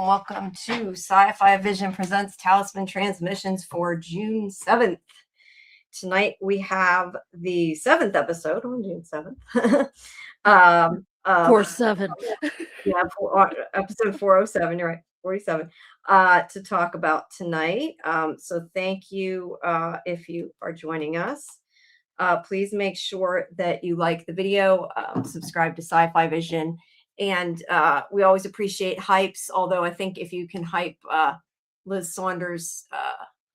welcome to Sci-Fi-Vision presents Talisman Transmissions for June 7th. Tonight we have the 7th episode on June 7th. 47. Yeah, episode 407, you're right, 47, to talk about tonight. So thank you if you are joining us. Please make sure that you like the video, subscribe to Sci-Fi-Vision, and we always appreciate hypes, although I think if you can hype Liz Saunders'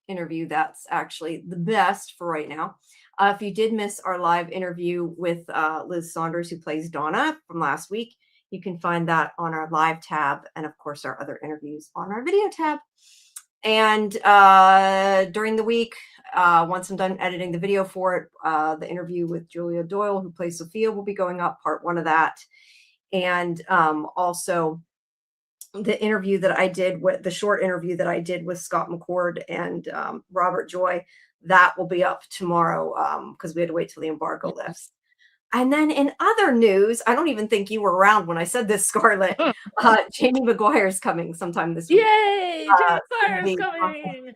interview, that's actually the best for right now. If you did miss our live interview with Liz Saunders, who plays Donna from last week, you can find that on our live tab, and of course our other interviews on our video tab. And during the week, once I'm done editing the video for it, the interview with Julia Doyle, who plays Sophia, will be going up, part 1 of that. And also the interview that I did, the short interview that I did with Scott McCord and Robert Joy, that will be up tomorrow because we had to wait till the embargo lifts. And then in other news, I don't even think you were around when I said this, Scarlett. Jamie McGuire's coming sometime this week. Yay! Jamie McGuire's coming!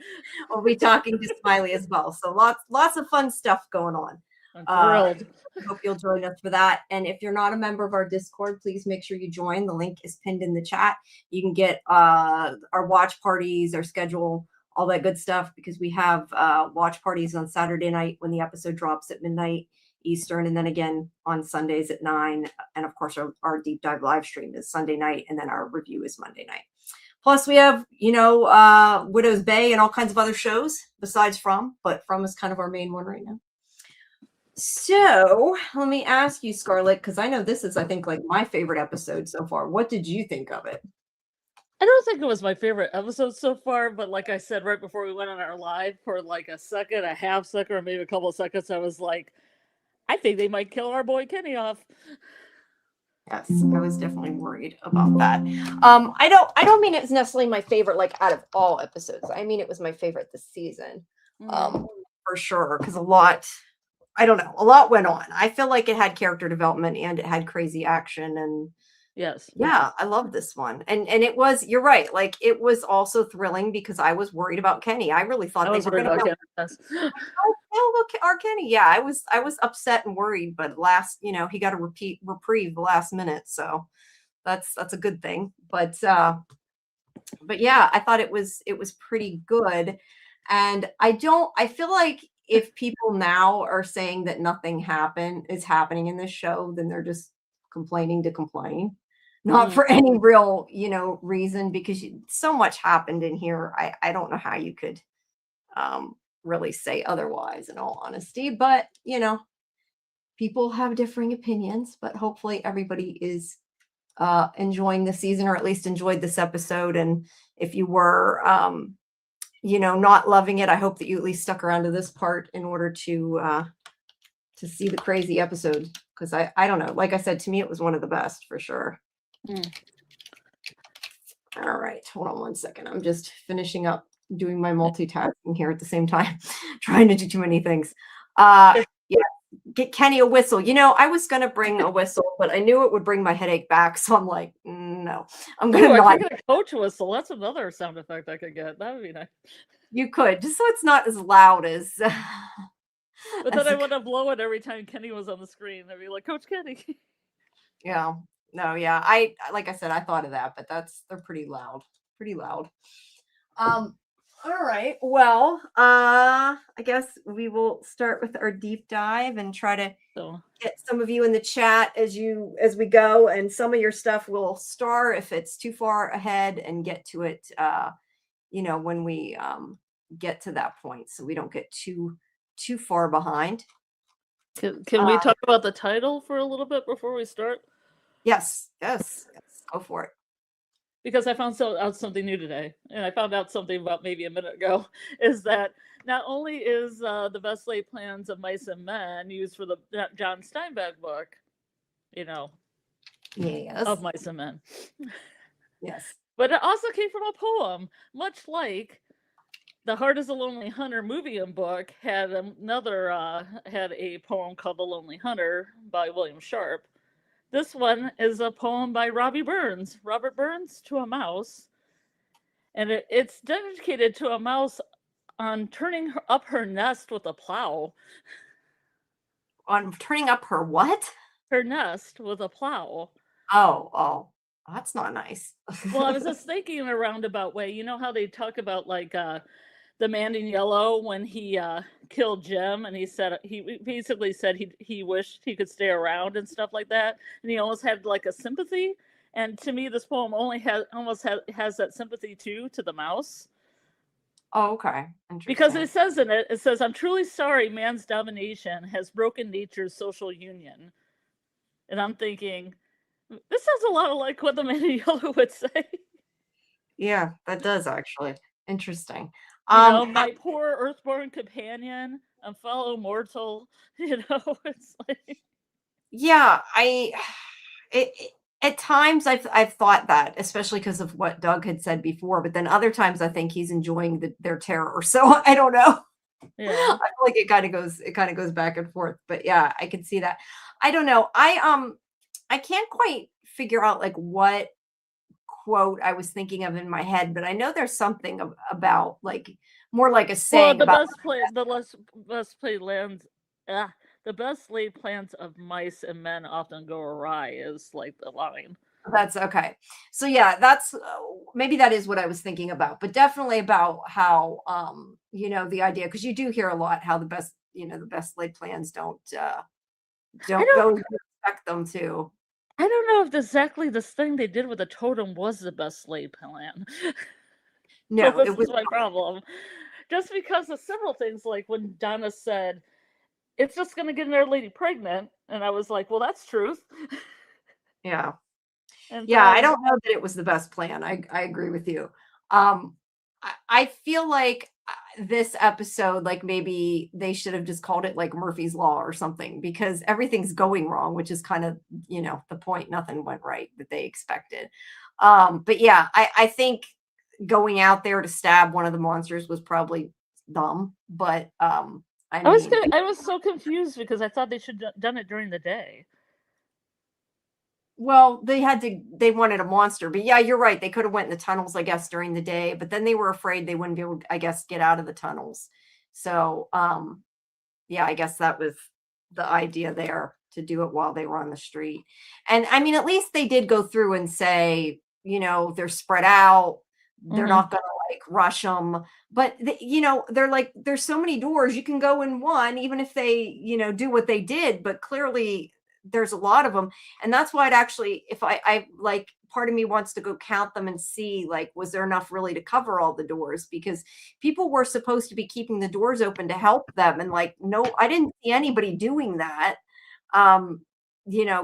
We'll be talking to Smiley as well. So lots of fun stuff going on. I'm thrilled. Hope you'll join us for that. And if you're not a member of our Discord, please make sure you join. The link is pinned in the chat. You can get our watch parties, our schedule, all that good stuff, because we have watch parties on Saturday night when the episode drops at midnight Eastern, and then again on Sundays at 9. And of course, our deep dive live stream is Sunday night, and then our review is Monday night. Plus, we have, Widow's Bay and all kinds of other shows besides From, but From is kind of our main one right now. So let me ask you, Scarlett, because I know this is, I think, like my favorite episode so far. What did you think of it? I don't think it was my favorite episode so far, but like I said right before we went on our live, for like a second, a half second, or maybe a couple of seconds, I was like, I think they might kill our boy Kenny off. Yes, I was definitely worried about that. I don't mean it's necessarily my favorite, like out of all episodes. I mean it was my favorite this season, for sure, because a lot went on. I feel like it had character development and it had crazy action, and yes, yeah, I love this one. And it was, you're right, like it was also thrilling because I was worried about Kenny. I really thought they were going to our Kenny. Yeah, I was upset and worried, but he got a reprieve the last minute, so that's a good thing. But yeah, I thought it was pretty good. And I feel like if people now are saying that nothing is happening in this show, then they're just complaining to complain, not for any real reason, because so much happened in here. I don't know how you could really say otherwise, in all honesty, but people have differing opinions, but hopefully everybody is enjoying the season, or at least enjoyed this episode. And if you were not loving it, I hope that you at least stuck around to this part in order to see the crazy episode, because I don't know, like I said, to me it was one of the best for sure. All right, hold on one second, I'm just finishing up doing my multitasking here at the same time, trying to do too many things. Yeah, get Kenny a whistle. I was gonna bring a whistle, but I knew it would bring my headache back, so I'm like, no, I'm gonna not. Get a coach whistle. That's another sound effect I could get. That would be nice. You could, just so it's not as loud as. But then I would have blow it every time Kenny was on the screen. I'd be like, Coach Kenny. Yeah. No, yeah. Like I said, I thought of that, but they're pretty loud. All right. Well, I guess we will start with our deep dive and try to get some of you in the chat as we go, and some of your stuff will star if it's too far ahead, and get to it when we get to that point, so we don't get too far behind. Can we talk about the title for a little bit before we start? Yes, go for it. Because I found out something new today, and I found out something about maybe a minute ago, is that not only is the best laid plans of mice and men used for the John Steinbeck book, yes, of mice and men. Yes. But it also came from a poem, much like The Heart is a Lonely Hunter movie and book had a poem called The Lonely Hunter by William Sharp. This one is a poem by Robert Burns, To a Mouse, and it's dedicated to a mouse on turning up her nest with a plow. On turning up her what? Her nest with a plow. Oh, that's not nice. Well, I was just thinking in a roundabout way. You know how they talk about like the man in yellow when he killed Jim, and he said he basically said he wished he could stay around and stuff like that, and he almost had like a sympathy. And to me, this poem only has that sympathy too to the mouse. Oh, okay. Because it Interesting. says in it, it says, "I'm truly sorry man's domination has broken nature's social union." And I'm thinking, this sounds a lot like what the man in yellow would say. Yeah, that does actually. Interesting. You know, I my poor earthborn companion and fellow mortal. You know, it's like, yeah, it at times I've thought that, especially because of what Doug had said before, but then other times I think he's enjoying their terror. So I don't know. I yeah. feel like it kind of goes back and forth. But yeah, I can see that. I don't know. I can't quite figure out like what quote I was thinking of in my head, but I know there's something about like more like a Well, saying about best play lands, ah, the best laid plans of mice and men often go awry is like the line. that's okay. So yeah, that's maybe that is what I was thinking about, but definitely about how the idea because you do hear a lot how the best laid plans I don't don't, go as you expect them to. I don't know if exactly this thing they did with the totem was the best laid plan. So No, this it was is my problem. Just because of several things, like when Donna said, "It's just gonna get another lady pregnant," and I was like, "Well, that's truth." yeah. And Yeah, I then, don't know that it was the best plan. I agree with you. Um, I feel like this episode, like maybe they should have just called it like Murphy's Law or something because everything's going wrong, which is kind of, the point. Nothing went right that they expected. But yeah, I think going out there to stab one of the monsters was probably dumb. But I mean, I was so confused because I thought they should done it during the day. well, they wanted a monster, but yeah, you're right. They could have went in the tunnels, I guess, during the day, but then they were afraid they wouldn't be able to, I guess, get out of the tunnels. So, yeah, I guess that was the idea there to do it while they were on the street. And I mean, at least they did go through and say, they're spread out. They're Hmm. not going to like rush them. But, they're like, there's so many doors. You can go in one, even if they, do what they did. But clearly, there's a lot of them. And that's why it actually, if I like, part of me wants to go count them and see, like, was there enough really to cover all the doors? Because people were supposed to be keeping the doors open to help them and like no I didn't see anybody doing that. um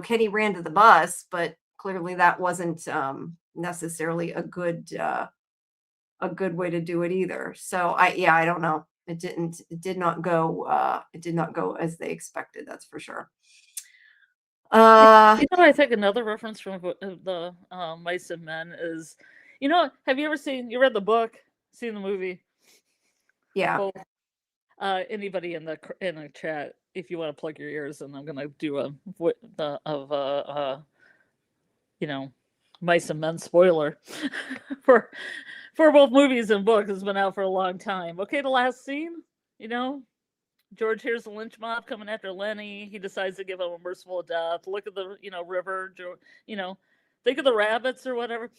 Kenny ran to the bus, but clearly that wasn't necessarily a good way to do it either. So I don't know, it did not go as they expected, that's for sure. uh You know, I think another reference from the Mice and Men is, have you ever you read the book, seen the movie? yeah. Both. Anybody in the chat, if you want to plug your ears, and I'm gonna do a you know, Mice and Men spoiler for both movies and books. It's been out for a long time. Okay, the last scene, you know, George hears the lynch mob coming after Lenny. He decides to give him a merciful death. Look at the river. You know, think of the rabbits or whatever.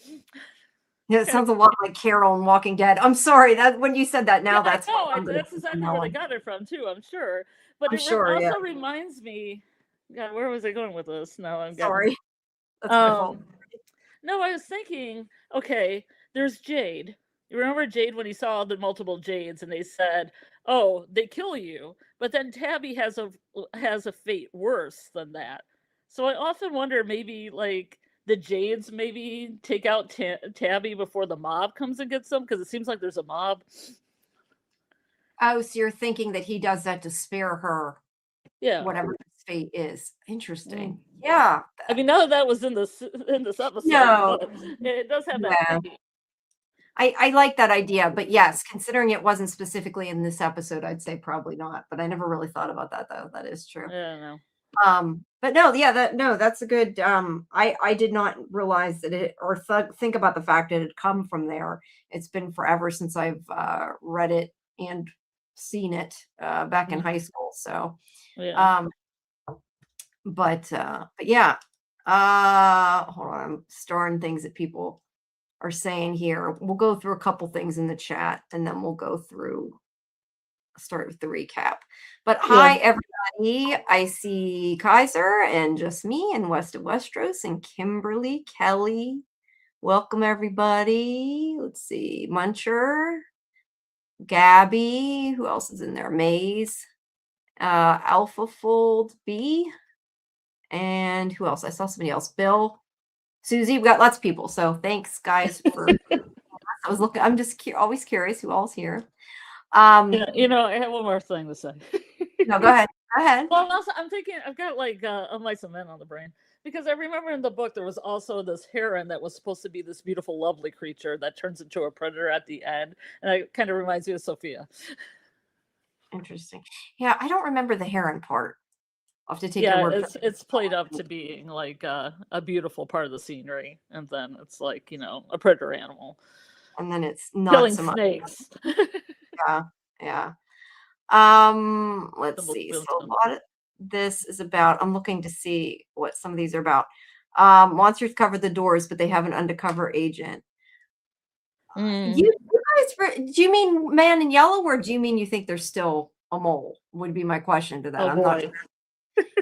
Yeah, it Okay. sounds a lot like Carol in Walking Dead. I'm sorry that when you said that Yeah, now, I that's what know. I'm gonna That's keep from exactly now where they on. got it from too. I'm sure, but I'm it sure, yeah. also reminds me. God, where was I going with this? No, I'm getting. Sorry. That's my fault. Um, no, I was thinking. Okay, there's Jade. You remember Jade when he saw the multiple Jades, and they said, "Oh, they kill you." But then Tabby has a fate worse than that. So I often wonder, maybe like the Jades maybe take out Tabby before the mob comes and gets them, because it seems like there's a mob. Oh, so you're thinking that he does that to spare her Yeah. whatever his fate is. Mm. Interesting. Yeah. I mean, none of that was in this episode, No. but it does have that Yeah. fate. I like that idea, but yes, considering it wasn't specifically in this episode, I'd say probably not. But I never really thought about that though. That is true. I don't know. But no, yeah, that's a good. I did not realize that it or think about the fact that it had come from there. It's been forever since I've read it and seen it back in Mhm. high school. So, Yeah. um, but yeah. Hold on, I'm starring things that people are saying here. We'll go through a couple things in the chat, and then we'll go through start with the recap. But Yeah. hi, everybody. I see Kaiser and just me and West of Westeros and Kimberly, Kelly. Welcome, everybody. Let's see. Muncher, Gabby. Who else is in there? Maze, Alpha Fold B. And who else? I saw somebody else. Bill, Susie. We got lots of people. So thanks, guys, for. I was looking. I'm just always curious who all's here. Yeah, I have one more thing to say. No, go ahead. Go ahead. Well, also, I'm thinking I've got like a mice and men on the brain because I remember in the book there was also this heron that was supposed to be this beautiful, lovely creature that turns into a predator at the end, and it kind of reminds me of Sophia. Interesting. Yeah, I don't remember the heron part. I'll have to take your Yeah, word for it's played up to being like a beautiful part of the scenery, and then it's like a predator animal and then it's not killing so much. snakes. Yeah, yeah. The Let's most see. So a beautiful. lot of this is about, I'm looking to see what some of these are about. Monsters covered the doors, but they have an undercover agent. Mm. You guys, do you mean Man in Yellow, or do you mean you think there's still a mole? Would be my question to that. Oh I'm not boy. sure.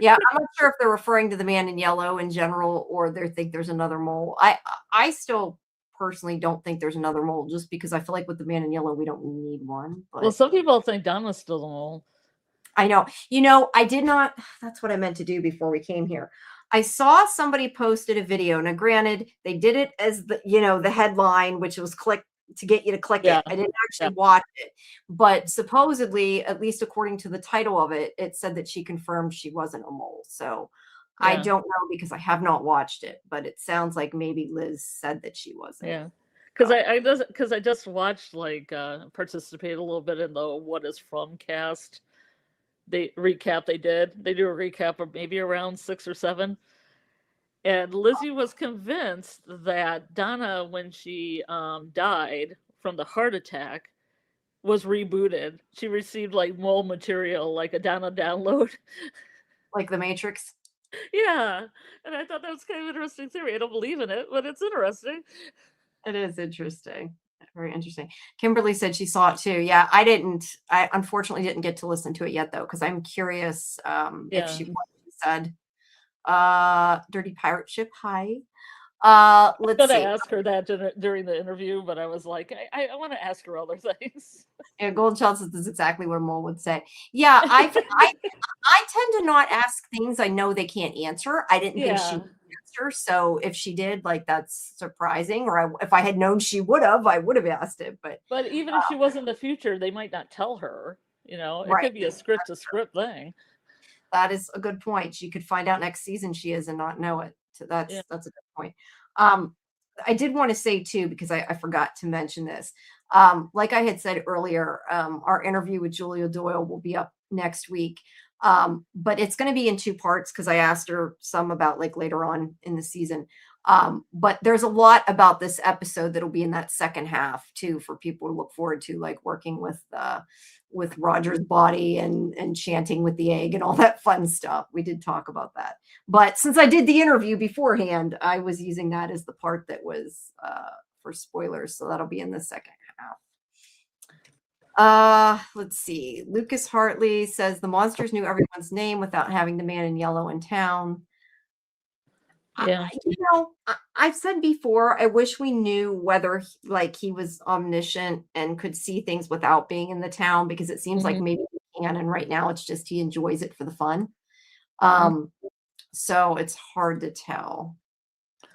Yeah, I'm not sure if they're referring to the Man in Yellow in general, or they think there's another mole. I still personally don't think there's another mole, just because I feel like with the Man in Yellow we don't need one. Well, But some people think Donna's still the mole. I know, I did not. That's what I meant to do before we came here. I saw somebody posted a video. Now, granted, they did it as the headline, which was click to get you to click Yeah. it. I didn't Yeah. actually watch it, but supposedly, at least according to the title of it, it said that she confirmed she wasn't a mole. So I Yeah. don't know because I have not watched it, but it sounds like maybe Liz said that she wasn't. Yeah. Because So I just watched like participate a little bit in the What Is From cast. They recap they did. They do a recap of maybe around 6 or 7. And Lizzie was convinced that Donna, when she died from the heart attack, was rebooted. She received like mole material, like a Donna download. like the Matrix. Yeah. And I thought that was kind of an interesting theory. I don't believe in it, but it's interesting. It is interesting. Very interesting. Kimberly said she saw it too. Yeah, I didn't. I unfortunately didn't get to listen to it yet though, because I'm curious if Yeah. what she said. Dirty pirate ship. Hi. Let's Gonna see. ask her that during the interview, but I was like, I want to ask her other things. Yeah, Golden Child says this is exactly what Mole would say. Yeah, I tend to not ask things I know they can't answer. I didn't think she Yeah, would answer, so if she did, like that's surprising. Or if I had known she would have, I would have asked it. But but even if she was in the future, they might not tell her. It right. could be a script to script thing. That is a good point. She could find out next season she is and not know it. So Yeah, that's a good point. I did want to say too, because I forgot to mention this. Like I had said earlier, our interview with Julia Doyle will be up next week. But it's going to be in 2 parts because I asked her some about like later on in the season. But there's a lot about this episode that'll be in that second half too for people to look forward to, like working with Roger's body and chanting with the egg and all that fun stuff. We did talk about that. But since I did the interview beforehand, I was using that as the part that was for spoilers. So that'll be in the second half. Let's see. Lucas Hartley says the monsters knew everyone's name without having the Man in Yellow in town. yeah. I've said before, I wish we knew whether he was omniscient and could see things without being in the town, because it seems like Hmm. maybe he can, and right now it's just he enjoys it for the fun. Hmm. So it's hard to tell.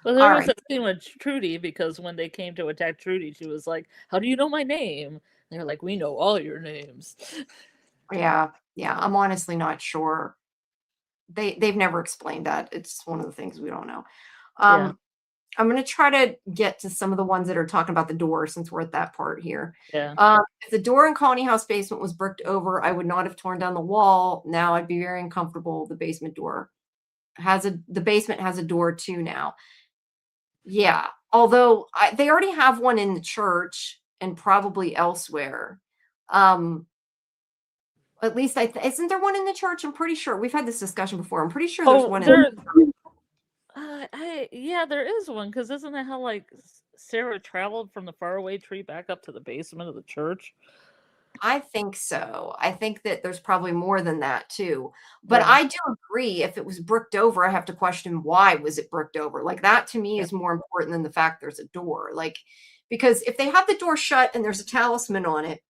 Well, there All was right. a scene with Trudy because when they came to attack Trudy, she was like, "How do you know my name?" They're like, "We know all your names." Yeah. Yeah. I'm honestly not sure. They've never explained that. It's one of the things we don't know. Yeah. Um, I'm going to try to get to some of the ones that are talking about the door since we're at that part here. Yeah. If the door in Colony House basement was bricked over, I would not have torn down the wall. Now I'd be very uncomfortable. The basement door the basement has a door too now. Yeah. Although they already have one in the church and probably elsewhere. Um, at least isn't there one in the church? I'm pretty sure we've had this discussion before. I'm pretty sure there's one in yeah, there is one, because isn't that how like Sarah traveled from the faraway tree back up to the basement of the church? I think so. I think that there's probably more than that too. But Yeah. I do agree if it was bricked over, I have to question why was it bricked over? Like that to me Yeah. is more important than the fact there's a door. Like because if they have the door shut and there's a talisman on it,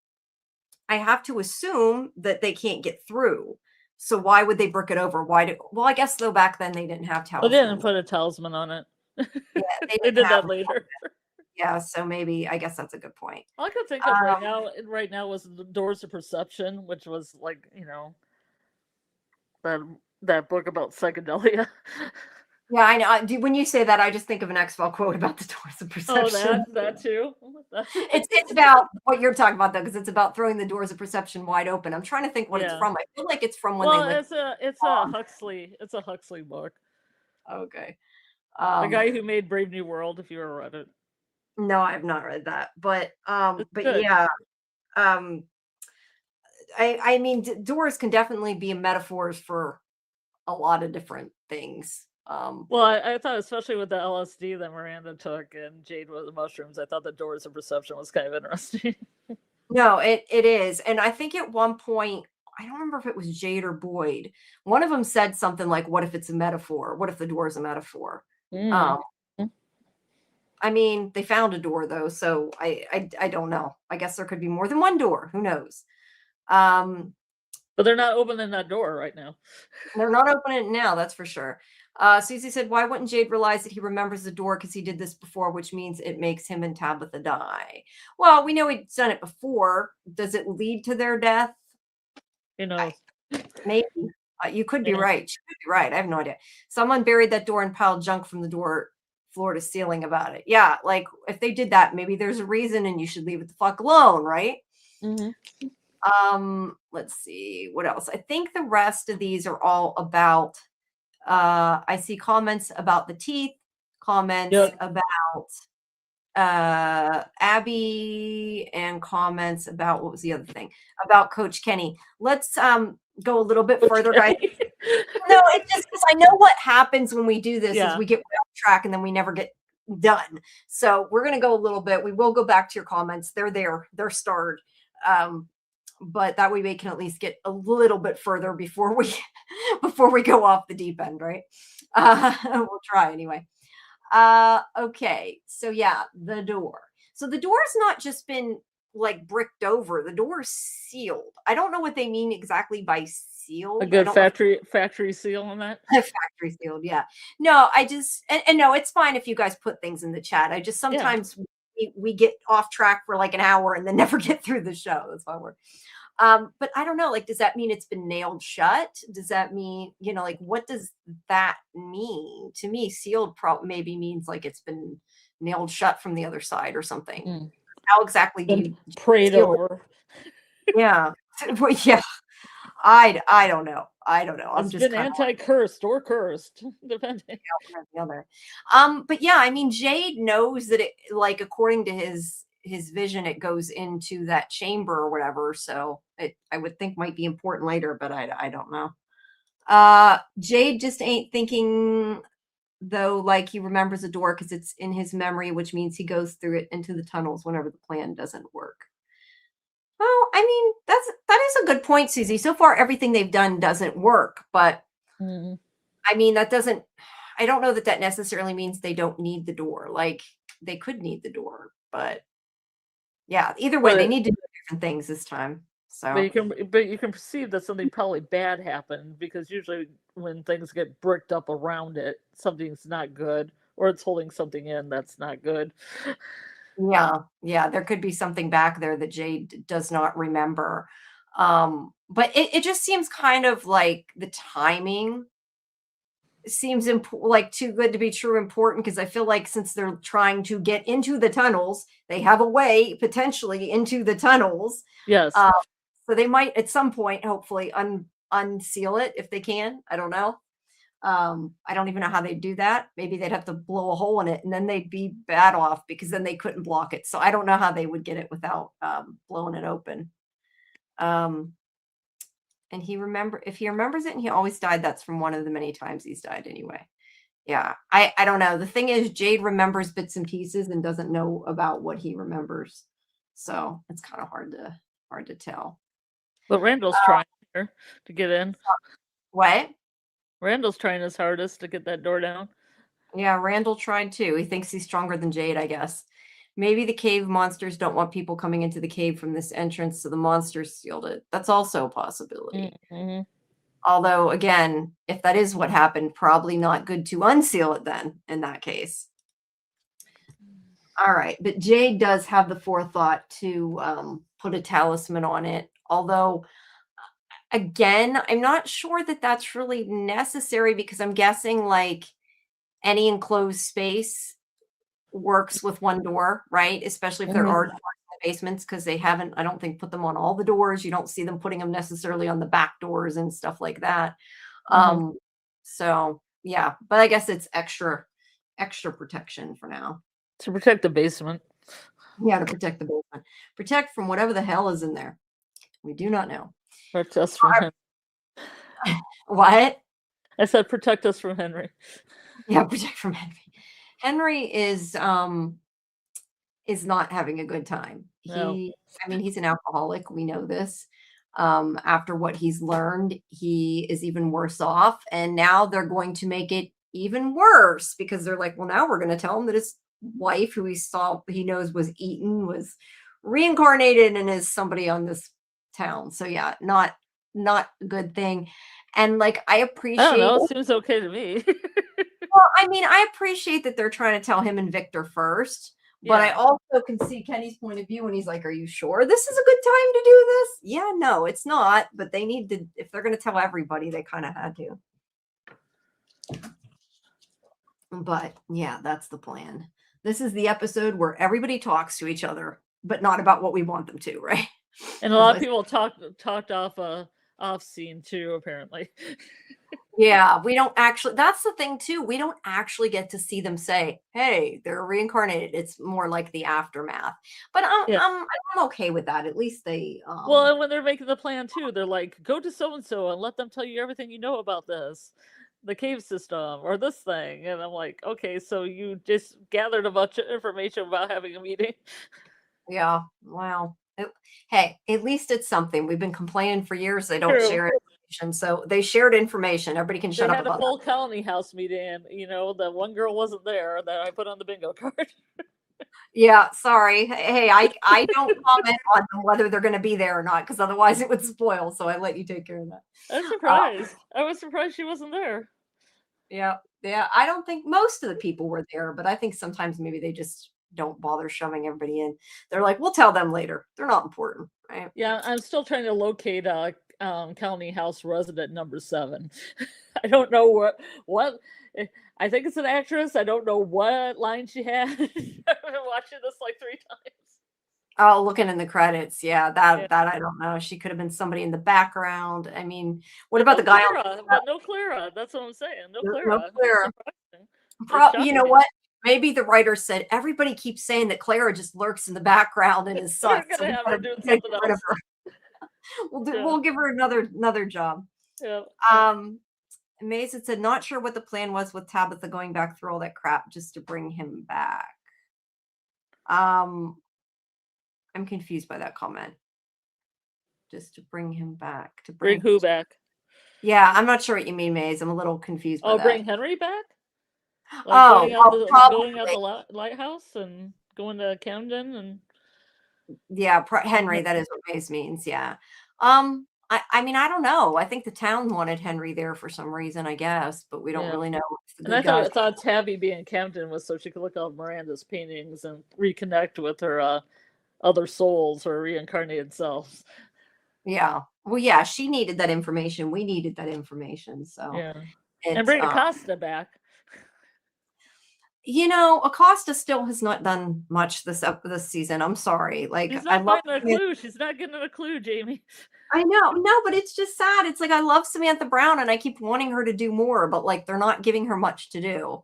I have to assume that they can't get through. So why would they brick it over? Well, I guess though back then they didn't have They didn't talismans. put a talisman on it. Yeah, they They didn't did have that later. yeah, so maybe I guess that's a good point. All I could think of right now was the Doors of Perception, which was like, that that book about psychedelia. Yeah, I know. When you say that, I just think of an X-File quote about the doors of Oh, perception. that too. It's about what you're talking about though, because it's about throwing the doors of perception wide open. I'm trying to think what it's Yeah. from. I feel like it's from when they Well, like. it's a Huxley book. Okay. The guy who made Brave New World, if you ever read it. No, I have not read that, but It's good. yeah, um, I mean, doors can definitely be metaphors for a lot of different things. Well, I thought, especially with the LSD that Miranda took and Jade with the mushrooms, I thought the Doors of Perception was kind of interesting. No, it is, and I think at one point, I don't remember if it was Jade or Boyd. One of them said something like, "What if it's a metaphor? What if the door is a metaphor?" Mm. Um, I mean, they found a door though, so I don't know. I guess there could be more than one door. Who knows? But they're not opening that door right now. They're not opening it now, that's for sure. Susie said, "Why wouldn't Jade realize that he remembers the door because he did this before, which means it makes him and Tabitha die?" Well, we know he's done it before. Does it lead to their death? You know. Maybe. You could be Yeah. right. She could be right. I have no idea. Someone buried that door and piled junk from the door floor to ceiling about it. Yeah, like if they did that, maybe there's a reason and you should leave it the fuck alone, right? Mm-hmm. Let's see what else. I think the rest of these are all about I see comments about the teeth, comments about Abby, and comments about what was the other thing about Coach Kenny. Let's go a little bit further, guys. No, it's just because I know what happens when we do this is we get off track and then we never get done. So we're gonna go a little bit. We will go back to your comments. They're there, they're starred. But that way we can at least get a little bit further before we before we go off the deep end, right? We'll try anyway. Okay, so yeah, the door. So the door's not just been like bricked over, the door's sealed. I don't know what they mean exactly by sealed. A good factory seal on that. Factory sealed, yeah. No, I just and no, it's fine if you guys put things in the chat. I just sometimes we get off track for like an hour and then never get through the show. That's why we're but I don't know, like, does that mean it's been nailed shut? Does that mean, like, what does that mean? To me, sealed maybe means like it's been nailed shut from the other side or something. How exactly do you prayed over? Yeah. Well, yeah. I don't know. I don't know. I'm just been anti-cursed or cursed, depending. The other. But yeah, I mean, Jade knows that it, like, according to his vision, it goes into that chamber or whatever. So I would think might be important later, but I don't know. Jade just ain't thinking though, like he remembers the door because it's in his memory, which means he goes through it into the tunnels whenever the plan doesn't work. Well, I mean, that is a good point, Susie. So far, everything they've done doesn't work, but I mean, I don't know that necessarily means they don't need the door. Like they could need the door, but yeah, either way, they need to do different things this time. So, but you can perceive that something probably bad happened, because usually when things get bricked up around it, something's not good, or it's holding something in that's not good. Yeah, there could be something back there that Jade does not remember. But it just seems kind of like the timing seems like too good to be true important, because I feel like since they're trying to get into the tunnels, they have a way potentially into the tunnels. Yes. Uh, so they might at some point, hopefully, unseal it if they can. I don't know. I don't even know how they'd do that. Maybe they'd have to blow a hole in it, and then they'd be bad off because then they couldn't block it. So I don't know how they would get it without blowing it open. Um, and if he remembers it and he always died, that's from one of the many times he's died anyway. Yeah, I don't know. The thing is, Jade remembers bits and pieces and doesn't know about what he remembers. So it's kind of hard to tell. But Randall's trying here to get in. What? Randall's trying his hardest to get that door down. Yeah, Randall tried too. He thinks he's stronger than Jade, I guess. Maybe the cave monsters don't want people coming into the cave from this entrance, so the monsters sealed it. That's also a possibility. Mm-hmm. Although, again, if that is what happened, probably not good to unseal it then in that case. All right, but Jade does have the forethought to put a talisman on it. Although, again, I'm not sure that that's really necessary, because I'm guessing like any enclosed space works with one door, right? Especially if there are doors in the basements, because they haven't, I don't think, put them on all the doors. You don't see them putting them necessarily on the back doors and stuff like that. So yeah, but I guess it's extra protection for now. To protect the basement. Yeah, to protect the basement. Protect from whatever the hell is in there. We do not know. Protect us from Henry. What? I said protect us from Henry. Yeah, protect from Henry. Henry is not having a good time. No. I mean, he's an alcoholic. We know this. After what he's learned, he is even worse off. And now they're going to make it even worse, because they're like, well, now we're going to tell him that his wife, who he knows was eaten, was reincarnated and is somebody on this town. So yeah, not a good thing. And like, I appreciate. I don't know. It seems okay to me. Well, I mean, I appreciate that they're trying to tell him and Victor first. But I also can see Kenny's point of view when he's like, are you sure this is a good time to do this? Yeah, no, it's not. But they need to, if they're going to tell everybody, they kind of had to. But yeah, that's the plan. This is the episode where everybody talks to each other, but not about what we want them to, right? And a lot of people talked off scene too, apparently. Yeah, we don't actually, that's the thing too. We don't actually get to see them say, hey, they're reincarnated. It's more like the aftermath. But I'm okay with that. At least they well, and when they're making the plan too, they're like, go to so and so and let them tell you everything you know about this, the cave system or this thing. And I'm like, okay, so you just gathered a bunch of information about having a meeting. Yeah, wow. Hey, at least it's something. We've been complaining for years they don't share information. So they shared information. Everybody can shut up about it. They had a full colony house meeting, and the one girl wasn't there that I put on the bingo card. Yeah, sorry. Hey, I don't comment on whether they're going to be there or not, because otherwise it would spoil. So I let you take care of that. I'm surprised. I was surprised she wasn't there. Yeah. I don't think most of the people were there, but I think sometimes maybe they just don't bother shoving everybody in. They're like, we'll tell them later. They're not important, right? Yeah, I'm still trying to locate colony house resident number 7. I don't know what. I think it's an actress. I don't know what line she had. I've been watching this like 3 times. Oh, looking in the credits. Yeah, that I don't know. She could have been somebody in the background. I mean, what about the guy? But no Clara. That's what I'm saying. No Clara. No Clara. You know what? Maybe the writer said everybody keeps saying that Clara just lurks in the background and is sucks. We're gonna have her doing something else. We'll give her another job. Yeah. Mason said, not sure what the plan was with Tabitha going back through all that crap just to bring him back. I'm confused by that comment. Just to bring him back. To bring who back? Yeah, I'm not sure what you mean, Maze. I'm a little confused by that. Bring Henry back? Like going out the lighthouse and going to Camden and yeah, Henry. That is what Maze means. Yeah. I mean, I don't know. I think the town wanted Henry there for some reason, I guess, but we don't really know. And I thought Tabby being Camden was so she could look at Miranda's paintings and reconnect with her other souls or reincarnated selves. Yeah. Well, yeah, she needed that information. We needed that information. So yeah. And It, bring Acosta back. Acosta still has not done much this season. I'm sorry. Like, She's I not love finding a Samantha. clue. She's not getting a clue, Jamie. I know, no, but it's just sad. It's like I love Samantha Brown, and I keep wanting her to do more, but like they're not giving her much to do.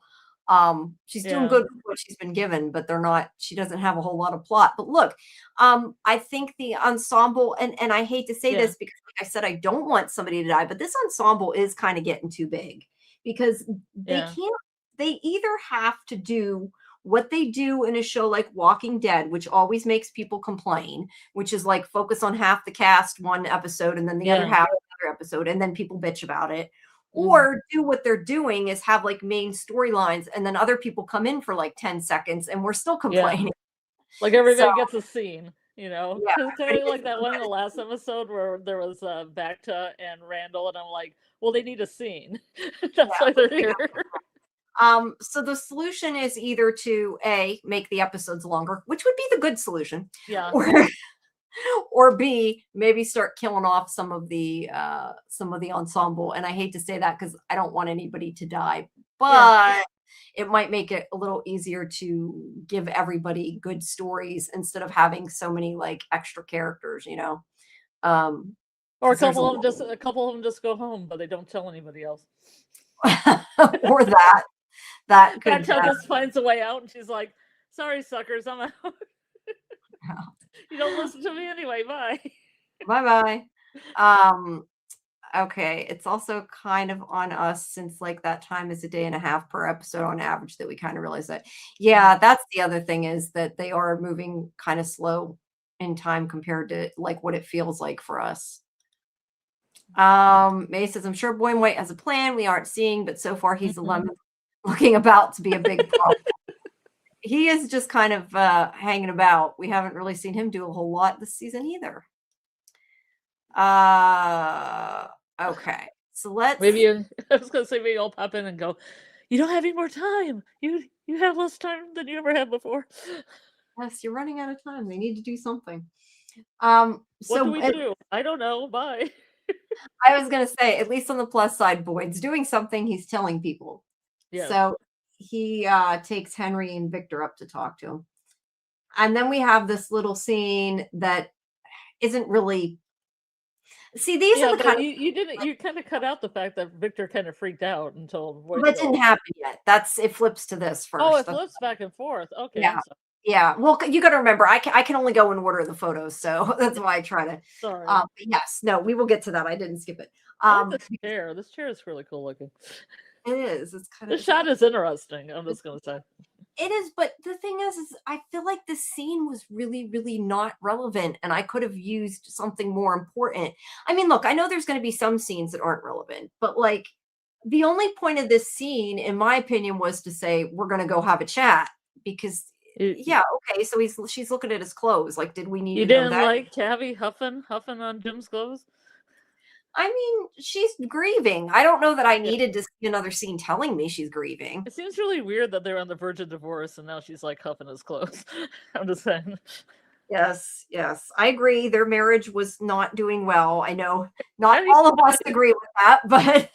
She's doing Yeah. good with what she's been given, but they're not. She doesn't have a whole lot of plot. But look, I think the ensemble, and I hate to say Yeah. this because, like I said, I don't want somebody to die, but this ensemble is kind of getting too big because they Yeah. can't. They either have to do what they do in a show like Walking Dead, which always makes people complain, which is like focus on half the cast one episode and then the other Yeah. half another episode, and then people bitch about it. Mm. Or do what they're doing is have like main storylines and then other people come in for like 10 seconds and we're still Yeah. complaining. Like So, everybody gets a scene, you know? yeah, Because kind everybody of like gets that one in the last episode where there was Bacta and Randall, and I'm like, well, they need a scene. That's why they're here. so the solution is either to A, make the episodes longer, which would be the good solution. Yeah. Or B, maybe start killing off some of the ensemble. And I hate to say that because I don't want anybody to die, but it might make it a little easier to give everybody good stories instead of having so many like extra characters, Or a 'cause there's couple of them just go home, but they don't tell anybody else. or that could Bacta just finds a way out, and she's like, "Sorry, suckers, I'm out. You don't listen to me anyway. Bye." bye. Okay, it's also kind of on us since like that time is a day and a half per episode on average that we kind of realize that. Yeah, that's the other thing is that they are moving kind of slow in time compared to like what it feels like for us. May says, I'm sure Boy White has a plan we aren't seeing, but so far he's the lemon looking about to be a big problem. He is just kind of hanging about. We haven't really seen him do a whole lot this season either. Okay. So let's Maybe I was gonna say maybe I'll pop in and go, "You don't have any more time. You have less time than you ever had before." Yes, you're running out of time. They need to do something. What do So we do? I don't know. Bye. I was gonna say, at least on the plus side, Boyd's doing something. He's telling people. Yeah. So he takes Henry and Victor up to talk to him, and then we have this little scene that isn't really. See, these Yeah, are the but kind of you kind of cut out the fact that Victor kind of freaked out until that didn't happen yet. It flips to this first. Oh, it flips back and forth. Okay. Yeah. Yeah. Well, you got to remember, I can only go in order of the photos, so that's why I try to. Sorry. Yes. No, we will get to that. I didn't skip it. I like this chair. This chair is really cool looking. It is. It's kind of. The shot is interesting. I'm just gonna say. It is, but the thing is I feel like this scene was really, really not relevant, and I could have used something more important. I mean, look, I know there's going to be some scenes that aren't relevant, but like the only point of this scene, in my opinion, was to say we're going to go have a chat because, yeah, okay. So she's looking at his clothes. Like, did we need? You to know didn't that? like Tabby huffing on Jim's clothes? I mean, she's grieving. I don't know that I needed to see another scene telling me she's grieving. It seems really weird that they're on the verge of divorce and now she's like huffing his clothes. I'm just saying. Yes, I agree. Their marriage was not doing well. I know not all of us agree with that, but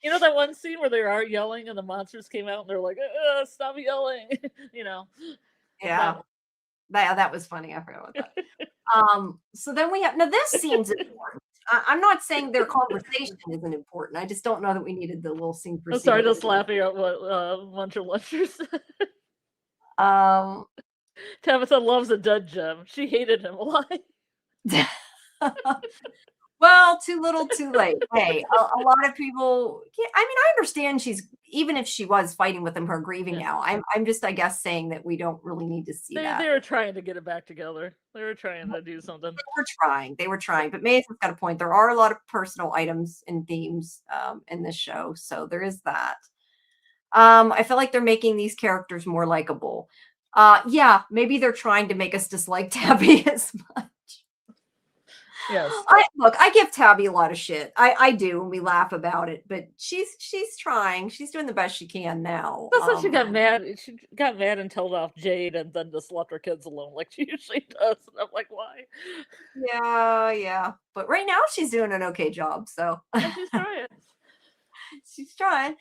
you know that one scene where they are yelling and the monsters came out and they're like, "Stop yelling," you know? Yeah, that was funny. I forgot about that. So then we have now. This scene's important. I'm not saying their conversation isn't important. I just don't know that we needed the little scene. I'm sorry, just laughing at what Muncher Luncher said. Tabitha loves a dead Jim. She hated him a lot. Well, too little, too late. Hey, a lot of people. Yeah, I mean, I understand even if she was fighting with him, her grieving now. I'm just, I guess, saying that we don't really need to see that. They were trying to get it back together. They were trying to do something. They were trying. But Mason's got a point. There are a lot of personal items and themes in this show, so there is that. I feel like they're making these characters more likable. Yeah, maybe they're trying to make us dislike Tabby as much. Yes. I give Tabby a lot of shit. I do, and we laugh about it. But she's trying. She's doing the best she can now. That's why she got mad. She got mad and told off Jade, and then just left her kids alone, like she usually does. And I'm like, why? Yeah. But right now she's doing an okay job. So she's trying. She's trying.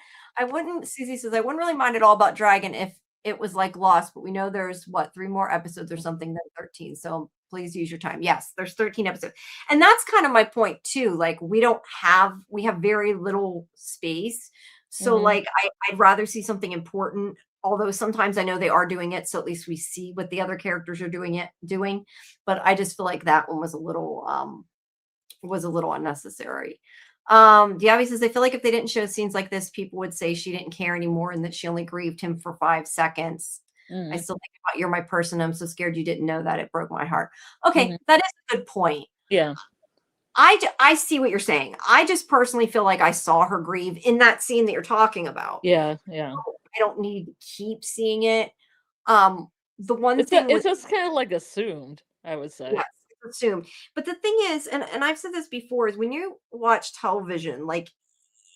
Susie says, I wouldn't really mind at all about Dragon if it was like Lost, but we know there's what, 3 more episodes or something than 13. So please use your time. Yes, there's 13 episodes. And that's kind of my point too. Like we have very little space. So Mhm. like I'd rather see something important. Although sometimes I know they are doing it, so at least we see what the other characters are doing. But I just feel like that one was a little unnecessary. Diaby says, I feel like if they didn't show scenes like this, people would say she didn't care anymore and that she only grieved him for 5 seconds. I Mhm. still think about you're my person. I'm so scared you didn't know that. It broke my heart. Okay, Mhm. that is a good point. Yeah. I see what you're saying. I just personally feel like I saw her grieve in that scene that you're talking about. Yeah. Yeah. I don't need to keep seeing it. Um, the one It's thing with it's just kind of like assumed, I would say. yes, assume. But the thing is, and I've said this before, is when you watch television, like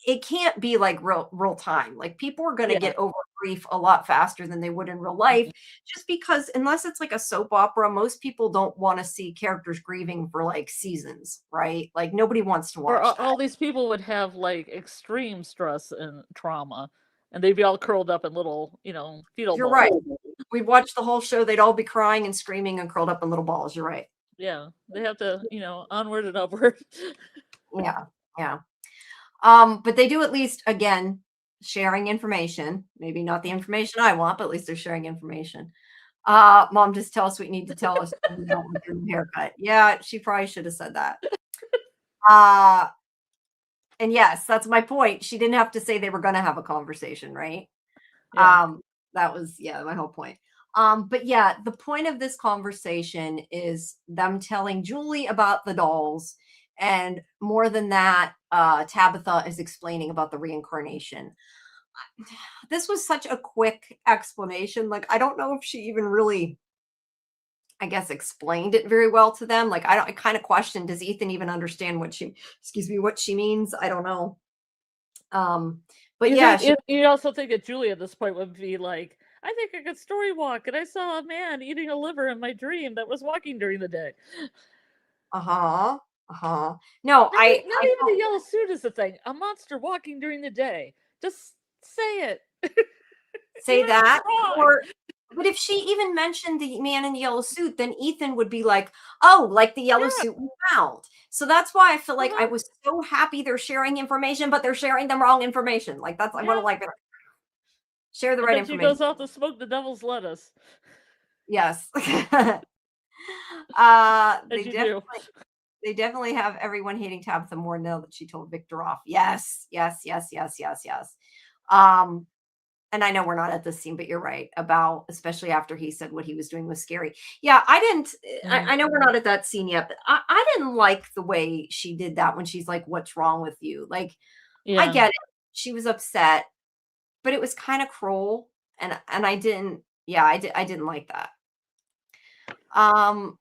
it can't be like real time. Like people are going to Yeah. get over grief a lot faster than they would in real life, Mhm. just because unless it's like a soap opera, most people don't want to see characters grieving for like seasons, right? Like nobody wants to Or watch that. all these people would have like extreme stress and trauma, and they'd be all curled up in little, fetal You're right. balls. We'd watch the whole show; they'd all be crying and screaming and curled up in little balls. You're right. Yeah, they have to, onward and upward. Yeah, yeah. But they do at least again sharing information. Maybe not the information I want, but at least they're sharing information. Mom, just tell us what you need to tell us. We don't want your haircut. Yeah, she probably should have said that. Uh, and yes, that's my point. She didn't have to say they were going to have a conversation, right? Yeah. Um, that was, yeah, my whole point. But yeah, the point of this conversation is them telling Julie about the dolls. And more than that, Tabitha is explaining about the reincarnation. This was such a quick explanation. Like, I don't know if she even really, I guess, explained it very well to them. Like, I kind of question, does Ethan even understand what she means? I don't know. Um, but You yeah, think she, you also think that Julie at this point would be like, I think I could story walk, and I saw a man eating a liver in my dream that was walking during the day. uh-huh, uh-huh. No, Not I even don't the yellow suit is the thing. A monster walking during the day. Just say it. say Even if it's that. wrong. Or, but if she even mentioned the man in the yellow suit, then Ethan would be like, oh, like the yellow Yeah. suit we found. So that's why I feel like I Uh-huh. was so happy they're sharing information, but they're sharing the wrong information. Like I want to Yeah. like share the And right then she information. goes off to smoke the devil's lettuce. Yes. As you do. They definitely have everyone hating Tabitha more now that she told Victor off. Yes, yes, yes, yes, yes, yes. Um, and I know we're not at this scene, but you're right about, especially after he said what he was doing was scary. Yeah, I didn't. Mhm. I know we're not at that scene yet, but I didn't like the way she did that when she's like, "What's wrong with you?" Like, I Yeah. get it. She was upset, but it was kind of cruel, and I didn't. Yeah, I didn't like that.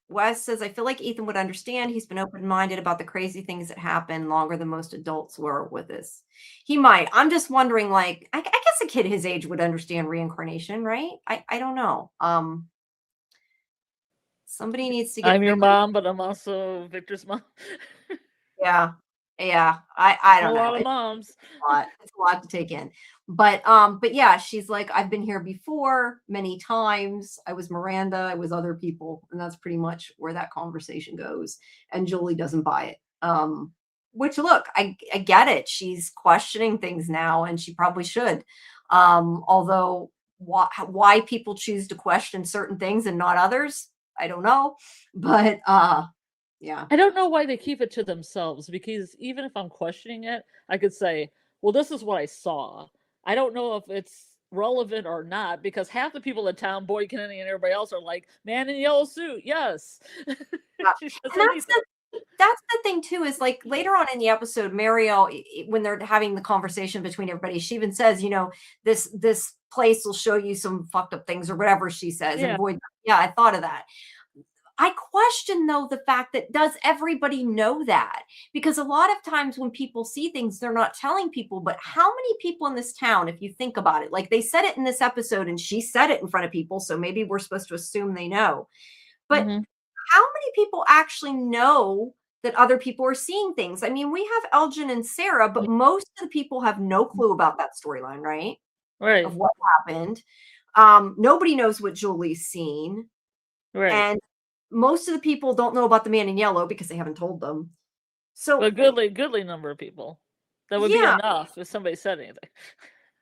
Wes says, I feel like Ethan would understand. He's been open minded about the crazy things that happen longer than most adults were with us. He might. I'm just wondering, like, I guess a kid his age would understand reincarnation, right? I don't know. Somebody needs to get I'm your Victor. mom, but I'm also Victor's mom. Yeah. Yeah. I A don't know. lot of moms. Lot. It's a lot to take in. But yeah, she's like, I've been here before many times. I was Miranda, I was other people, and that's pretty much where that conversation goes. And Julie doesn't buy it. Which look, I get it. She's questioning things now, and she probably should. Although why people choose to question certain things and not others, I don't know. But yeah. I don't know why they keep it to themselves because even if I'm questioning it, I could say, well, this is what I saw. I don't know if it's relevant or not because half the people in town, Boyd Kennedy and everybody else, are like, man in yellow suit, yes. Yeah. She says And anything. that's the thing too, is like later on in the episode, Mariel, when they're having the conversation between everybody, she even says, this place will show you some fucked up things or whatever she says. And Yeah. Boyd, yeah, I thought of that. I question though the fact that does everybody know that? Because a lot of times when people see things, they're not telling people. But how many people in this town, if you think about it, like they said it in this episode and she said it in front of people, so maybe we're supposed to assume they know. But Hmm. how many people actually know that other people are seeing things. I mean, we have Elgin and Sarah, but most of the people have no clue about that storyline, right? Of Right. what happened. Nobody knows what Julie's seen. Right. And most of the people don't know about the man in yellow because they haven't told them. But So, a goodly number of people. That would be yeah, enough if somebody said anything.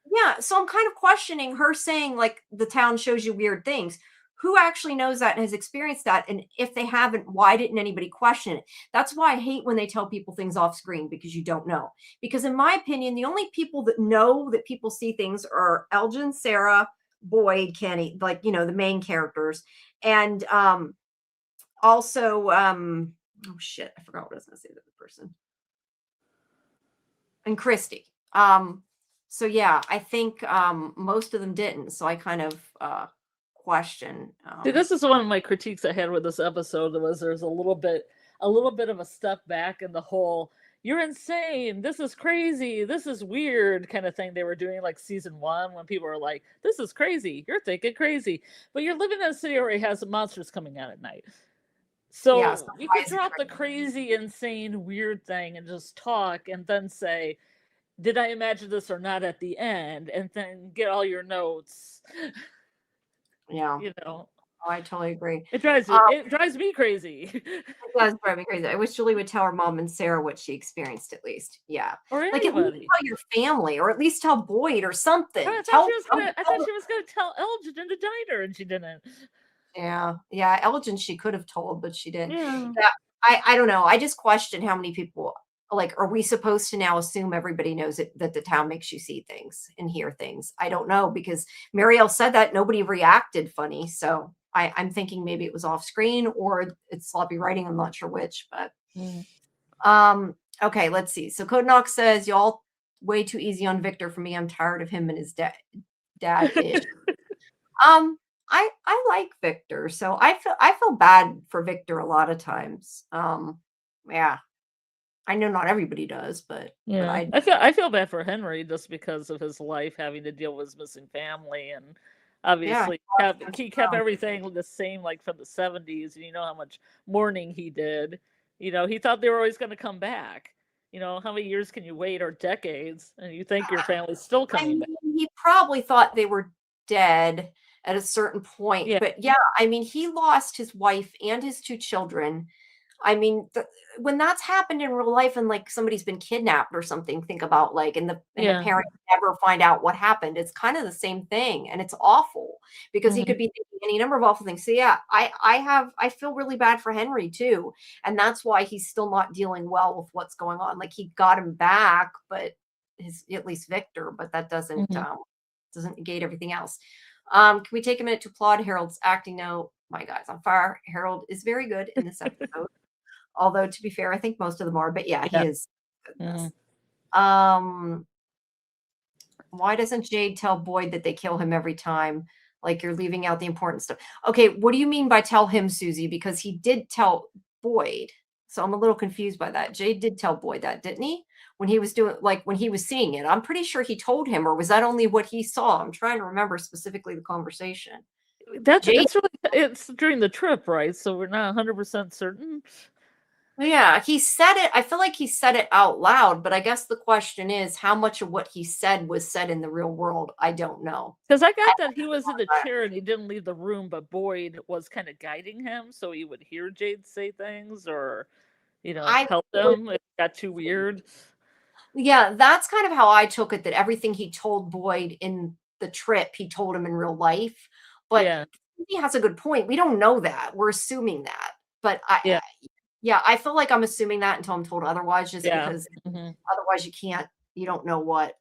yeah. So I'm kind of questioning her saying, like, the town shows you weird things. Who actually knows that and has experienced that? And if they haven't, why didn't anybody question it? That's why I hate when they tell people things off screen because you don't know. Because, in my opinion, the only people that know that people see things are Elgin, Sarah, Boyd, Kenny, like, the main characters. And also, oh shit, I forgot what I was going to say to the person. And Christy. So yeah, I think most of them didn't. So I kind of question. See, this is one of my critiques I had with this episode was there's a little bit of a step back in the whole "you're insane, this is crazy, this is weird" kind of thing they were doing like season 1 when people were like, "This is crazy, you're thinking crazy," but you're living in a city where it has monsters coming out at night. Yeah, so So you why could is it drop the crazy? crazy, insane, weird thing and just talk and then say, "Did I imagine this or not?" at the end, and then get all your notes. Yeah, You know, oh, I totally agree. Um, it drives me crazy. it does drive me crazy. I wish Julie would tell her mom and Sarah what she experienced at least. Yeah, Or like at least anybody. tell your family, or at least tell Boyd or Oh, something. I thought she was gonna tell Elgin in the diner, and she didn't. Yeah, yeah, Elgin she could have told, but she didn't. Yeah. Yeah, I don't know, I just question how many people like, are we supposed to now assume everybody knows it that the town makes you see things and hear things? I don't know because Marielle said that nobody reacted funny, so I'm thinking maybe it was off screen or it's sloppy writing, I'm not sure which, but, Mm. okay, let's see. So Code Knox says, "Y'all way too easy on Victor for me, I'm tired of him and his dad-ish." Um, I like Victor, so I feel bad for Victor a lot of times. Yeah, I know not everybody does, but Yeah, I I feel bad for Henry just because of his life having to deal with his missing family, and yeah, obviously he kept um, everything the same like from the 70s, and you know how much mourning he did. You know, he thought they were always going to come back. You know, how many years can you wait or decades and you think your family's still I coming mean, back? he probably thought they were dead at a certain point, Yeah. but yeah, I mean, he lost his wife and his 2 children. I mean, when that's happened in real life and like somebody's been kidnapped or something, think about like, and the Yeah. parents never find out what happened. It's kind of the same thing, and it's awful because he Mhm. could be thinking any number of awful things. So yeah, I feel really bad for Henry too, and that's why he's still not dealing well with what's going on. Like he got him back, but his at least Victor, but that Mhm. doesn't negate everything else. Can we take a minute to applaud Harold's acting? No, my guy's on fire. Harold is very good in this episode. Although to be fair, I think most of them are, but yeah, he Yeah. is good in this. Mhm. Um, why doesn't Jade tell Boyd that they kill him every time? Like you're leaving out the important stuff. Okay, what do you mean by tell him, Susie? Because he did tell Boyd. So I'm a little confused by that. Jade did tell Boyd that, didn't he? When he was doing like when he was seeing it. I'm pretty sure he told him, or was that only what he saw? I'm trying to remember specifically the conversation. Jade. It's really it's during the trip, right? So we're not 100% certain. Yeah, he said it. I feel like he said it out loud, but I guess the question is how much of what he said was said in the real world. I don't know. Because I I, got that he was in the chair and he didn't leave the room, but Boyd was kind of guiding him so he would hear Jade say things or, I help would, them if it got too weird. yeah, that's kind of how I took it. That everything he told Boyd in the trip, he told him in real life. But Yeah, he has a good point. We don't know that. We're assuming that. But yeah, yeah, I feel like I'm assuming that until I'm told otherwise, just yeah, because hmm otherwise you can't. You don't know what.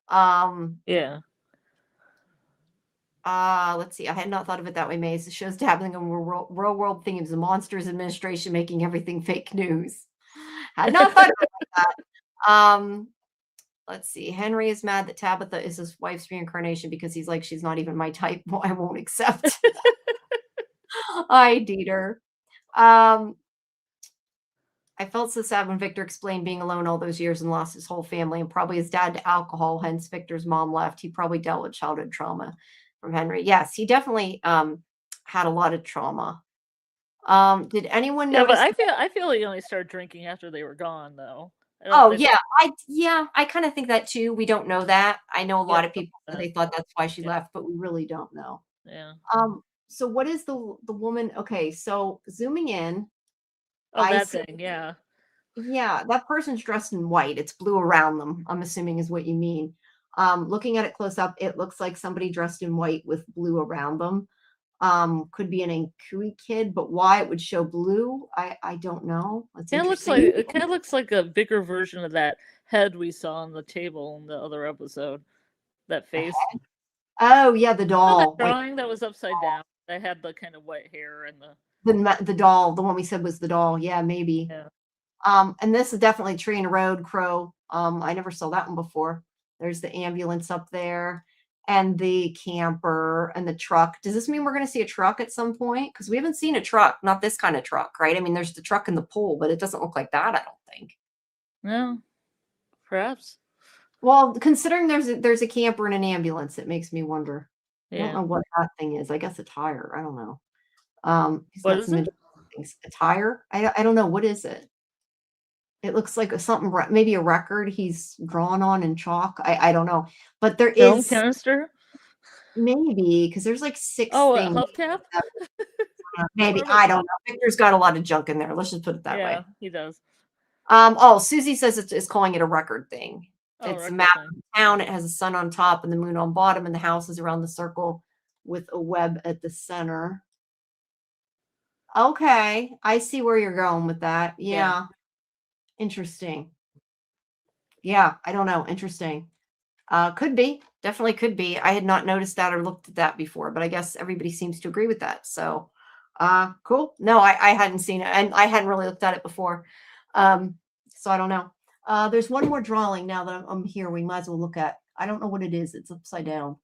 Um, yeah. Let's see. I had not thought of it that way, Maze. The show's dabbling in real world themes, the monsters administration making everything fake news. Had not thought of it like that. Let's see. Henry is mad that Tabitha is his wife's reincarnation because he's like, she's not even my type. Well, I won't accept. I Dieter. Um, I felt so sad when Victor explained being alone all those years and lost his whole family and probably his dad to alcohol. Hence, Victor's mom left. He probably dealt with childhood trauma from Henry. Yes, he definitely had a lot of trauma. Did anyone Yeah, but notice? I feel he only started drinking after they were gone, though. Oh, I yeah, I kinda think that too, we don't know that. I know a yeah, lot of people said they thought that's why she yeah, left, but we really don't know. yeah. So what is the woman okay, so zooming in, Oh, I that see thing, yeah. yeah, that person's dressed in white, it's blue around them, I'm assuming is what you mean. Looking at it close up, it looks like somebody dressed in white with blue around them. Could be an Nkui kid, but why it would show blue, I don't know. That's interesting. It kind of looks like a bigger version of that head we saw on the table in the other episode. That face. Oh, yeah, the Oh, that doll, like drawing that was upside down. That had the kind of white hair and the the doll, the one we said was the doll. Yeah, maybe. yeah. And this is definitely Tree in a Road Crow. I never saw that one before. There's the ambulance up there and the camper and the truck. Does this mean we're going to see a truck at some point? Because we haven't seen a truck, not this kind of truck, right? I mean, there's the truck in the pool, but it doesn't look like that, I don't think. No, perhaps. Well, considering there's a camper and an ambulance, it makes me wonder. I don't Yeah. know what that thing is. I guess a tire. I don't know. He's What got is some it? interesting things. A tire? I don't know. What is it? It looks like something, maybe a record he's drawn on in chalk. I don't know. But there Film is canister? maybe because there's like six Oh, a things. hubcap? Maybe Or I don't know. Victor's got a lot of junk in there. Let's just put it that way. yeah, he does. Oh, Susie says it's calling it a record thing. Oh, It's a record map thing. of the town. It has a sun on top and the moon on bottom, and the house is around the circle with a web at the center. Okay, I see where you're going with that. Yeah. Yeah, interesting. Yeah, I don't know. Interesting. Could be. Definitely could be. I had not noticed that or looked at that before, but I guess everybody seems to agree with that. So, cool. No, I hadn't seen it, and I hadn't really looked at it before. So I don't know. There's one more drawing now that I'm here. We might as well look at. I don't know what it is. It's upside down.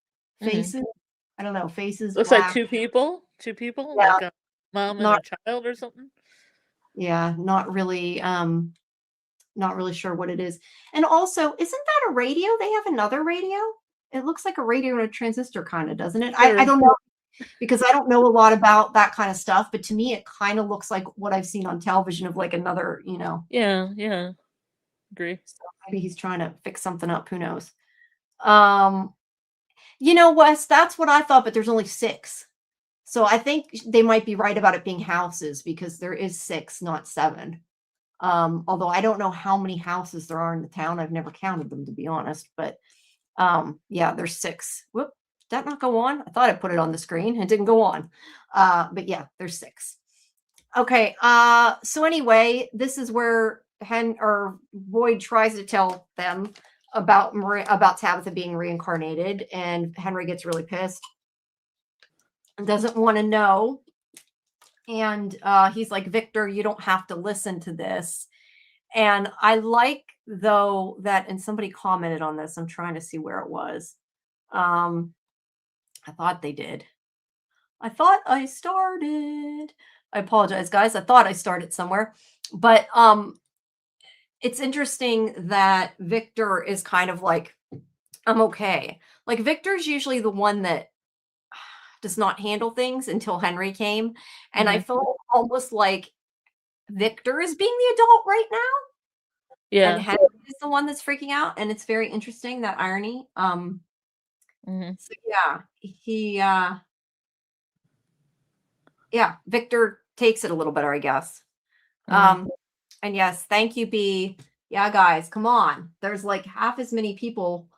Mhm. Faces. I don't know. Faces, Looks like black. two people. Two people, Yeah, like a mom and not a child or something. yeah, not really. Not really sure what it is. And also, isn't that a radio? They have another radio? It looks like a radio and a transistor kinda, doesn't it? I Sure. don't know because I don't know a lot about that kind of stuff, but to me, it kinda looks like what I've seen on television of like another, Yeah, yeah. Agree. so maybe he's trying to fix something up, who knows? Wes, that's what I thought, but there's only 6. So I think they might be right about it being houses because there is 6, not 7. Although I don't know how many houses there are in the town. I've never counted them to be honest, but yeah, there's 6. Whoop, did that not go on? I thought I put it on the screen. It didn't go on. But yeah, there's 6. Okay, so anyway, this is where Boyd tries to tell them about Tabitha being reincarnated, and Henry gets really pissed and doesn't want to know. And he's like, Victor, you don't have to listen to this. And I like though that, and somebody commented on this. I'm trying to see where it was. I thought they did. I thought I started. I apologize, guys. I thought I started somewhere. But it's interesting that Victor is kind of like, I'm okay. Like Victor's usually the one that does not handle things until Henry came. And I Mhm. feel almost like Victor is being the adult right now. And Yeah. Henry is the one that's freaking out, and it's very interesting, that irony. Mhm. So yeah, yeah, Victor takes it a little better, I guess. Mhm. And yes, thank you, B. Yeah, guys, come on. There's like half as many people,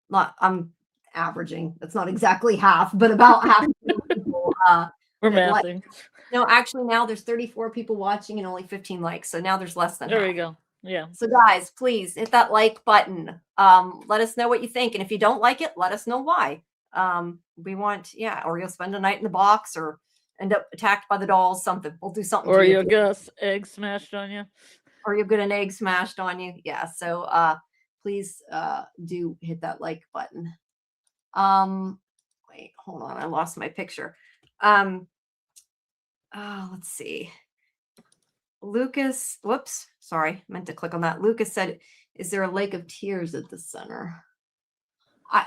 not I'm averaging, that's not exactly half, but about half as many people We're that like mathing. no, actually now there's 34 people watching and only 15 likes. So now there's less than There half. we go. Yeah. So guys, please hit that like button. Let us know what you think. And if you don't like it, let us know why. We want, yeah, or you'll spend a night in the box or end up attacked by the dolls, something. We'll do something Or to you. you'll get us egg smashed on you. Or you'll get an egg smashed on you. Yeah. So please do hit that like button. Wait, hold on. I lost my picture. Let's see. Lucas, whoops, sorry, meant to click on that. Lucas said, "Is there a lake of tears at the center?" I,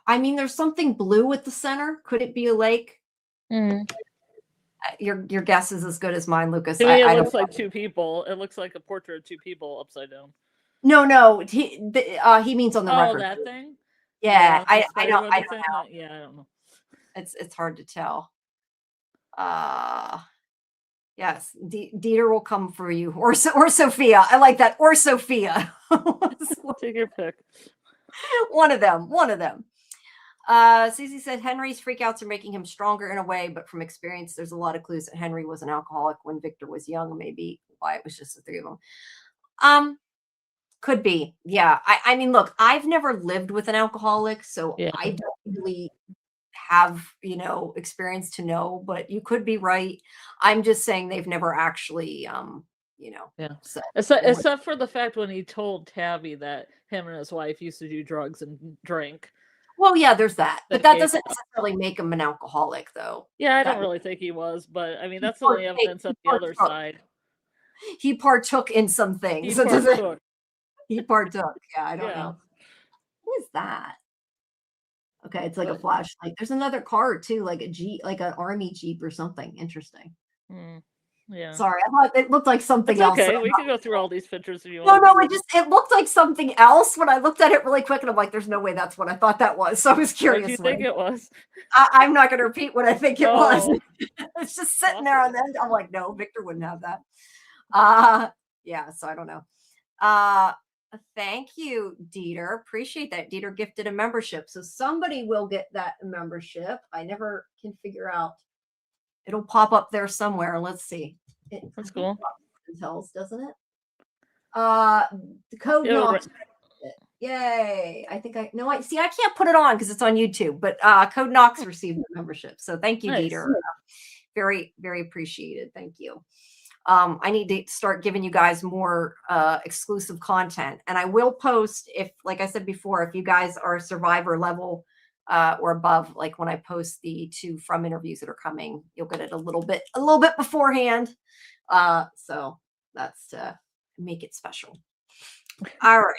I mean, there's something blue at the center. Could it be a lake? Mhm. Your guess is as good as mine, Lucas. To me, it I don't looks like know. two people. It looks like a portrait of two people upside down. No, he means on the Oh, record. that thing? Yeah, The I spider don't webby thing? know. Yeah, I don't know. It's hard to tell. Uh yes, Dieter will come for you, or Sophia. I like that, or Sophia. Take your pick. One of them. One of them. Cece said Henry's freakouts are making him stronger in a way, but from experience, there's a lot of clues that Henry was an alcoholic when Victor was young, maybe why it was just the three of them. Could be. Yeah. I mean, look, I've never lived with an alcoholic, so Yeah. I don't really have, experience to know, but you could be right. I'm just saying they've never actually, Yeah. said what. Except for the fact when he told Tabby that him and his wife used to do drugs and drink. Well, yeah, there's that, but That that gave doesn't necessarily make him an alcoholic, though. Yeah, I don't That really think he was, but I mean he that's the only partake, evidence of he the other partook. side. He partook in some He things. It doesn't. partook. He partook. Yeah, I don't Yeah. know. What is that? Okay, it's like a But flashlight. There's another car too, like a Jeep, like an army Jeep or something. Interesting. yeah. Sorry, I thought it looked like something It's else. okay. We can go through all these pictures if you No, want. no, it looked like something else when I looked at it really quick, and I'm like, "There's no way that's what I thought that was." So I was What curious. do you think it was? I'm not going to repeat what I think it was. Oh, It's just sitting there on the end. I'm like, no, Victor wouldn't have that. Yeah. So I don't know. Thank you, Dieter. Appreciate that. Dieter gifted a membership, so somebody will get that membership. I never can figure out. It'll pop up there somewhere. Let's see. That's cool. It tells, doesn't it? The code Knox. Yay. I think I see, I can't put it on because it's on YouTube, but Code Knox received the membership. So thank you, Nice. Dieter. Very, very appreciated. Thank you. I need to start giving you guys more exclusive content. And I will post, if, like I said before, if you guys are survivor level or above, like when I post the 2 From interviews that are coming, you'll get it a little bit beforehand. So that's to make it special. All right.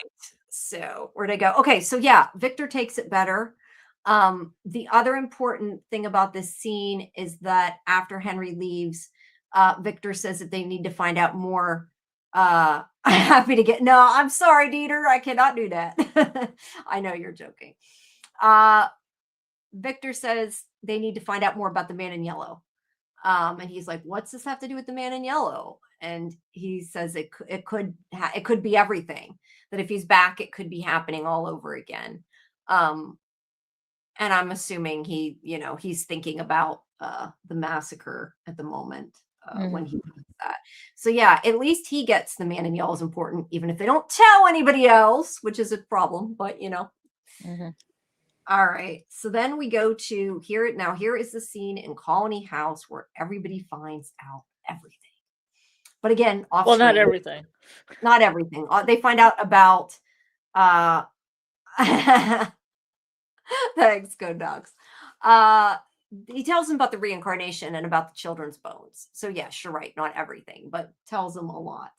So where'd I go? Okay. So yeah, Victor takes it better. The other important thing about this scene is that after Henry leaves, Victor says that they need to find out more. I'm happy to get, no, I'm sorry, Dieter. I cannot do that. I know you're joking. Victor says they need to find out more about the man in yellow. And he's like, what's this have to do with the man in yellow? And he says it could be everything, that if he's back, it could be happening all over again. And I'm assuming he's thinking about the massacre at the moment when he does that. So yeah, at least he gets the man in yellow is important, even if they don't tell anybody else, which is a problem, but All right. So then we go to here. Now, here is the scene in Colony House where everybody finds out everything. But again, off well, not screen. everything. Not everything. They find out about thanks, Go Dogs. He tells them about the reincarnation and about the children's bones. So yes, you're right, not everything, but tells them a lot.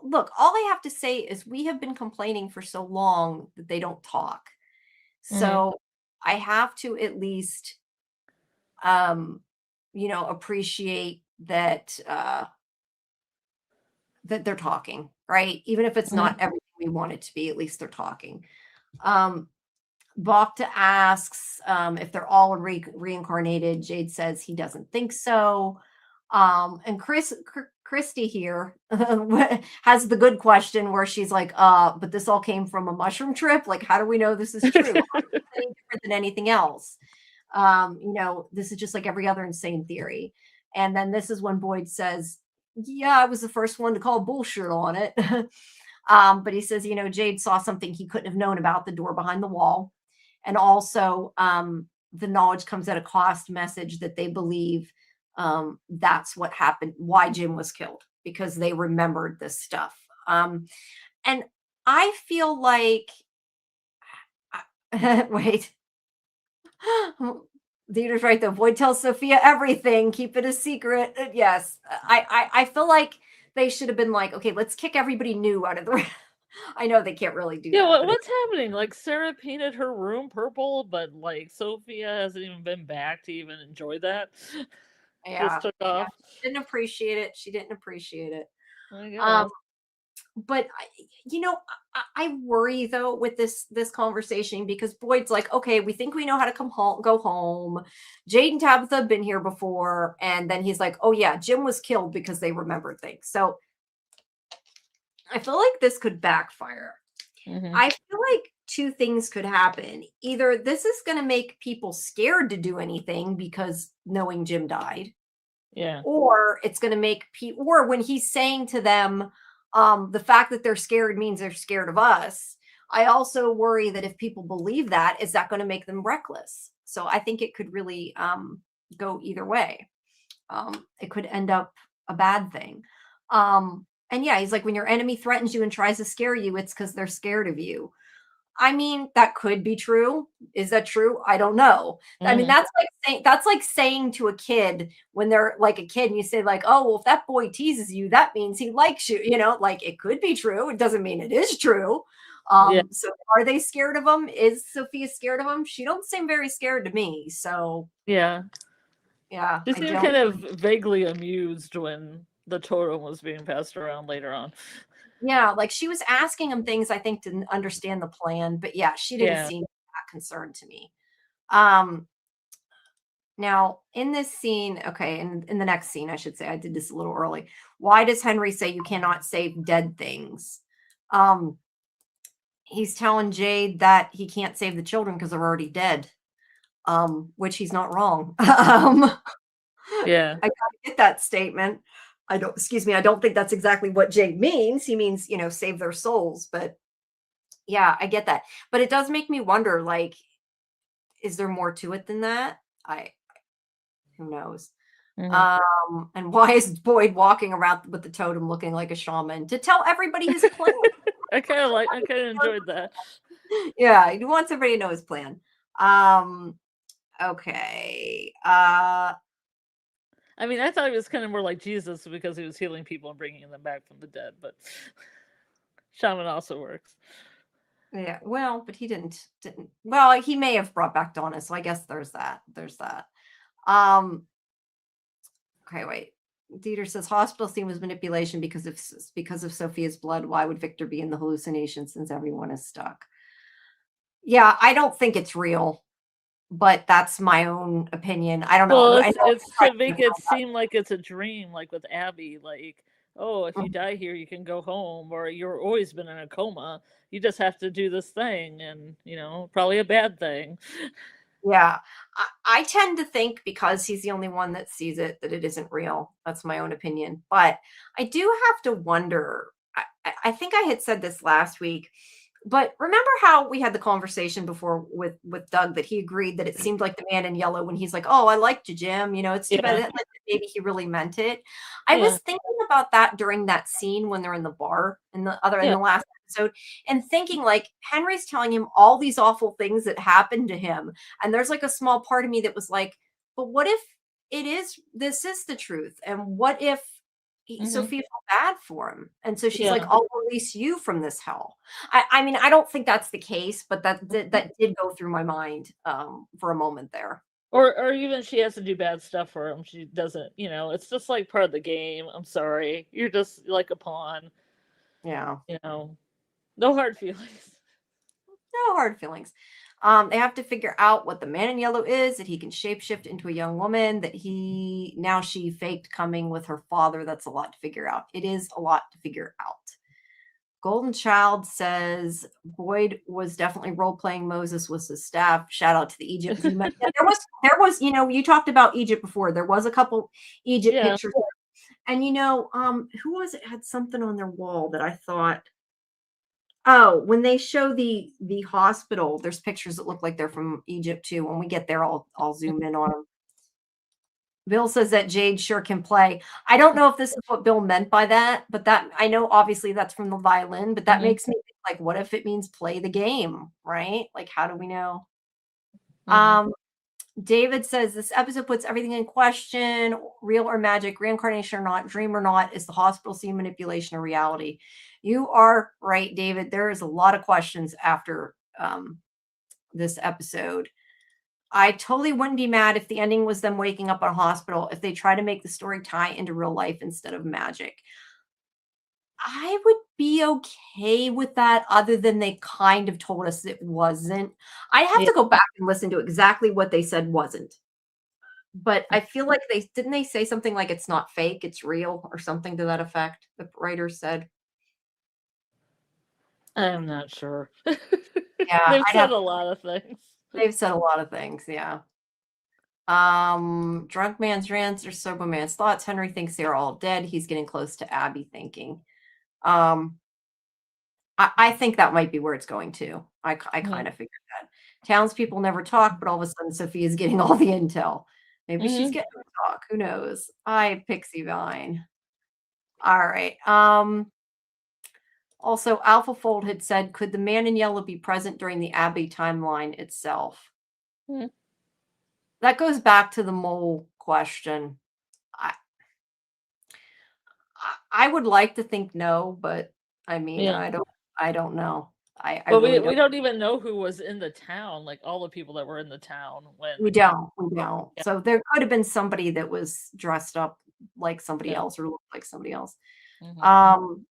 Look, all I have to say is we have been complaining for so long that they don't talk. So I have to at least appreciate that that they're talking, right? Even if it's not everything we want it to be, at least they're talking. Bokta asks if they're all reincarnated. Jade says he doesn't think so. And Christy here has the good question where she's like, but this all came from a mushroom trip. Like, how do we know this is true? It's any different than anything else. This is just like every other insane theory. And then this is when Boyd says, yeah, I was the first one to call bullshit on it. But he says, Jade saw something he couldn't have known about the door behind the wall. And also the knowledge comes at a cost message that they believe that's what happened, why Jim was killed, because they remembered this stuff. And I feel like, wait, Dieter's right though. Boyd tells Sophia everything, keep it a secret. Yes, I feel like they should have been like, okay, let's kick everybody new out of the I know they can't really do Yeah, that, but what's happening? Like Sarah painted her room purple, but like Sophia hasn't even been back to even enjoy that. Just yeah, took yeah, off. she didn't appreciate it. She didn't appreciate it. I Um, guess. but I worry though with this conversation because Boyd's like, okay, we think we know how to go home. Jade and Tabitha have been here before, and then he's like, oh yeah, Jim was killed because they remembered things. So I feel like this could backfire. Hmm. I feel like two things could happen. Either this is going to make people scared to do anything because knowing Jim died, Yeah. or it's going to make people, or when he's saying to them, the fact that they're scared means they're scared of us. I also worry that if people believe that, is that going to make them reckless? So I think it could really go either way. It could end up a bad thing. And yeah, he's like, when your enemy threatens you and tries to scare you, it's because they're scared of you. I mean, that could be true. Is that true? I don't know. I mean, Hmm. that's like saying to a kid when they're like a kid and you say like, "Oh, well, if that boy teases you, that means he likes you." You know, like it could be true. It doesn't mean it is true. Yeah. So are they scared of him? Is Sophia scared of him? She don't seem very scared to me. So Yeah. yeah, She I seemed don't. kind of vaguely amused when the totem was being passed around later on. Yeah, like she was asking him things I think to understand the plan, but yeah, she didn't Yeah. seem that concerned to me. Um, Now, in this scene, okay, in the next scene, I should say, I did this a little early. Why does Henry say you cannot save dead things? Um, he's telling Jade that he can't save the children because they're already dead. Which he's not wrong. Yeah. I gotta get that statement. Excuse me, I don't think that's exactly what Jade means. He means, save their souls, but yeah, I get that. But it does make me wonder, like, is there more to it than that? Who knows? Hmm. And why is Boyd walking around with the totem looking like a shaman? To tell everybody his plan. I kind of enjoyed that. Yeah, he wants everybody to know his plan. Okay. I mean, I thought he was kind of more like Jesus because he was healing people and bringing them back from the dead, but shaman also works. Yeah, well, but he didn't well, he may have brought back Donna, so I guess there's that. There's that. Um, okay, wait. Dieter says hospital scene was manipulation because of Sophia's blood. Why would Victor be in the hallucination since everyone is stuck? Yeah, I don't think it's real, but that's my own opinion. I don't know. Well, I know it's to make it seem like it's a dream, like with Abby, like, oh, if you Mhm. die here, you can go home, or you're always been in a coma. You just have to do this thing, and probably a bad thing. Yeah. I tend to think because he's the only one that sees it that it isn't real. That's my own opinion. But I do have to wonder. I think I had said this last week, but remember how we had the conversation before with Doug that he agreed that it seemed like the man in yellow when he's like, "Oh, I liked you, Jim. It's too bad Yeah, that like, maybe he really meant it." I was yeah, thinking about that during that scene when they're in the bar in yeah. the last episode, and thinking like Henry's telling him all these awful things that happened to him, and there's like a small part of me that was like, "But what if this is the truth, and what if?" Hmm. Sophia felt bad for him. And so she's like, Yeah. I'll release you from this hell. I mean, I don't think that's the case, but that did go through my mind for a moment there. Or even she has to do bad stuff for him. She doesn't, it's just like part of the game. I'm sorry. You're just like a pawn, Yeah. you know. No hard feelings. No hard feelings. They have to figure out what the man in yellow is, that he can shapeshift into a young woman, that she faked coming with her father. That's a lot to figure out. It is a lot to figure out. Golden Child says Boyd was definitely role playing Moses with his staff. Shout out to the Egypt view. Yeah, there was, you talked about Egypt before. There was a couple Egypt Yeah. pictures. And who was it had something on their wall that I thought, oh, when they show the hospital, there's pictures that look like they're from Egypt too. When we get there, I'll zoom in on them. Bill says that Jade sure can play. I don't know if this is what Bill meant by that, but that I know obviously that's from the violin, but that Hmm. makes me think like, what if it means play the game, right? Like, how do we know? Hmm. Um, David says this episode puts everything in question, real or magic, reincarnation or not, dream or not, is the hospital scene manipulation or reality? You are right, David. There is a lot of questions after this episode. I totally wouldn't be mad if the ending was them waking up in a hospital if they try to make the story tie into real life instead of magic. I would be okay with that other than they kind of told us it wasn't. I have Yeah. to go back and listen to exactly what they said wasn't. But I feel like they say something like it's not fake, it's real or something to that effect, the writer said. I'm not sure. Yeah, They've I'd have said a lot of things. they've said a lot of things, yeah. Drunk man's rants or sober man's thoughts. Henry thinks they're all dead. He's getting close to Abby thinking. Um, I think that might be where it's going to. I kind Mhm. of figured that. Townspeople never talk, but all of a sudden Sophia's getting all the intel. Maybe she's Mhm. getting to talk. Who knows? I Pixie Vine. All right. Also, AlphaFold had said, could the man in yellow be present during the Abbey timeline itself? Mhm. That goes back to the mole question. I I would like to think no, but I mean, Yeah. I don't know. I But really we don't. don't even know who was in the town, like all the people that were in the town when We don't. yeah, So there could have been somebody that was dressed up like somebody yeah. else or looked like somebody else. Mhm. Um,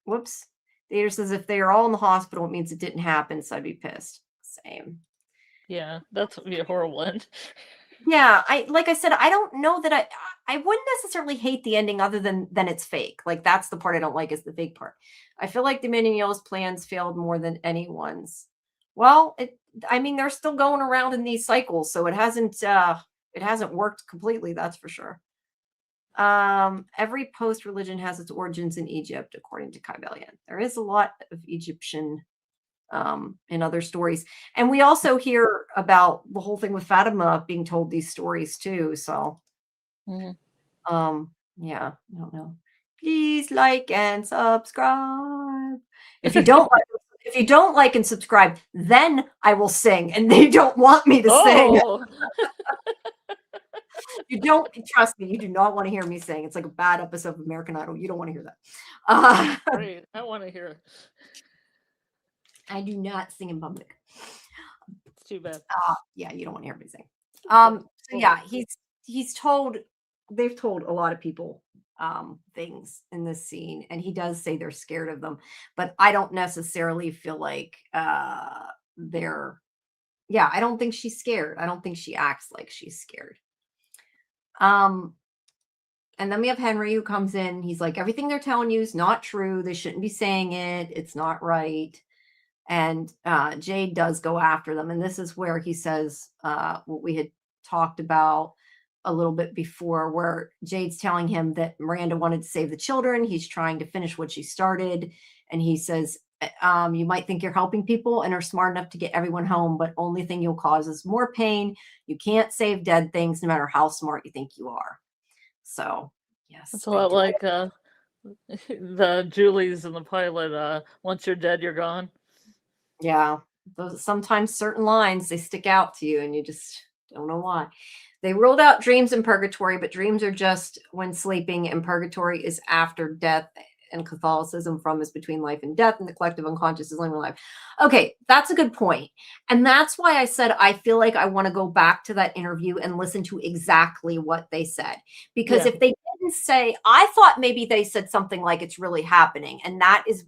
whoops. Theater says if they are all in the hospital, it means it didn't happen, so I'd be pissed. Same. Yeah, that's would be a horrible end. Yeah, I like I said, I don't know that I wouldn't necessarily hate the ending other than it's fake. Like that's the part I don't like is the fake part. I feel like Dominion Yellow's plans failed more than anyone's. Well, I mean they're still going around in these cycles, so it hasn't worked completely, that's for sure. Every post religion has its origins in Egypt, according to Kai Bellion. There is a lot of Egyptian in other stories. And we also hear about the whole thing with Fatima being told these stories too. So, Mhm. yeah, I don't know. Please like and subscribe. If you don't like, if you don't like and subscribe, then I will sing. And they don't want me to sing. Oh, You don't trust me. You do not want to hear me sing. It's like a bad episode of American Idol. You don't want to hear that. Uh, great. I wanna hear it. I do not sing in public. It's too bad. Yeah, you don't want to hear me sing. But So well, yeah, he's told they've told a lot of people things in this scene, and he does say they're scared of them, but I don't necessarily feel like they're yeah, I don't think she's scared. I don't think she acts like she's scared. Um, and then we have Henry who comes in. He's like, everything they're telling you is not true. They shouldn't be saying it. It's not right. And Jade does go after them. And this is where he says what we had talked about a little bit before, where Jade's telling him that Miranda wanted to save the children. He's trying to finish what she started. And he says, you might think you're helping people and are smart enough to get everyone home, but only thing you'll cause is more pain. You can't save dead things, no matter how smart you think you are. So, yes, it's a I lot do. like the Julies in the pilot, once you're dead, you're gone. Yeah, those sometimes certain lines they stick out to you and you just don't know why. They ruled out dreams and purgatory, but dreams are just when sleeping, and purgatory is after death, and Catholicism from is between life and death, and the collective unconscious is living life. Okay, that's a good point. And that's why I said I feel like I want to go back to that interview and listen to exactly what they said. Because Yeah. if they didn't say, I thought maybe they said something like it's really happening. And that is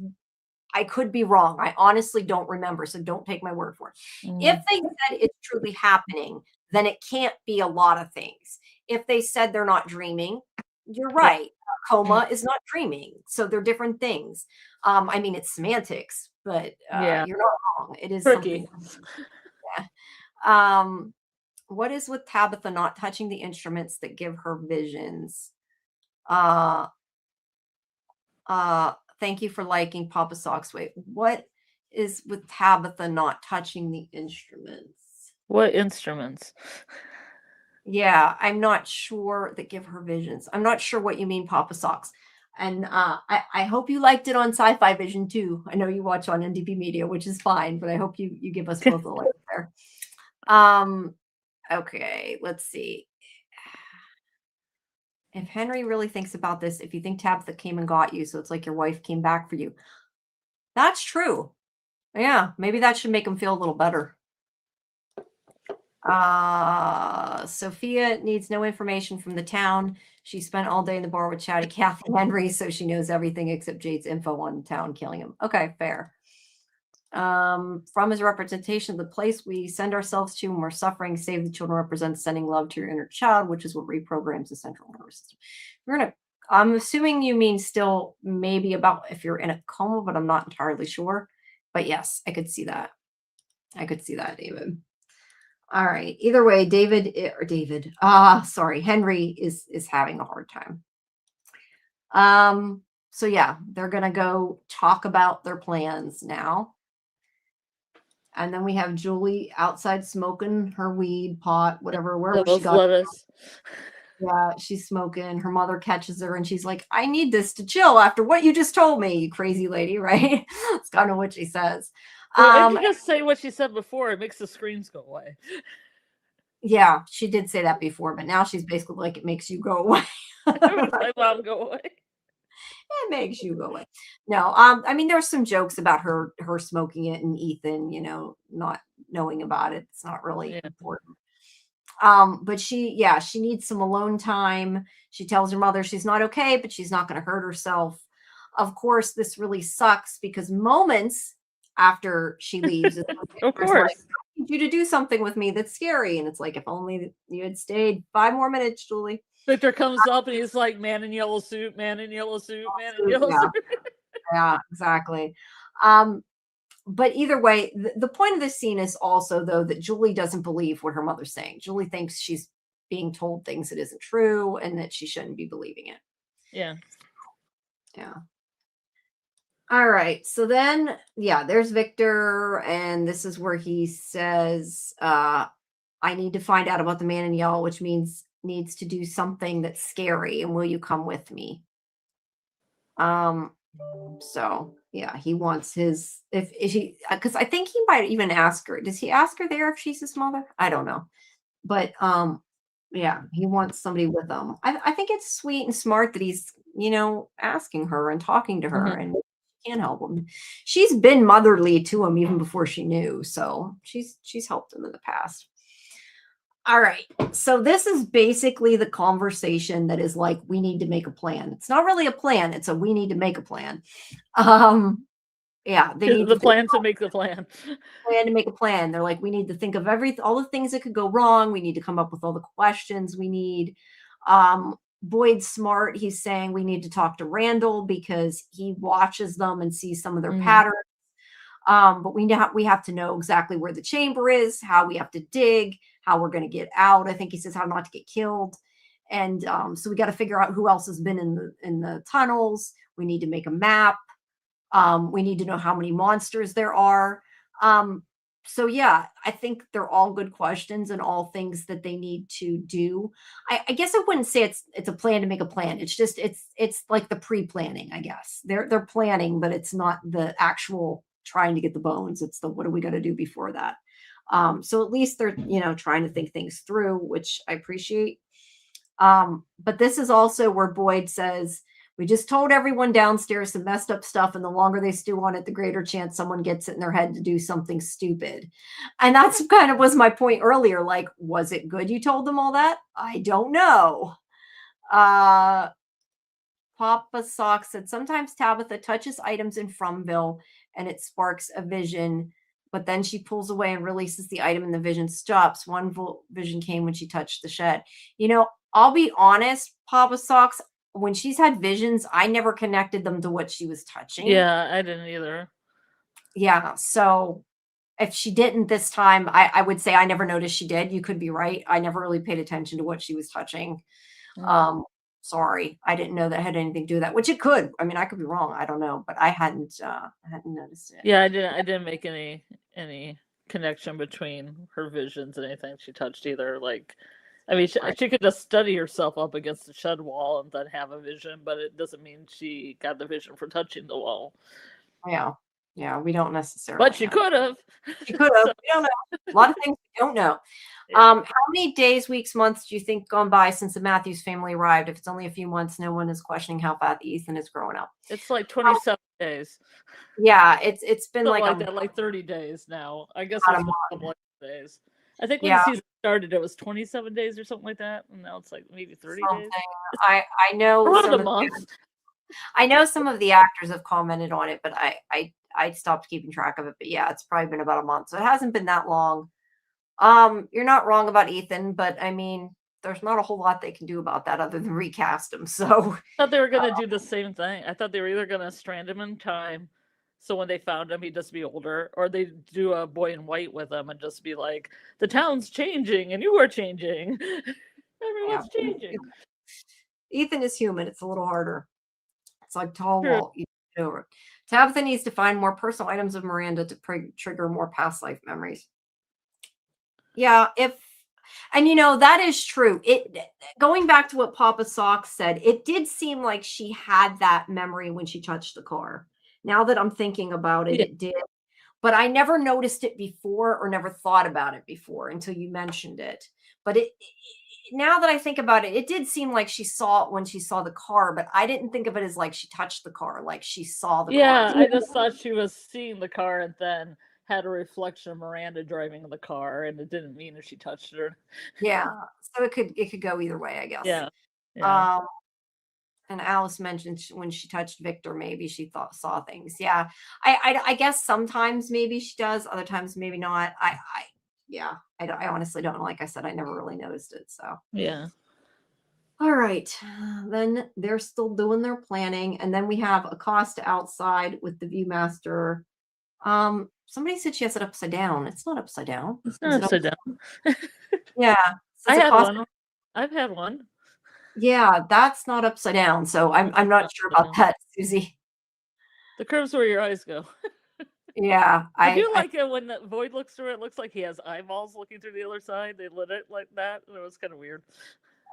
I could be wrong. I honestly don't remember, so don't take my word for it. If Mhm. they said it's truly happening, then it can't be a lot of things. If they said they're not dreaming, you're Yeah. right. A Mm. coma is not dreaming. So they're different things. I mean, it's semantics, but Yeah. you're not wrong. It is something. Tricky. Yeah. Um, what is with Tabitha not touching the instruments that give her visions? Uh, thank you for liking Papa Socks. Wait, what is with Tabitha not touching the instruments? What instruments? Yeah, I'm not sure that give her visions. I'm not sure what you mean, Papa Socks. And I hope you liked it on Sci-Fi-Vision too. I know you watch on NDP Media, which is fine, but I hope you give us both a like there. Um, okay, let's see. If Henry really thinks about this, if you think Tabitha came and got you, so it's like your wife came back for you, That's true. Yeah, maybe that should make him feel a little better. Sophia needs no information from the town. She spent all day in the bar with Chatty Cathy Henry, so she knows everything except Jade's info on town killing him. Okay, fair. From his representation of the place we send ourselves to when we're suffering, save the children represents sending love to your inner child, which is what reprograms the central nervous system. We're gonna, I'm assuming you mean still maybe about if you're in a coma, but I'm not entirely sure. But yes, I could see that. I could see that, David. All right. Either way, Henry is having a hard time. So yeah, they're gonna go talk about their plans now. And then we have Julie outside smoking her weed pot, whatever, wherever she got lettuce. Yeah, she's smoking. Her mother catches her and she's like, I need this to chill after what you just told me, you crazy lady, right? That's kind of what she says. Well, if you just say what she said before, it makes the screams go away. Yeah, she did say that before, but now she's basically like, it makes you go away. My mom go away. It makes you go away. No, I mean, there's some jokes about her smoking it and Ethan, not knowing about it. It's not really important. But she needs some alone time. She tells her mother she's not okay, but she's not going to hurt herself. Of course, this really sucks because moments after she leaves, of course, like, I need you to do something with me that's scary. And it's like, if only you had stayed 5 more minutes, Julie. Victor comes up and he's like, man in yellow suit, man in yellow suit, man in yellow suit. Yeah, exactly. But either way, the point of this scene is also, though, that Julie doesn't believe what her mother's saying. Julie thinks she's being told things that isn't true and that she shouldn't be believing it. Yeah. Yeah. All right. So then, there's Victor. And this is where he says, I need to find out about the man in yellow, which means needs to do something that's scary. And will you come with me? So yeah, he wants his, if he, because I think he might even ask her. Does he ask her there if she's his mother? I don't know. But yeah, he wants somebody with him. I think it's sweet and smart that he's, asking her and talking to her and can't help him. She's been motherly to him even before she knew. So she's helped him in the past. All right. So this is basically the conversation that is like, we need to make a plan. It's not really a plan. It's a, we need to make a plan. Yeah. They need the plan to make the plan. Plan to make a plan. They're like, we need to think of all the things that could go wrong. We need to come up with all the questions we need. Boyd's smart. He's saying we need to talk to Randall because he watches them and sees some of their patterns. But we have to know exactly where the chamber is, how we have to dig, how we're going to get out. I think he says how not to get killed. And so we got to figure out who else has been in the tunnels. We need to make a map. We need to know how many monsters there are. So yeah, I think they're all good questions and all things that they need to do. I guess I wouldn't say it's a plan to make a plan. It's just it's like the pre-planning, I guess. They're planning, but it's not the actual trying to get the bones. It's the what are we going to do before that? So at least they're trying to think things through, which I appreciate. But this is also where Boyd says, we just told everyone downstairs some messed up stuff, and the longer they stew on it, the greater chance someone gets it in their head to do something stupid. And that's kind of was my point earlier. Like, was it good you told them all that? I don't know. Papa Sock said, sometimes Tabitha touches items in Fromville and it sparks a vision, but then she pulls away and releases the item and the vision stops. One vision came when she touched the shed. I'll be honest, Papa Socks, when she's had visions, I never connected them to what she was touching. Yeah, I didn't either. Yeah, so if she didn't this time, I would say I never noticed she did. You could be right. I never really paid attention to what she was touching. Sorry, I didn't know that had anything to do with that, which it could. I mean, I could be wrong. I don't know, but I hadn't noticed it. Yeah, I didn't make any connection between her visions and anything she touched either. Like, I mean, she could just study herself up against the shed wall and then have a vision, but it doesn't mean she got the vision for touching the wall. Yeah, we don't necessarily. But she could have. She could have. We don't know. A lot of things we don't know. Yeah. How many days, weeks, months do you think gone by since the Matthews family arrived? If it's only a few months, no one is questioning how fast Ethan is growing up. It's like 27 days. Yeah, it's been Something like like that, like 30 days now. I guess about it's a been a month. couple of days. I think when the Yeah, season started, it was 27 days or something like that, and now it's like maybe 30 days. something. I know Around a some of month. the actors have commented on it, but I stopped keeping track of it. But yeah, it's probably been about a month, so it hasn't been that long. You're not wrong about Ethan, but I mean, there's not a whole lot they can do about that other than recast him. So I thought they were gonna do the same thing. I thought they were either gonna strand him in time, so when they found him, he'd just be older, or they do a boy in white with him and just be like, "The town's changing, and you are changing. yeah, Everyone's changing." Ethan is human. It's a little harder. It's like tall True. wall. You get over it. Tabitha needs to find more personal items of Miranda to trigger more past life memories. Yeah, and that is true. It going back to what Papa Sox said, it did seem like she had that memory when she touched the car. Now that I'm thinking about it, Yeah. it did. But I never noticed it before or never thought about it before until you mentioned it. But now that I think about it, it did seem like she saw it when she saw the car, but I didn't think of it as like she touched the car, like she saw the car. Yeah, I just thought she was seeing the car and then had a reflection of Miranda driving the car, and it didn't mean if she touched her. Yeah. So it could go either way, I guess. Yeah. Yeah. Um, and Alice mentioned when she touched Victor, maybe she thought saw things. Yeah, I guess sometimes maybe she does, other times maybe not. Yeah, I honestly don't know. Like I said, I never really noticed it. So Yeah. all right, then they're still doing their planning, and then we have Acosta outside with the Viewmaster. Somebody said she has it upside down. It's not upside down. It's Is not it? upside down. Yeah. I Says had Acosta. one. I've had one. Yeah, that's not upside down. So I'm It's I'm not not sure upside about down. that, Susie. The curves where your eyes go. Yeah, I do like it when the Void looks through it. It looks like he has eyeballs looking through the other side. They lit it like that, and it was kind of weird.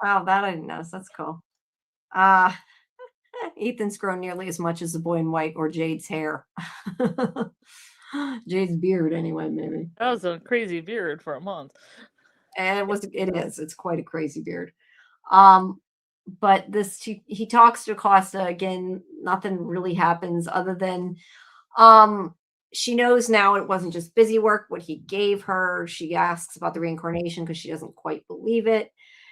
wow, that I didn't notice. That's cool. Uh Ethan's grown nearly as much as the boy in white or Jade's hair. Jade's beard, anyway, maybe. That was a crazy beard for a month. And it's quite a crazy beard. Um, but he talks to Costa again, nothing really happens other than she knows now it wasn't just busy work what he gave her. She asks about the reincarnation because she doesn't quite believe it.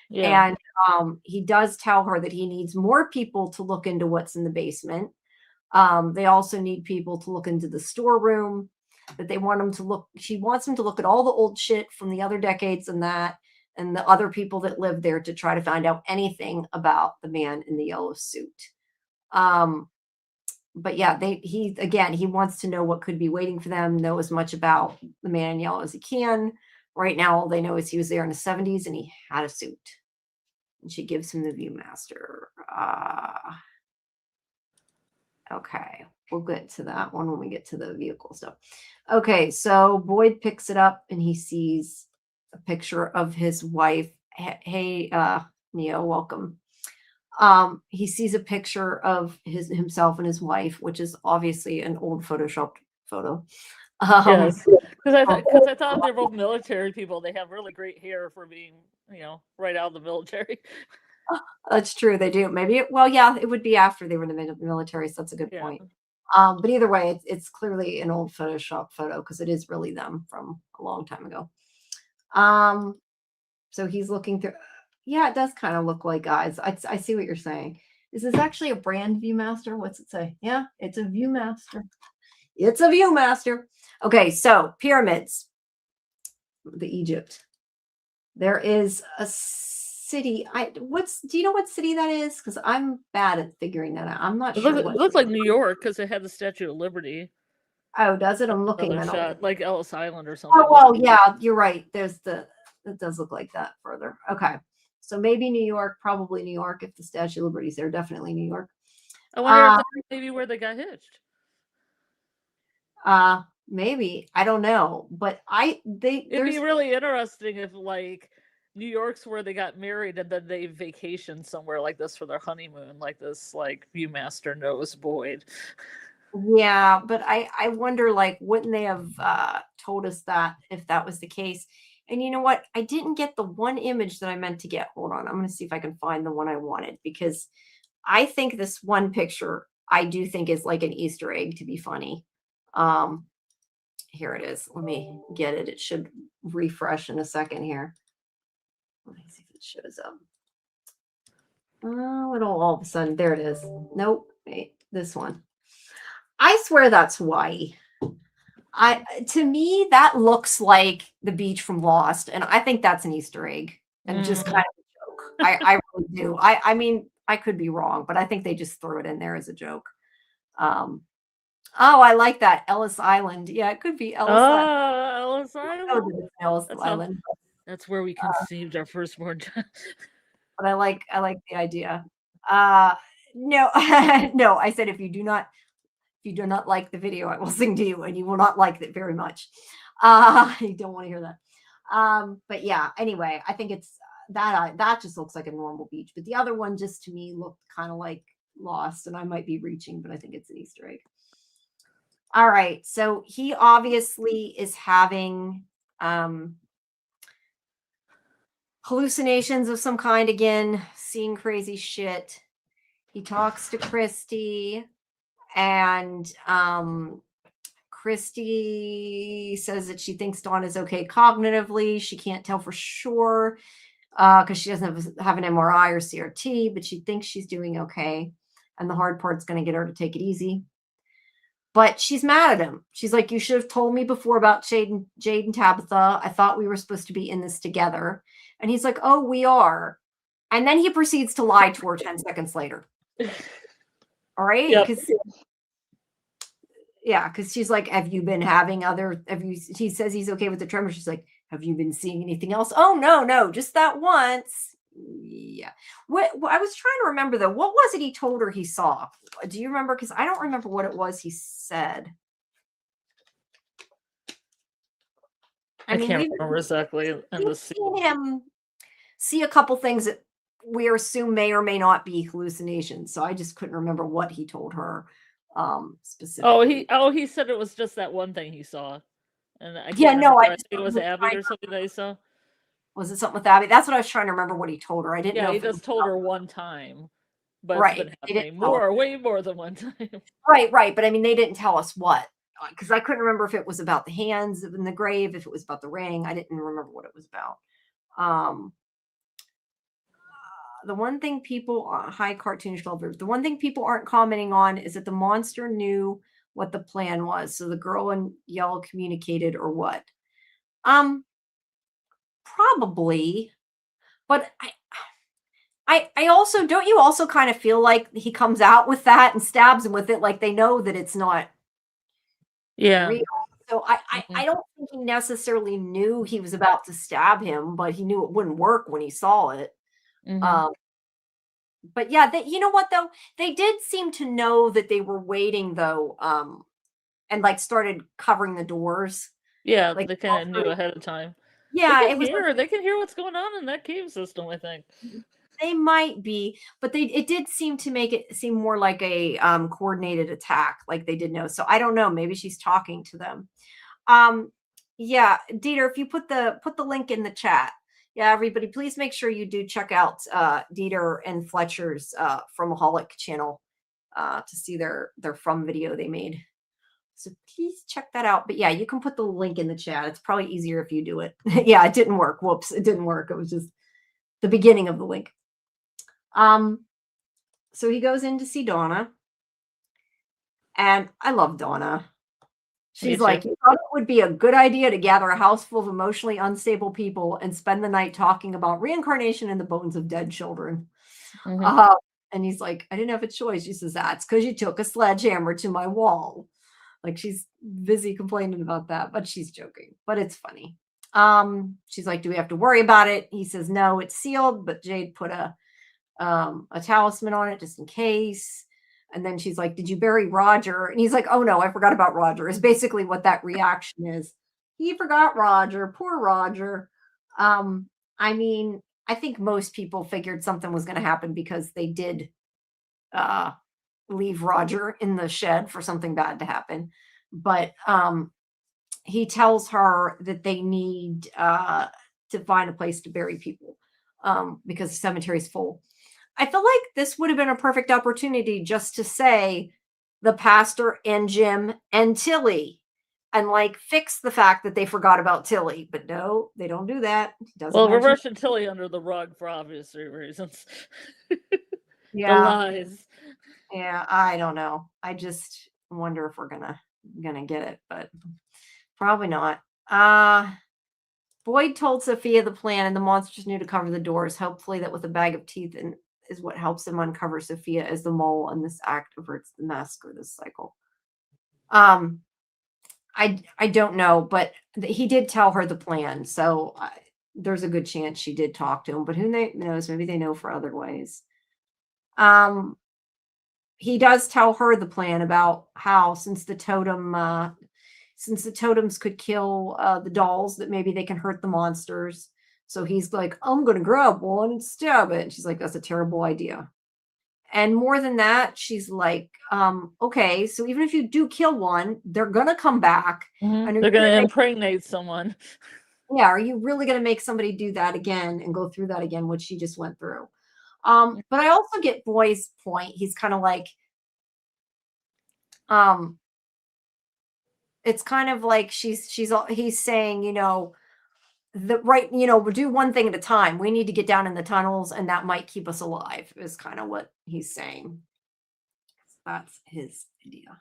Yeah. And he does tell her that he needs more people to look into what's in the basement. They also need people to look into the storeroom, that they want him to look. She wants him to look at all the old shit from the other decades and the other people that lived there to try to find out anything about the man in the yellow suit. But yeah, he wants to know what could be waiting for them, know as much about the man in yellow as he can. Right now, all they know is he was there in the 70s and he had a suit. And she gives him the Viewmaster. Okay, we'll get to that one when we get to the vehicle stuff. Okay, so Boyd picks it up and he sees a picture of his wife. Hey, Neo, welcome. He sees a picture of himself and his wife, which is obviously an old photoshopped photo. Yes, because I thought they're both military people. They have really great hair for being, right out of the military. That's true. They do. Well, yeah, it would be after they were in the military. So that's a good Yeah. point. But either way, it's clearly an old Photoshop photo because it is really them from a long time ago. So he's looking through. Yeah, it does kind of look like eyes. I see what you're saying. Is this actually a brand Viewmaster? What's it say? Yeah, it's a Viewmaster. It's a Viewmaster. Okay, so pyramids, the Egypt. There is a city. Do you know what city that is? Because I'm bad at figuring that out. I'm not sure. It looks like New York because it had the Statue of Liberty. Oh, does it? I'm looking. Another shot, like Ellis Island or something. Oh, well, yeah, you're right. It does look like that further. Okay. So maybe New York, probably New York. If the Statue of Liberty's there, definitely New York. I wonder if that's maybe where they got hitched. Maybe. I don't know. But it'd be really interesting if like New York's where they got married and then they vacationed somewhere like this for their honeymoon, like this like Viewmaster knows Boyd. Yeah, but I wonder, like, wouldn't they have told us that if that was the case? And you know what? I didn't get the one image that I meant to get. Hold on. I'm going to see if I can find the one I wanted because I think this one picture I do think is like an Easter egg to be funny. Here it is. Let me get it. It should refresh in a second here. Let me see if it shows up. Oh, it'll all of a sudden. There it is. Nope. Wait, this one. I swear that's Hawaii. To me, that looks like the beach from Lost, and I think that's an Easter egg and just kind of a joke. I really do. I mean, I could be wrong, but I think they just threw it in there as a joke. Oh, I like that. Ellis Island. Yeah, it could be Ellis Island. Oh, Ellis I know Island. that it's Ellis That's Island, that's where we conceived our firstborn child. but I like the idea. No, no, I said if you do not like the video, I will sing to you and you will not like it very much. You don't want to hear that. But yeah, anyway, I think it's that just looks like a normal beach, but the other one just to me looked kind of like Lost, and I might be reaching, but I think it's an Easter egg. All right, so he obviously is having hallucinations of some kind again, seeing crazy shit. He talks to Christy, and Christy says that she thinks Dawn is okay cognitively. She can't tell for sure because she doesn't have an MRI or CRT, but she thinks she's doing okay. And the hard part's going to get her to take it easy. But she's mad at him. She's like, you should have told me before about Jade and Tabitha. I thought we were supposed to be in this together. And he's like, oh, we are. And then he proceeds to lie to her 10 seconds later. All right? Yep. Because she's like, have you been having he says he's okay with the tremor. She's like, have you been seeing anything else? Oh, no, just that once. Yeah. What I was trying to remember though, what was it he told her he saw? Do you remember? Because I don't remember what it was he said. I can't remember exactly. We've seen him see a couple things that we assume may or may not be hallucinations. So I just couldn't remember what he told her specifically. He said it was just that one thing he saw. And I think it was Abby or something that he saw. Was it something with Abby? That's what I was trying to remember what he told her. I didn't know. Yeah, he just told her one time. But right. It's been happening way more than one time. Right. But I mean, they didn't tell us what. Because I couldn't remember if it was about the hands in the grave, if it was about the ring. I didn't remember what it was about. The one thing people, hi cartoonish lover, the one thing people aren't commenting on is that the monster knew what the plan was. So the girl in yellow communicated or what? Probably. But I also, don't you also kind of feel like he comes out with that and stabs him with it, like they know that it's not real. So I don't think he necessarily knew he was about to stab him, but he knew it wouldn't work when he saw it. But yeah, you know what though? They did seem to know that they were waiting though, and like started covering the doors. Yeah, like, they kind of knew ahead of time. Yeah, they can hear what's going on in that cave system, I think. They might be, but it did seem to make it seem more like a coordinated attack, like they did know. So I don't know. Maybe she's talking to them. Yeah, Dieter, if you put the link in the chat. Yeah, everybody, please make sure you do check out Dieter and Fletcher's Fromaholic channel to see their From video they made. So please check that out. But yeah, you can put the link in the chat. It's probably easier if you do it. Yeah, it didn't work. Whoops, it didn't work. It was just the beginning of the link. So he goes in to see Donna. And I love Donna. She's like, you thought it would be a good idea to gather a house full of emotionally unstable people and spend the night talking about reincarnation and the bones of dead children. And he's like, I didn't have a choice. She says, that's because you took a sledgehammer to my wall. Like she's busy complaining about that, but she's joking. But it's funny. She's like, do we have to worry about it? He says, no, it's sealed, but Jade put a talisman on it just in case. And then she's like, did you bury Roger? And he's like, oh no, I forgot about Roger, is basically what that reaction is. He forgot Roger, poor Roger. I mean, I think most people figured something was going to happen because they did leave Roger in the shed for something bad to happen. But he tells her that they need to find a place to bury people because the cemetery is full. I feel like this would have been a perfect opportunity just to say the pastor and Jim and Tilly and like fix the fact that they forgot about Tilly. But no, they don't do that. He doesn't Well, we're mention. rushing Tilly under the rug for obvious reasons. The Yeah. lies. Yeah, I don't know. I just wonder if we're gonna get it, but probably not. Boyd told Sophia the plan, and the monsters knew to cover the doors. Hopefully, that with a bag of teeth and is what helps him uncover Sophia as the mole, and this act averts the mask or this cycle. Um, I don't know, but he did tell her the plan, so there's a good chance she did talk to him. But who knows? Maybe they know for other ways. He does tell her the plan about how since the totems could kill the dolls, that maybe they can hurt the monsters. So he's like, I'm gonna grab one and stab it. And she's like, that's a terrible idea. And more than that, she's like, okay, so even if you do kill one, they're gonna come back. And They're going to impregnate someone. yeah, are you really gonna make somebody do that again and go through that again, which she just went through? But I also get Boy's point. He's kind of like, it's kind of like he's saying, the right, we'll do one thing at a time. We need to get down in the tunnels, and that might keep us alive, is kind of what he's saying. That's his idea.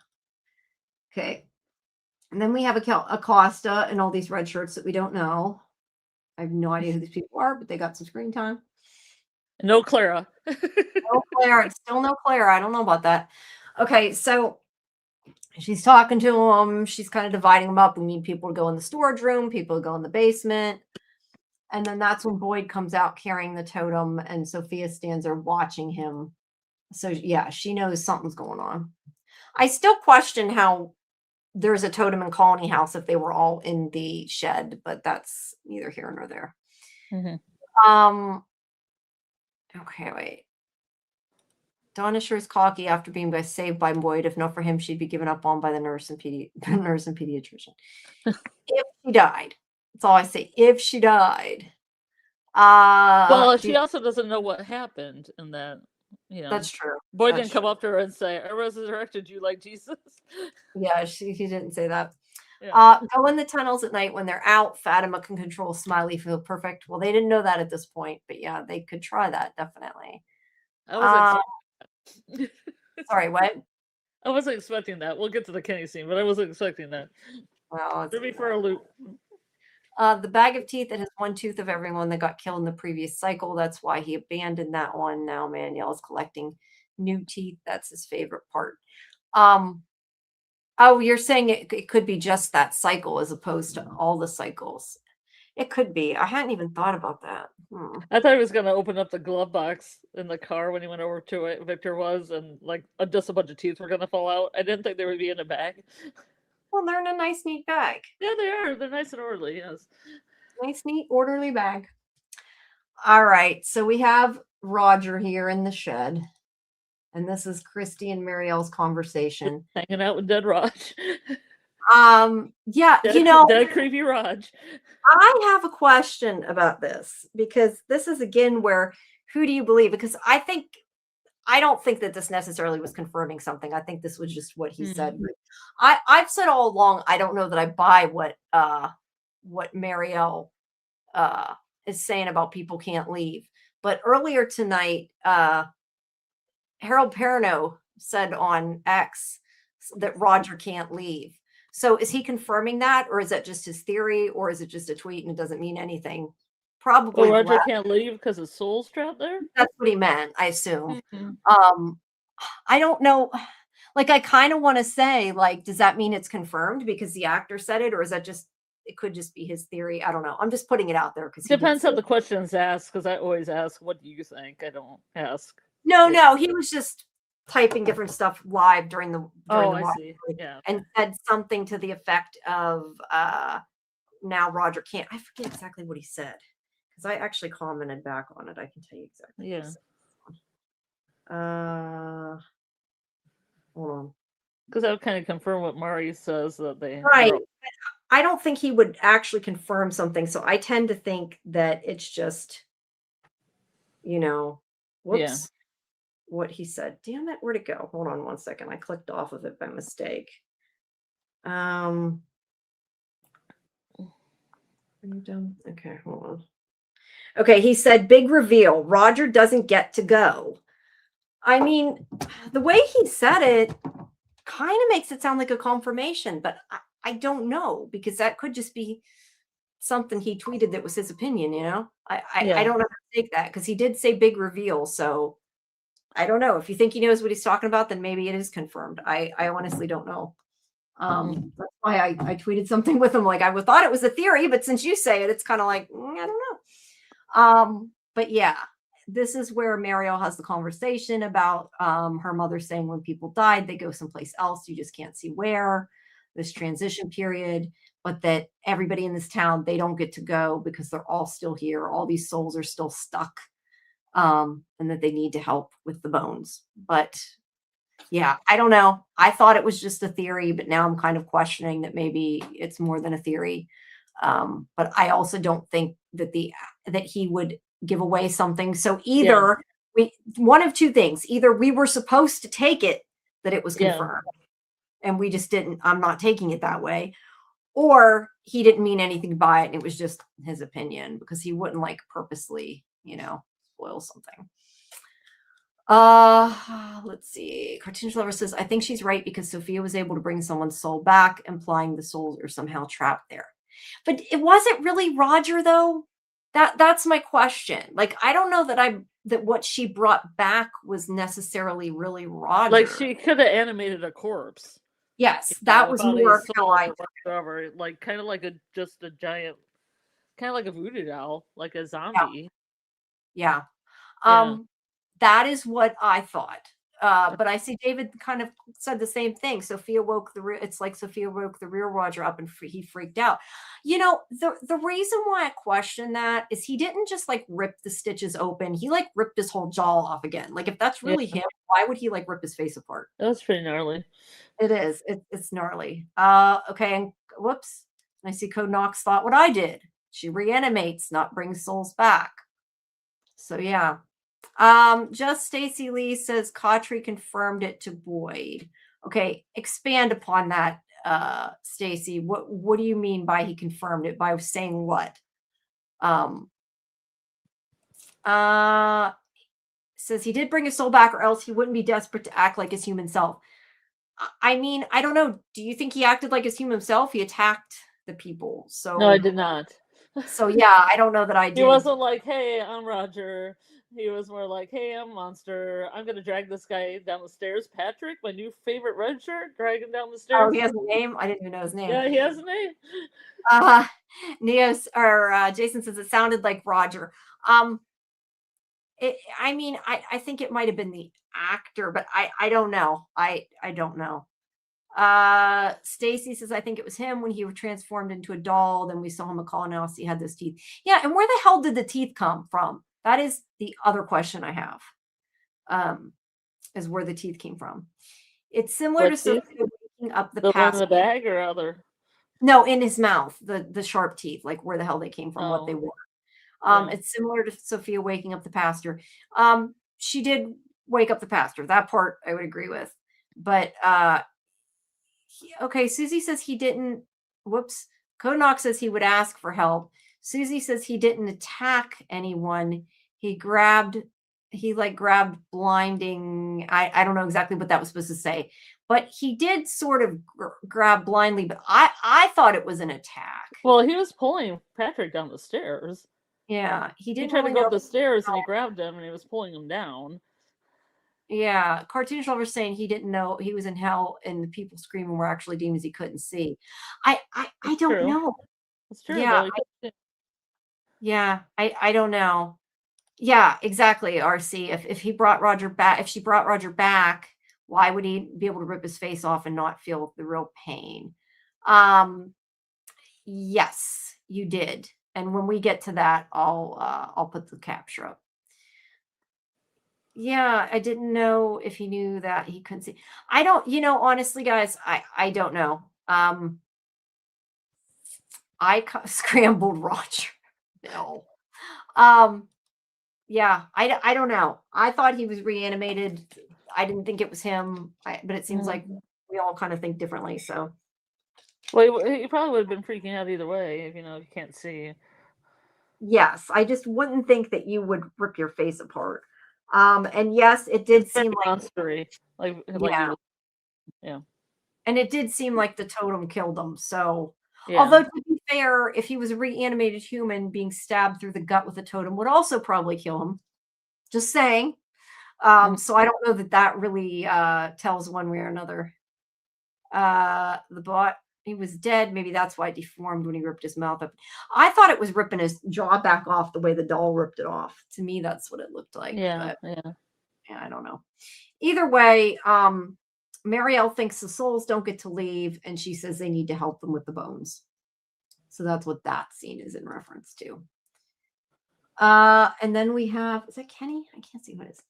Okay. And then we have Acosta and all these red shirts that we don't know. I have no idea who these people are, but they got some screen time. No Clara. No Clara. Still no Clara. I don't know about that. Okay, so she's talking to them. She's kind of dividing them up. We need people to go in the storage room, people to go in the basement. And then that's when Boyd comes out carrying the totem, and Sophia stands there watching him. So yeah, she knows something's going on. I still question how there's a totem in Colony House if they were all in the shed, but that's neither here nor there. Okay, wait. Donna sure is cocky after being saved by Boyd. If not for him, she'd be given up on by the nurse and pediatrician. If she died. That's all I say. If she died. Well, she also doesn't know what happened in that. That's true. Boyd didn't come up to her and say, I resurrected you like Jesus. Yeah, he didn't say that. Yeah. Go in the tunnels at night when they're out. Fatima can control Smiley feel perfect. Well, they didn't know that at this point, but yeah, they could try that, definitely. Sorry, what? I wasn't expecting that. We'll get to the Kenny scene, but I wasn't expecting that. Well, threw me for a loop. The bag of teeth that has one tooth of everyone that got killed in the previous cycle. That's why he abandoned that one. Now Manuel is collecting new teeth. That's his favorite part. Oh, you're saying it could be just that cycle as opposed to all the cycles. It could be. I hadn't even thought about that. I thought he was going to open up the glove box in the car when he went over to it. Victor was, and like just a bunch of teeth were going to fall out. I didn't think they would be in a bag. Well, they're in a nice, neat bag. Yeah, they are. They're nice and orderly, yes. Nice, neat, orderly bag. All right. So we have Roger here in the shed. And this is Christy and Marielle's conversation. Hanging out with dead Raj. Yeah, dead creepy Raj. I have a question about this, because this is again where who do you believe? Because I don't think that this necessarily was confirming something. I think this was just what he said. But I've said all along, I don't know that I buy what Marielle is saying about people can't leave. But earlier tonight, Harold Perrineau said on X that Roger can't leave. So is he confirming that, or is that just his theory, or is it just a tweet and it doesn't mean anything? Probably. Well, Roger can't leave because his soul's trapped there? That's what he meant, I assume. I don't know. Like, I kind of want to say, like, does that mean it's confirmed because the actor said it, or is that just, it could just be his theory? I don't know. I'm just putting it out there because depends how the question's asked, because I always ask, what do you think? I don't ask. No, he was just typing different stuff live during the I see. Yeah. And said something to the effect of now Roger can't. I forget exactly what he said, because I actually commented back on it. I can tell you exactly. Yeah. Hold on. Because that would kind of confirm what Mari says that they. Right. I don't think he would actually confirm something, so I tend to think that it's just, whoops. what he said. Damn it, where'd it go? Hold on one second. I clicked off of it by mistake. Um, are you done? Okay, hold on. Okay, he said, big reveal. Roger doesn't get to go. I mean, the way he said it kind of makes it sound like a confirmation, but I don't know because that could just be something he tweeted that was his opinion, you know? I don't know how to take that because he did say big reveal. So I don't know. If you think he knows what he's talking about, then maybe it is confirmed. I honestly don't know. That's why I tweeted something with him. Like I would thought it was a theory, but since you say it, it's kind of like, I don't know. But yeah, this is where Mariel has the conversation about her mother saying when people died, they go someplace else. You just can't see where, this transition period, but that everybody in this town, they don't get to go because they're all still here. All these souls are still stuck, and that they need to help with the bones. But yeah, I don't know. I thought it was just a theory, but now I'm kind of questioning that maybe it's more than a theory. But I also don't think that that he would give away something. So either one of two things: either we were supposed to take it that it was confirmed, and we just didn't. I'm not taking it that way, or he didn't mean anything by it, and it was just his opinion because he wouldn't like purposely, spoil something. Let's see. Cartoon Lover says, I think she's right because Sophia was able to bring someone's soul back, implying the souls are somehow trapped there. But it wasn't really Roger, though. That's my question. Like, I don't know that what she brought back was necessarily really Roger. Like she could have animated a corpse. Yes, that was more how I whatever. Like kind of like just a giant, kind of like a voodoo doll, like a zombie. Yeah. That is what I thought. But I see David kind of said the same thing. It's like Sophia woke the real Roger up and he freaked out. The reason why I question that is he didn't just like rip the stitches open. He like ripped his whole jaw off again. Like if that's really him, why would he like rip his face apart? That's pretty gnarly. It is. It's gnarly. Okay. And whoops. I see Code Knox thought what I did. She reanimates, not brings souls back. So yeah. Just Stacy Lee says Cautry confirmed it to Boyd. Okay, expand upon that, Stacy. What do you mean by he confirmed it? By saying what? Says he did bring his soul back, or else he wouldn't be desperate to act like his human self. I mean, I don't know. Do you think he acted like his human self? He attacked the people. So no, I did not. So yeah, I don't know that I did. He wasn't like, "Hey, I'm Roger." He was more like, "Hey, I'm Monster. I'm gonna drag this guy down the stairs." Patrick, my new favorite red shirt, drag him down the stairs. Oh, he has a name? I didn't even know his name. Yeah, he has a name. Neos or Jason says it sounded like Roger. I think it might have been the actor, but I don't know. I don't know. Stacy says, I think it was him when he was transformed into a doll. Then we saw him a call and else he had those teeth. Yeah, and where the hell did the teeth come from? That is the other question I have. Is where the teeth came from. It's similar to Sophia waking up the past. One in the bag or other? No, in his mouth, the sharp teeth, like where the hell they came from, what they were. It's similar to Sophia waking up the pastor. She did wake up the pastor. That part I would agree with. But okay, Susie says he didn't. Whoops. Konak says he would ask for help. Susie says he didn't attack anyone. He grabbed blinding. I don't know exactly what that was supposed to say, but he did sort of grab blindly. But I thought it was an attack. Well, he was pulling Patrick down the stairs. Yeah, he didn't. He tried to go up the stairs and he grabbed him and he was pulling him down. Yeah, Cartoon Lover saying he didn't know he was in hell and the people screaming were actually demons he couldn't see. I don't know. It's true. Yeah, I don't know. Yeah, exactly, RC. If he brought Roger back, if she brought Roger back, why would he be able to rip his face off and not feel the real pain? Yes, you did. And when we get to that, I'll put the capture up. Yeah, I didn't know if he knew that he couldn't see. I don't, honestly, guys, I don't know. I scrambled Roger. No. Yeah, I don't know. I thought he was reanimated. I didn't think it was him, but it seems like Mhm. we all kind of think differently. So Well, he probably would have been freaking out either way, if you can't see. yes, I just wouldn't think that you would rip your face apart. And yes, it It's did very seem like monstery, like he yeah, was. Yeah, and it did seem like the totem killed him. So, yeah. although to be fair, if he was a reanimated human, being stabbed through the gut with a totem would also probably kill him. Just saying. Mhm. So I don't know that that really tells one way or another. The bot, he was dead. Maybe that's why it deformed when he ripped his mouth up. I thought it was ripping his jaw back off the way the doll ripped it off. To me, that's what it looked like. Yeah, But yeah. yeah, I don't know. Either way, Marielle thinks the souls don't get to leave, and she says they need to help them with the bones. So that's what that scene is in reference to. And then we have, is that Kenny? I can't see what it is.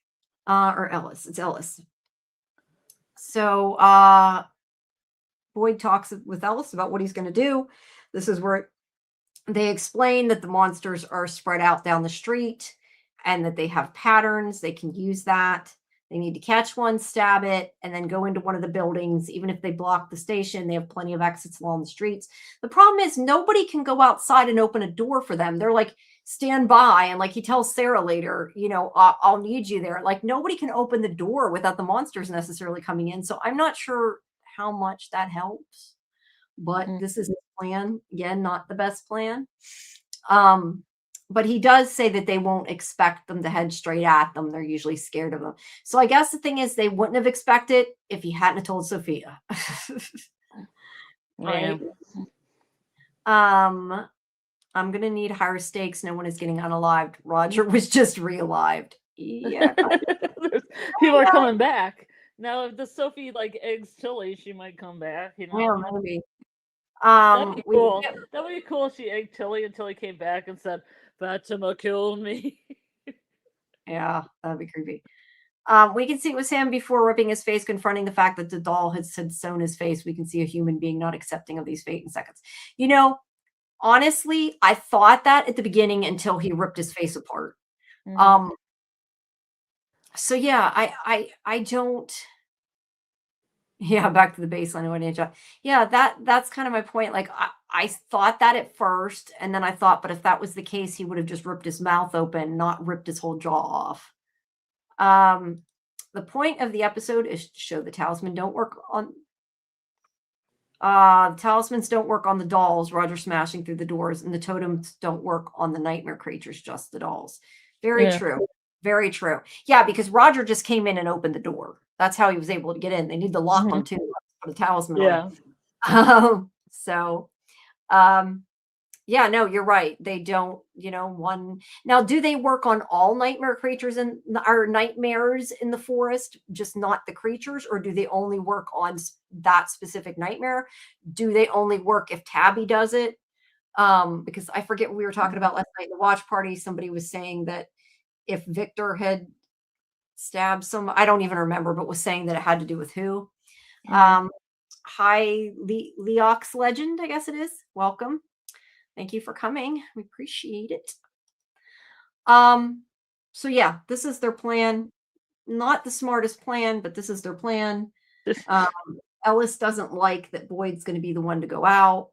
Or Ellis. It's Ellis. So Boyd talks with Ellis about what he's going to do. This is where they explain that the monsters are spread out down the street and that they have patterns. They can use that. They need to catch one, stab it, and then go into one of the buildings. Even if they block the station, they have plenty of exits along the streets. The problem is nobody can go outside and open a door for them. They're like, stand by. And like he tells Sarah later, I'll need you there. Like nobody can open the door without the monsters necessarily coming in. So I'm not sure how much that helps, but Mhm. this is his plan. Again, not the best plan. Um, but he does say that they won't expect them to head straight at them. They're usually scared of them. So I guess the thing is they wouldn't have expected if he hadn't have told Sophia. Yeah. Right. Um, I'm gonna need higher stakes. No one is getting unalived. Roger was just realived. Yeah, kind People are of. coming back. Now, if the Sophie like eggs Tilly, she might come back, Well, maybe. That'd be We do cool. get, That would be cool if she egged Tilly and Tilly came back and said, Fatima killed me. yeah, that'd be creepy. We can see it was him before ripping his face, confronting the fact that the doll had sewn his face. We can see a human being not accepting of these fate in seconds. You know, honestly, I thought that at the beginning until he ripped his face apart. Mhm. Um, so yeah, I don't. Yeah, back to the baseline of ninja. Yeah, that's kind of my point. Like I thought that at first, and then I thought, but if that was the case, he would have just ripped his mouth open, not ripped his whole jaw off. Um, the point of the episode is to show the talisman don't work on the talismans don't work on the dolls, Roger smashing through the doors, and the totems don't work on the nightmare creatures, just the dolls. Very Yeah. true. Very true. Yeah, because Roger just came in and opened the door. That's how he was able to get in. They need to lock Mhm. them too, put a talisman on Yeah. him. So yeah, no, you're right. They don't, one now do they work on all nightmare creatures and or nightmares in the forest, just not the creatures, or do they only work on that specific nightmare? Do they only work if Tabby does it? Because I forget what we were talking about last night in the watch party. Somebody was saying that if Victor had stabbed I don't even remember, but was saying that it had to do with who. Mhm. Um, hi, Leox Legend, I guess it is. Welcome. Thank you for coming. We appreciate it. Um, so yeah, this is their plan. Not the smartest plan, but this is their plan. Um, Ellis doesn't like that Boyd's going to be the one to go out,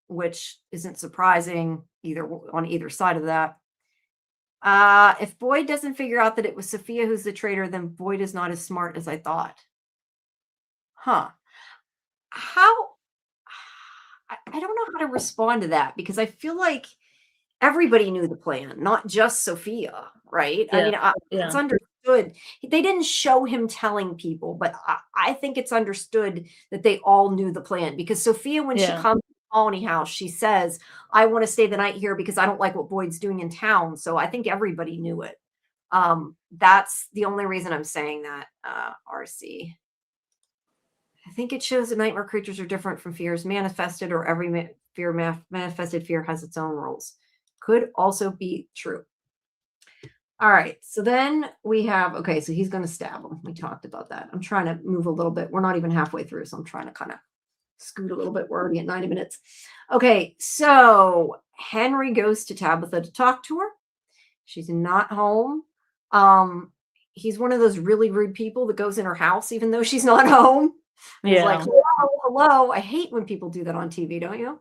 which isn't surprising either on either side of that. If Boyd doesn't figure out that it was Sophia who's the traitor, then Boyd is not as smart as I thought. Huh. How? I don't know how to respond to that because I feel like everybody knew the plan, not just Sophia, right? I Yeah. mean, it's Yeah. understood. They didn't show him telling people, but I think it's understood that they all knew the plan because Sophia, when she Yeah. comes to the colony house, she says, I want to stay the night here because I don't like what Boyd's doing in town. So I think everybody knew it. That's the only reason I'm saying that, RC. I think it shows that nightmare creatures are different from fears manifested, or every manifested fear has its own rules. Could also be true. All right. So then we have, okay, so he's going to stab him. We talked about that. I'm trying to move a little bit. We're not even halfway through. So I'm trying to kind of scoot a little bit. We're already at 90 minutes. Okay. So Henry goes to Tabitha to talk to her. She's not home. He's one of those really rude people that goes in her house even though she's not home. And is like, Yeah. hello, hello. I hate when people do that on TV, don't you?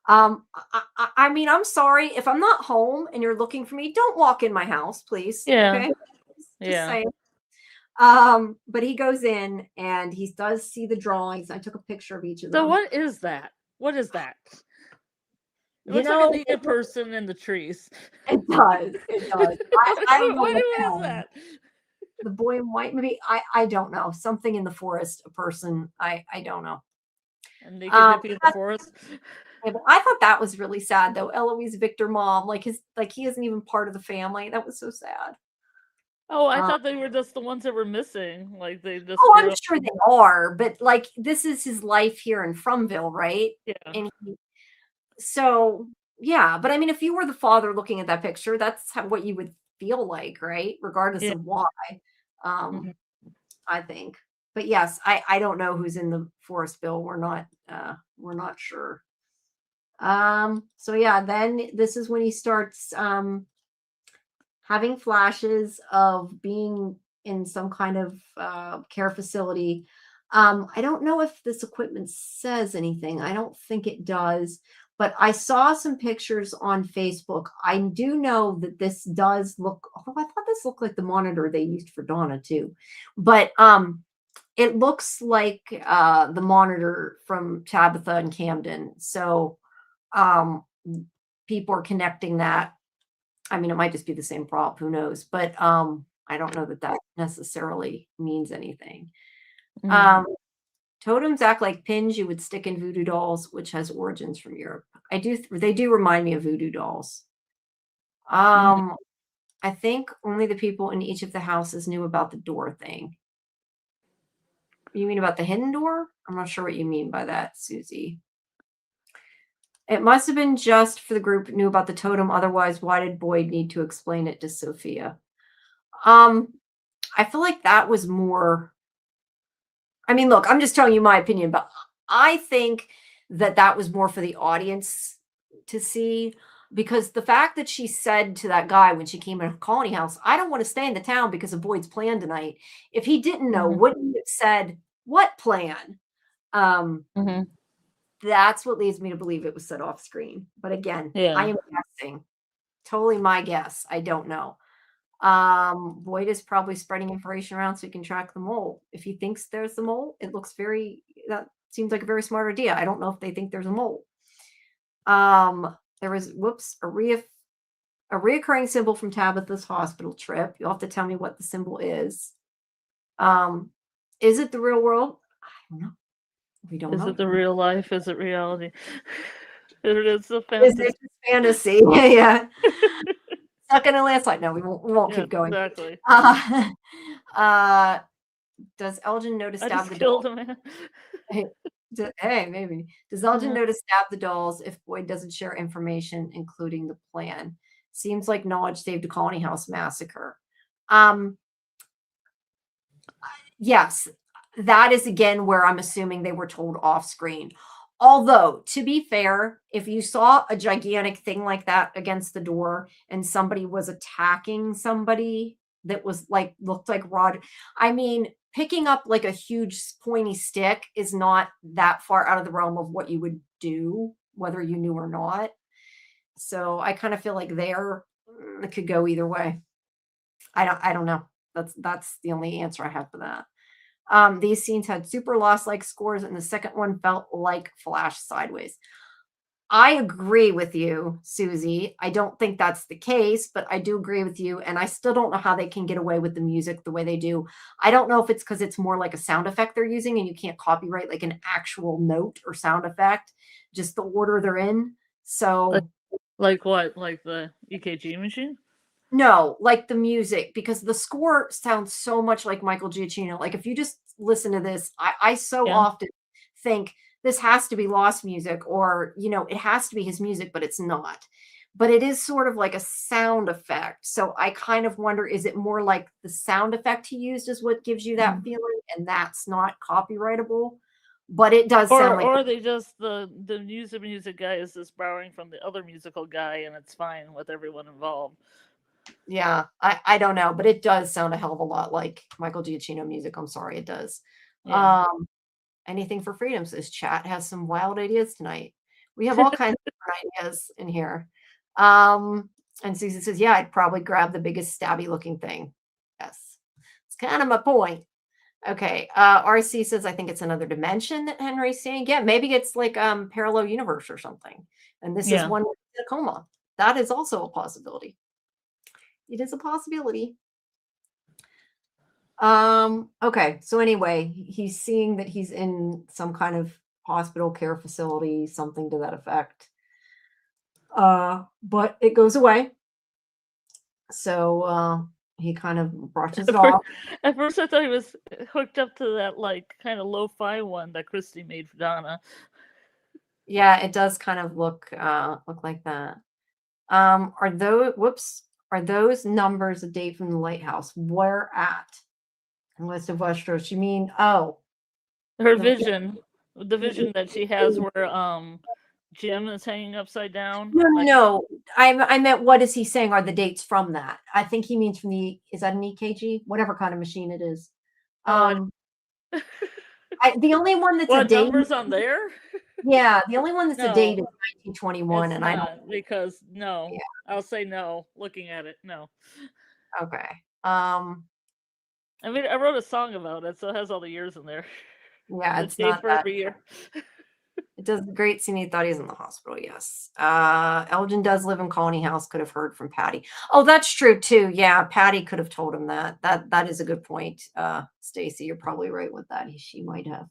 I mean, I'm sorry if I'm not home and you're looking for me. Don't walk in my house, please. Yeah. Okay, just Yeah. saying. But he goes in and he does see the drawings. I took a picture of each of So them. what is that? What is that? It You looks like a know, naked person in the trees. it does. It does. I don't know What is that? the boy in white. Maybe I don't know something in the forest. A person. I don't know. A naked Um, hippie in the forest. Yeah, but I thought that was really sad though. Eloise Victor mom, like he isn't even part of the family. That was so sad. Oh, I Uh, thought they were just the ones that were missing. Like they just oh, I'm grew up. sure they are, but like this is his life here in Fromville, right? Yeah. And so yeah, but I mean, if you were the father looking at that picture, that's what you would feel like, right? Regardless Yeah. of why. Um, Mhm. I think. But yes, I don't know who's in the forest bill. We're not sure. So yeah, then this is when he starts having flashes of being in some kind of care facility. I don't know if this equipment says anything. I don't think it does, but I saw some pictures on Facebook. I do know that this does look, oh, I thought this looked like the monitor they used for Donna too. But it looks like the monitor from Tabitha and Camden. So um, people are connecting that. I mean, it might just be the same prop, who knows? But I don't know that that necessarily means anything. Mhm. Um, totems act like pins you would stick in voodoo dolls, which has origins from Europe. They do remind me of voodoo dolls. Mhm. Um, I think only the people in each of the houses knew about the door thing. You mean about the hidden door? I'm not sure what you mean by that, Susie. It must have been just for the group who knew about the totem. Otherwise, why did Boyd need to explain it to Sophia? Um, I feel like that was more. I mean, look, I'm just telling you my opinion, but I think that that was more for the audience to see because the fact that she said to that guy when she came in her colony house, I don't want to stay in the town because of Boyd's plan tonight. If he didn't know, Mhm. wouldn't he have said, what plan? Um, Mhm. that's what leads me to believe it was set off screen. But again, I Yeah. am guessing. Totally my guess. I don't know. Boyd is probably spreading information around so he can track the mole. If he thinks there's the mole, it looks that seems like a very smart idea. I don't know if they think there's a mole. There was a reoccurring symbol from Tabitha's hospital trip. You'll have to tell me what the symbol is. Um, is it the real world? I don't know. We don't Is know. it the real life? Is it reality? It is a Is fantasy. it just fantasy? Yeah. Stuck in a landslide. No, we won't Yeah, keep going. exactly. Uh, uh, does Elgin know to I stab just the killed doll? a man. Hey, hey, maybe. Does Elgin Uh, know to stab the dolls if Boyd doesn't share information, including the plan? Seems like knowledge saved a colony house massacre. Um, yes, that is again where I'm assuming they were told off screen. Although, to be fair, if you saw a gigantic thing like that against the door and somebody was attacking somebody that was like looked like Rod, I mean, picking up like a huge pointy stick is not that far out of the realm of what you would do, whether you knew or not. So I kind of feel like it could go either way. I don't know. That's the only answer I have for that. These scenes had super lost like scores, and the second one felt like Flash sideways. I agree with you, Susie. I don't think that's the case, but I do agree with you. And I still don't know how they can get away with the music the way they do. I don't know if it's because it's more like a sound effect they're using and you can't copyright like an actual note or sound effect, just the order they're in. like, So like what? Like the EKG machine? no, like the music, because the score sounds so much like Michael Giacchino. Like if you just listen to this, I so Yeah. often think this has to be lost music or, it has to be his music, but it's not. But it is sort of like a sound effect. So I kind of wonder, is it more like the sound effect he used is what gives you that Mhm. feeling and that's not copyrightable? But it does sound Or like or they just the music guy is just borrowing from the other musical guy and it's fine with everyone involved. Yeah, I don't know, but it does sound a hell of a lot like Michael Giacchino music. I'm sorry, it does. Yeah. Um, anything for freedom says chat has some wild ideas tonight. We have all kinds of different ideas in here. Um, and Susan says, yeah, I'd probably grab the biggest stabby looking thing. Yes. It's kind of my point. Okay. RC says, I think it's another dimension that Henry's saying. Yeah, maybe it's like parallel universe or something. And this is Yeah. one with a coma. That is also a possibility. It is a possibility. Okay. So anyway, he's seeing that he's in some kind of hospital care facility, something to that effect. But it goes away. So he kind of brushes it At first, off. at first I thought he was hooked up to that like kind of lo-fi one that Christy made for Donna. Yeah, it does kind of look like that. Are those numbers a date from the lighthouse? Where at? In West of Westeros? You mean Her the vision, the vision that she has where Jim is hanging upside down. no, no, Like, no. I meant what is he saying are the dates from that? I think he means from is that an EKG? Whatever kind of machine it is. oh, Um the only one that's a what date, numbers on there? yeah, the only one that's a date No, is 1921, it's and I don't. not because no. Yeah, I'll say no. Looking at it, no. okay. I mean, I wrote a song about it, so it has all the years in there. Yeah, The it's date not for that. every year. It does the great scene. He thought he was in the hospital. Yes. Elgin does live in Colony House. Could have heard from Patty. Oh, that's true too. Yeah, Patty could have told him that. That is a good point. Stacy, you're probably right with that. She might have.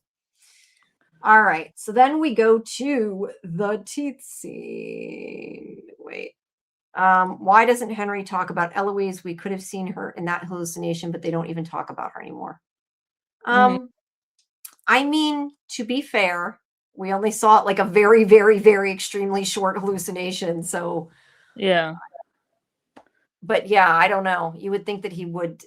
All right. So then we go to the teeth scene. Wait. Why doesn't Henry talk about Eloise? We could have seen her in that hallucination, but they don't even talk about her anymore. Hmm. I mean, to be fair, we only saw it like a very, very, very extremely short hallucination. So, Yeah. but yeah, I don't know. You would think that he would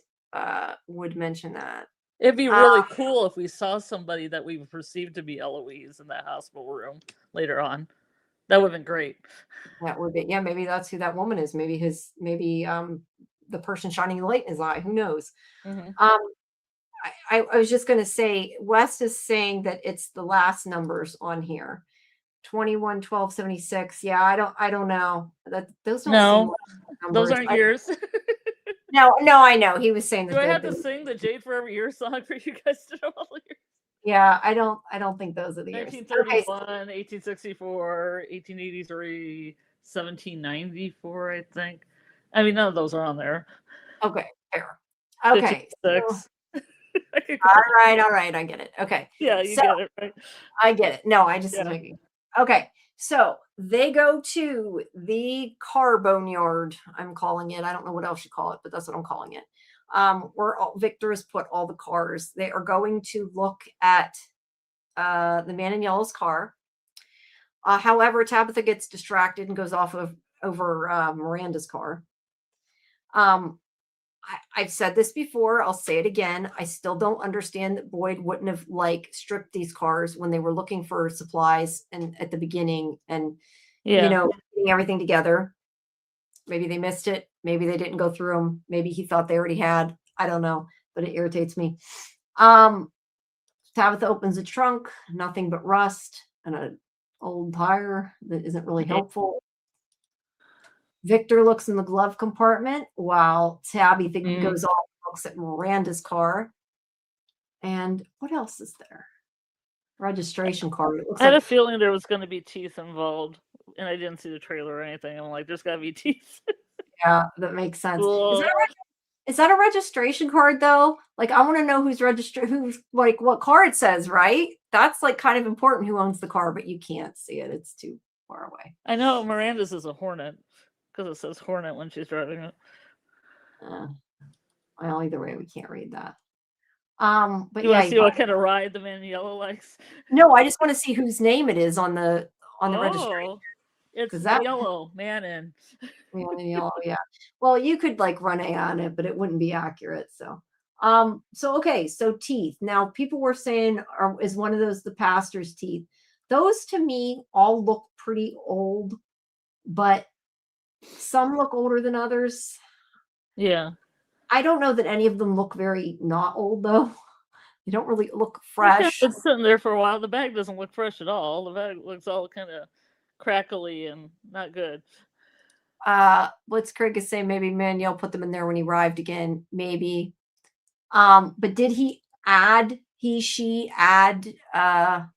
mention that. It'd be Uh, really cool if we saw somebody that we perceived to be Eloise in that hospital room later on. That would have been great. that would be, yeah, maybe that's who that woman is. Maybe the person shining the light in his eye. Who knows? Hmm. Um, I was just going to say, West is saying that it's the last numbers on here. 21, 12, 76. Yeah, I don't know. That those don't seem No, like those numbers. aren't yours. No, I know. He was saying Do that I they're have to the, sing the Jade Forever Year song for you guys to know all the years? yeah, I don't think those are the years. Okay. 1931, 1864, 1883, 1794, I think. I mean, none of those are on there. Okay, fair. Okay. So, 56. I could go on. all right, I get it. Okay. Yeah, you So get it, right? I get it. No, I just was Yeah. making. Okay. So they go to the car boneyard. I'm calling it. I don't know what else you call it, but that's what I'm calling it. Where Victor has put all the cars. They are going to look at the man in yellow's car. However, Tabitha gets distracted and goes off of over Miranda's car. I've said this before. I'll say it again. I still don't understand that Boyd wouldn't have like stripped these cars when they were looking for supplies and at the beginning and Yeah. getting everything together. Maybe they missed it. Maybe they didn't go through them. Maybe he thought they already had. I don't know, but it irritates me. Tabitha opens the trunk, nothing but rust and an old tire that isn't really Yeah. helpful. Victor looks in the glove compartment while Tabby Mm. goes off and looks at Miranda's car. And what else is there? Registration card. It looks I had a like, feeling there was going to be teeth involved, and I didn't see the trailer or anything. I'm like, there's got to be teeth. yeah, that makes sense. Cool. Is that a registration card though? Like, I want to know who's like what car it says, right? That's like kind of important who owns the car, but you can't see it. It's too far away. I know Miranda's is a Hornet because it says Hornet when she's driving it. Well, either way, we can't read that. But You yeah, want to see what kind of ride the man in yellow likes? no, I just want to see whose name it is on the registration. Oh, it's That yellow man in. yellow, yeah. Well, you could like run A on it, but it wouldn't be accurate. So okay, so teeth. Now people were saying, is one of those the pastor's teeth? Those to me all look pretty old, but some look older than others. Yeah. I don't know that any of them look very not old though. They don't really look Yeah, fresh. it's sitting there for a while. The bag doesn't look fresh at all. The bag looks all kind of crackly and not good. Blitzkrieg is saying maybe Manuel put them in there when he arrived again. Maybe. But did she add the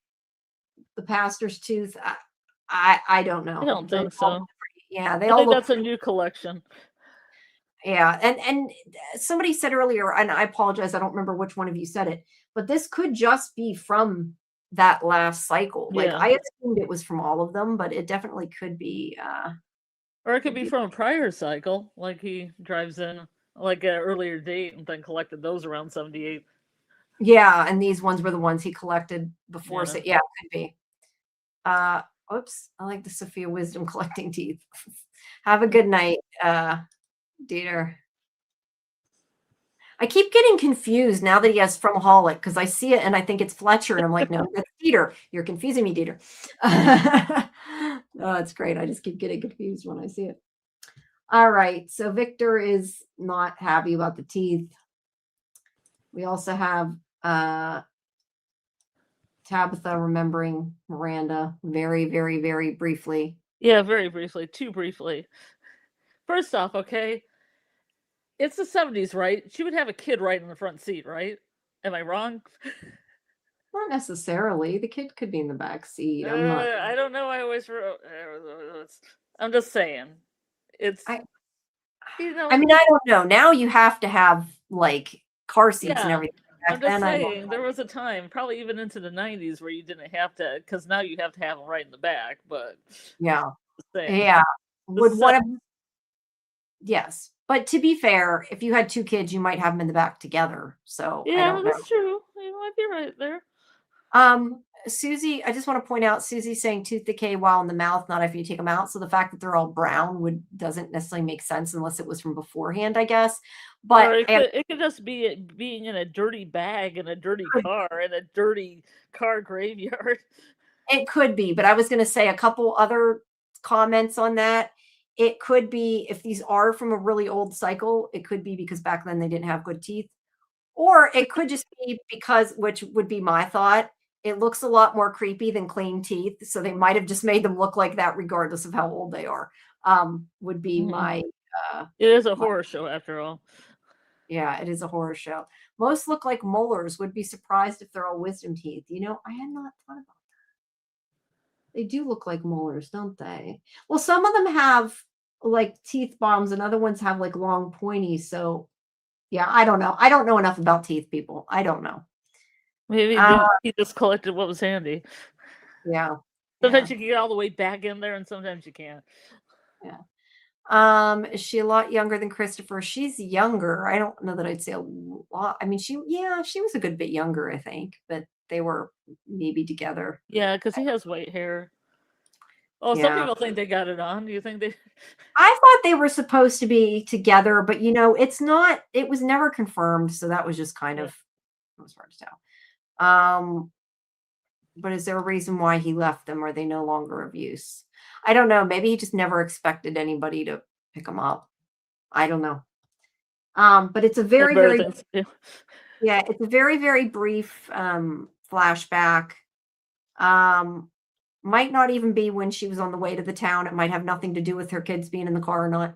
pastor's tooth? I don't I know. don't think so. Yeah, they I all think look. that's a new collection. Yeah, and somebody said earlier, and I apologize, I don't remember which one of you said it, but this could just be from that last cycle. Like Yeah. I assumed it was from all of them, but it definitely could be. Or it could Could be be. from a prior cycle, like he drives in like an earlier date and then collected those around 78. Yeah, and these ones were the ones he collected before. Yeah. So yeah, it could be. Uh, Oops, I like the Sophia Wisdom collecting teeth. Have a good night, Dieter. I keep getting confused now that he has Fromaholic because I see it and I think it's Fletcher, and I'm like, no, that's Dieter. You're confusing me, Dieter. Oh, it's great. I just keep getting confused when I see it. All right. So Victor is not happy about the teeth. We also have Tabitha remembering Miranda very, very, very briefly. Yeah, very briefly, too briefly. First off, okay, it's the 70s, right? She would have a kid right in the front seat, right? Am I wrong? Not necessarily. The kid could be in the back seat. I'm not. I don't know. I always I'm just saying. It's I. you I know, mean, I don't know. Now you have to have like car seats and yeah. everything. I'm Back just then, I don't. saying there was a time, probably even into the 90s, where you didn't have to, because now you have to have them right in the back. But Yeah. just saying, Yeah. the Would one of. seven, Yes. But to be fair, if you had two kids, you might have them in the back together. So I yeah, don't know. that's true. You might be right there. Susie, I just want to point out Susie's saying tooth decay while in the mouth, not after you take them out. So the fact that they're all brown doesn't necessarily make sense unless it was from beforehand, I guess. Or But it could just be it being in a dirty bag in a dirty car in a dirty car graveyard. it could be. But I was going to say a couple other comments on that. It could be if these are from a really old cycle, it could be because back then they didn't have good teeth. Or it could just be because, which would be my thought, it looks a lot more creepy than clean teeth. So they might have just made them look like that regardless of how old they are. Would be Mhm. my, It is a my horror show after all. yeah, it is a horror show. Most look like molars. Would be surprised if they're all wisdom teeth. I had not thought about that. They do look like molars, don't they? Well, some of them have like teeth bombs and other ones have like long pointy. So yeah, I don't know. I don't know enough about teeth, people. I don't know. Maybe Uh, he just collected what was handy. yeah. Yeah. Sometimes you can get all the way back in there, and sometimes you can't. Yeah. Is she a lot younger than Christopher? She's younger. I don't know that I'd say a lot. I mean, she was a good bit younger, I think, but they were maybe together. Yeah, because he has white hair. Oh, some Yeah. people think they got it on. Do you think they? I thought they were supposed to be together, but it's not, it was never confirmed. So that was just kind Yeah. of, it was hard to tell. But is there a reason why he left them? Are they no longer of use? I don't know. Maybe he just never expected anybody to pick him up. I don't know. But it's a There's very, better very, things to do. yeah, it's a very, very brief flashback. Um, might not even be when she was on the way to the town. It might have nothing to do with her kids being in the car or not.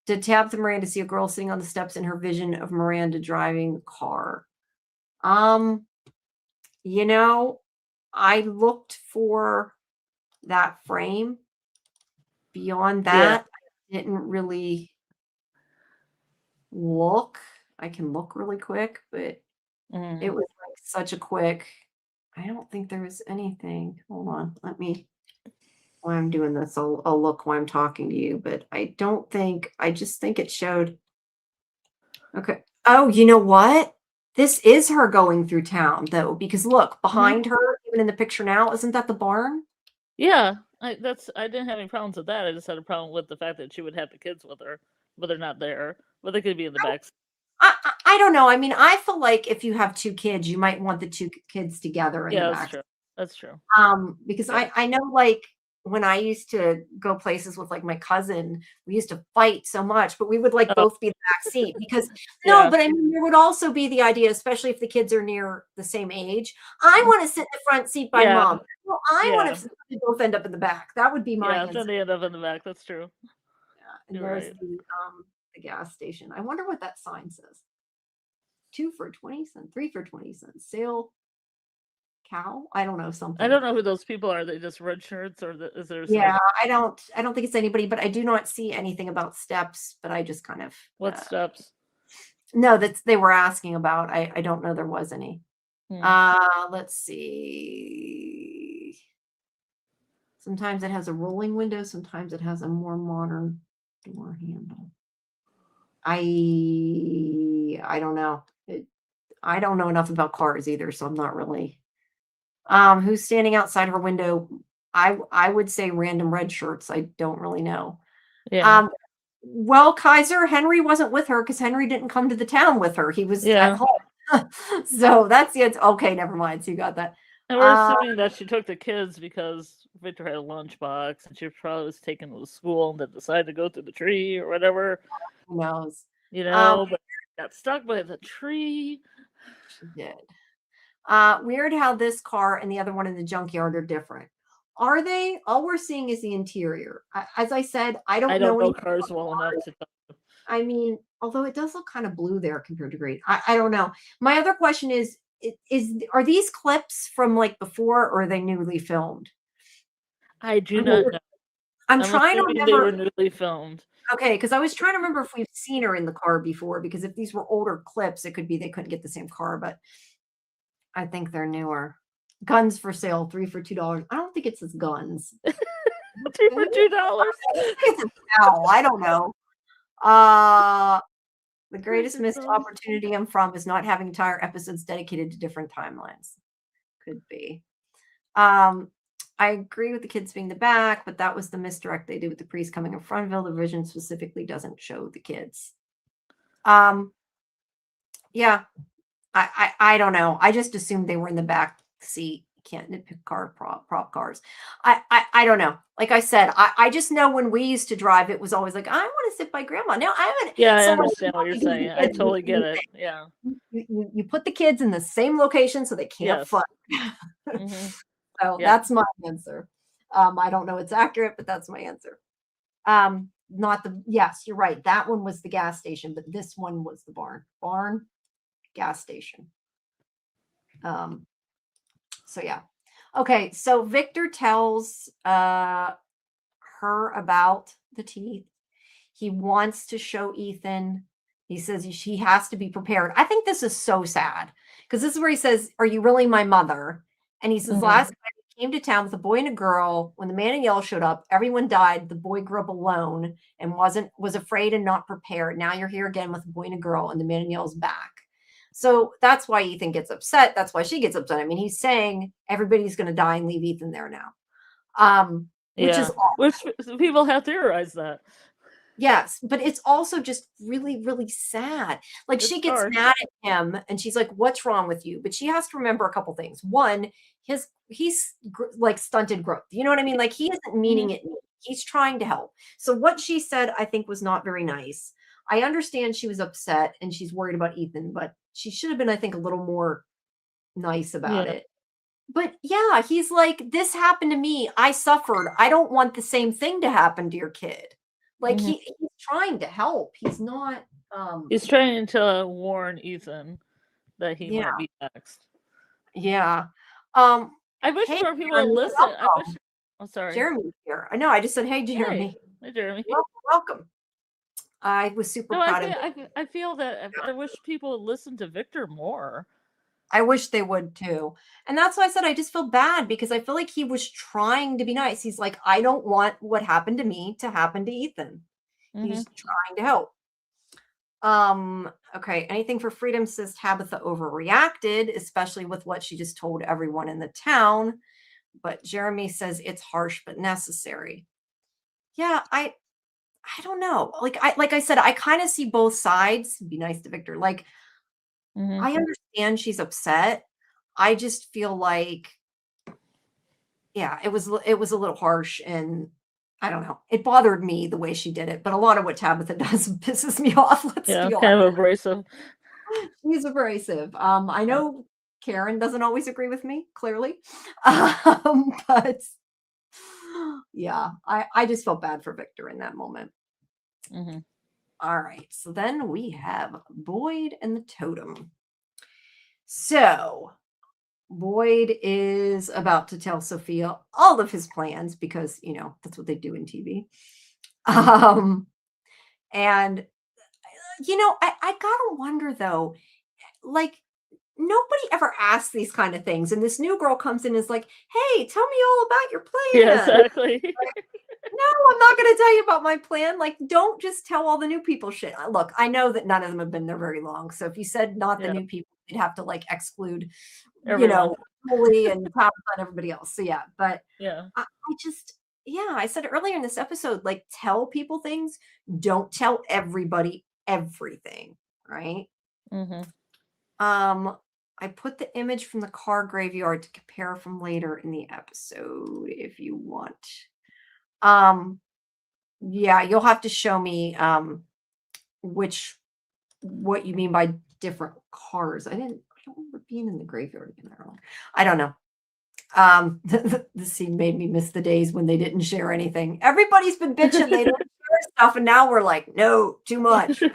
Did Tabitha Miranda see a girl sitting on the steps in her vision of Miranda driving the car? Um, you know, I looked for that frame. Beyond Yeah. that, I didn't really look. I can look really quick, but it Mm. was like such a quick. I don't think there was anything. Hold on. Let me, while I'm doing this, I'll look while I'm talking to you, but I just think it showed. Okay. Oh, you know what? This is her going through town though, because look, Hmm. behind her, even in the picture now, isn't that the barn? Yeah, I didn't have any problems with that. I just had a problem with the fact that she would have the kids with her, but they're not there. But they could be in the back. I don't know. I mean, I feel like if you have two kids, you might want the two kids together in the Yeah, that's back. true. That's true. Because Yeah. I know like when I used to go places with like my cousin, we used to fight so much, but we would like Oh, both be in the back seat because no, yeah. but I mean, there would also be the idea, especially if the kids are near the same age. I want to sit in the front seat by Yeah. mom. Well, I want Yeah. to both end up in the back. That would be my Yeah. answer. Then they end up in the back. That's true. Yeah. And You're there's right. the gas station. I wonder what that sign says. 2 for 20 cents, 3 for 20 cents. Sale cow? I don't know, I something. don't know who those people are. They just red shirts, or is there Yeah, like I don't think it's anybody, but I do not see anything about steps, but I just kind of what steps? no, that's they were asking about. I don't know there was any. Hmm. Let's see. Sometimes it has a rolling window, sometimes it has a more modern door handle. I don't know. I don't know enough about cars either, so I'm not really. Who's standing outside her window? I would say random red shirts. I don't really know. Yeah. Um, well, Kaiser, Henry wasn't with her because Henry didn't come to the town with her. He was at Yeah. home. So that's it. Okay, never mind. So you got that. And we're assuming that she took the kids because Victor had a lunchbox and she probably was taken to school and then decided to go through the tree or whatever, Who knows? but got stuck by the tree. She did. Weird how this car and the other one in the junkyard are different. Are they? All we're seeing is the interior. As I said, I don't know know anything cars about well enough cars. to tell. I mean, although it does look kind of blue there compared to green. I don't know. My other question is are these clips from like before or are they newly filmed? I do not know. I'm I'm trying to assuming they were remember. newly filmed. Okay, because I was trying to remember if we've seen her in the car before, because if these were older clips, it could be they couldn't get the same car, but I think they're newer. Guns for sale, 3 for $2. I don't think it says guns. 2 for $2. It's a cow. I don't know. Uh the greatest missed $2. opportunity I'm from is not having entire episodes dedicated to different timelines. Could be. I agree with the kids being the back, but that was the misdirect they did with the priest coming in frontville. The vision specifically doesn't show the kids. Yeah, I don't know. I just assumed they were in the back seat. Can't nitpick prop cars. I don't know. Like I said, I just know when we used to drive, it was always like I want to sit by grandma. Now I haven't. Yeah, I So understand what you're saying. I totally get it. Yeah. You put the kids in the same location so they can't Yes. fight. Mm-hmm. So Yeah. that's my answer. I don't know it's accurate, but that's my answer. Not the yes, you're right. That one was the gas station, but this one was the barn. Barn, gas station. So yeah. Okay, so Victor tells her about the teeth. He wants to show Ethan. He says he has to be prepared. I think this is so sad because this is where he says, "Are you really my mother?" And he says, Mhm. "Last time he came to town with a boy and a girl. When the man in yellow showed up, everyone died. The boy grew up alone and was afraid and not prepared. Now you're here again with a boy and a girl, and the man in yellow's back." So that's why Ethan gets upset. That's why she gets upset. I mean, he's saying everybody's going to die and leave Ethan there now, which is which people have theorized that. yes, but it's also just really, really sad. Like she gets mad at him and she's like, "What's wrong with you?" But she has to remember a couple things. One, he's like stunted growth. You know what I mean? Like he isn't meaning it. He's trying to help. So what she said, I think, was not very nice. I understand she was upset and she's worried about Ethan, but she should have been, I think, a little more nice about it. But yeah, he's like, "This happened to me. I suffered. I don't want the same thing to happen to your kid." Like he's trying to help. He's not He's trying to warn Ethan that he might be next. Yeah. I wish hey, more people Jeremy, would listen. I wish sorry. Jeremy's here. I know. I just said, "Hey, Jeremy." Hey, Jeremy. Welcome. I was super proud of him. I feel that I wish people would listen to Victor more. I wish they would too. And that's why I said I just feel bad because I feel like he was trying to be nice. He's like, "I don't want what happened to me to happen to Ethan." He's trying to help. Okay, anything for freedom, says Tabitha overreacted, especially with what she just told everyone in the town. But Jeremy says it's harsh but necessary. Yeah, I don't know. Like I said, I kind of see both sides. Be nice to Victor. Like I understand she's upset. I just feel like yeah, it was a little harsh, and I don't know. It bothered me the way she did it, but a lot of what Tabitha does pisses me off, let's Yeah, be honest. kind of abrasive. She's abrasive. I Yeah. know Karen doesn't always agree with me, clearly. But yeah, I just felt bad for Victor in that moment. Hmm. All right, so then we have Boyd and the totem. So Boyd is about to tell Sophia all of his plans because, that's what they do in TV. Um, and, I gotta wonder though, like, nobody ever asks these kind of things. And this new girl comes in and is like, hey, tell me all about your Yeah, plan. exactly. No, I'm not going to tell you about my plan. Like, don't just tell all the new people shit. Look, I know that none of them have been there very long. So if you said not the Yeah, new people, you'd have to like exclude, everyone. Julie and Tabitha and everybody else. So yeah, but Yeah. I just, yeah, I said earlier in this episode, like tell people things. Don't tell everybody everything, right? Hmm. Um, I put the image from the car graveyard to compare from later in the episode if you want. Um, yeah, you'll have to show me which what you mean by different cars. I don't remember being in the graveyard again earlier. I don't know. The scene made me miss the days when they didn't share anything. Everybody's been bitching they don't share stuff, and now we're like, no, too much. You're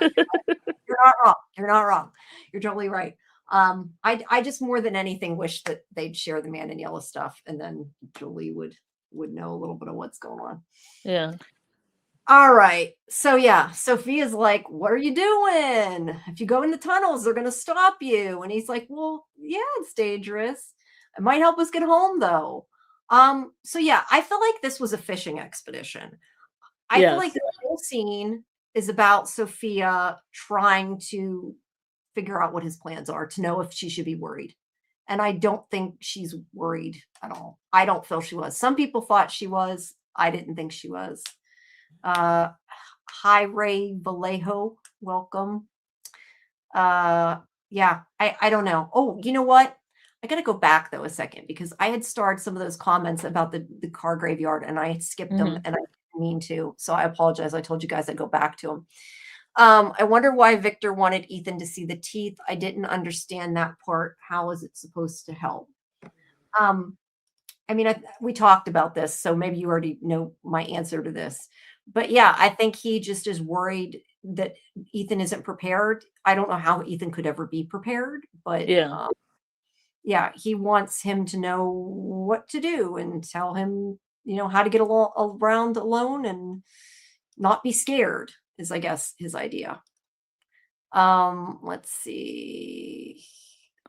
not wrong. You're not wrong. You're totally right. I just more than anything wish that they'd share the Man in Yellow stuff, and then Julie would know a little bit of what's going on. Yeah. All right. So yeah, Sophia's like, "What are you doing? If you go in the tunnels, they're gonna stop you." And he's like, "Well, yeah, it's dangerous. It might help us get home though." So yeah, I feel like this was a fishing expedition. I feel like Yes. the whole scene is about Sophia trying to figure out what his plans are to know if she should be worried. And I don't think she's worried at all. I don't feel she was. Some people thought she was. I didn't think she was. Uh, Hi, Ray Vallejo. Welcome. Yeah, I don't know. Oh, you know what? I got to go back though a second because I had starred some of those comments about the car graveyard and I skipped them Hmm. and I didn't mean to. So I apologize. I told you guys I'd go back to them. I wonder why Victor wanted Ethan to see the teeth. I didn't understand that part. How is it supposed to help? Um, I mean, we talked about this, so maybe you already know my answer to this. But yeah, I think he just is worried that Ethan isn't prepared. I don't know how Ethan could ever be prepared, but Yeah. yeah, he wants him to know what to do and tell him, how to get around alone and not be scared, is I guess his idea. Let's see.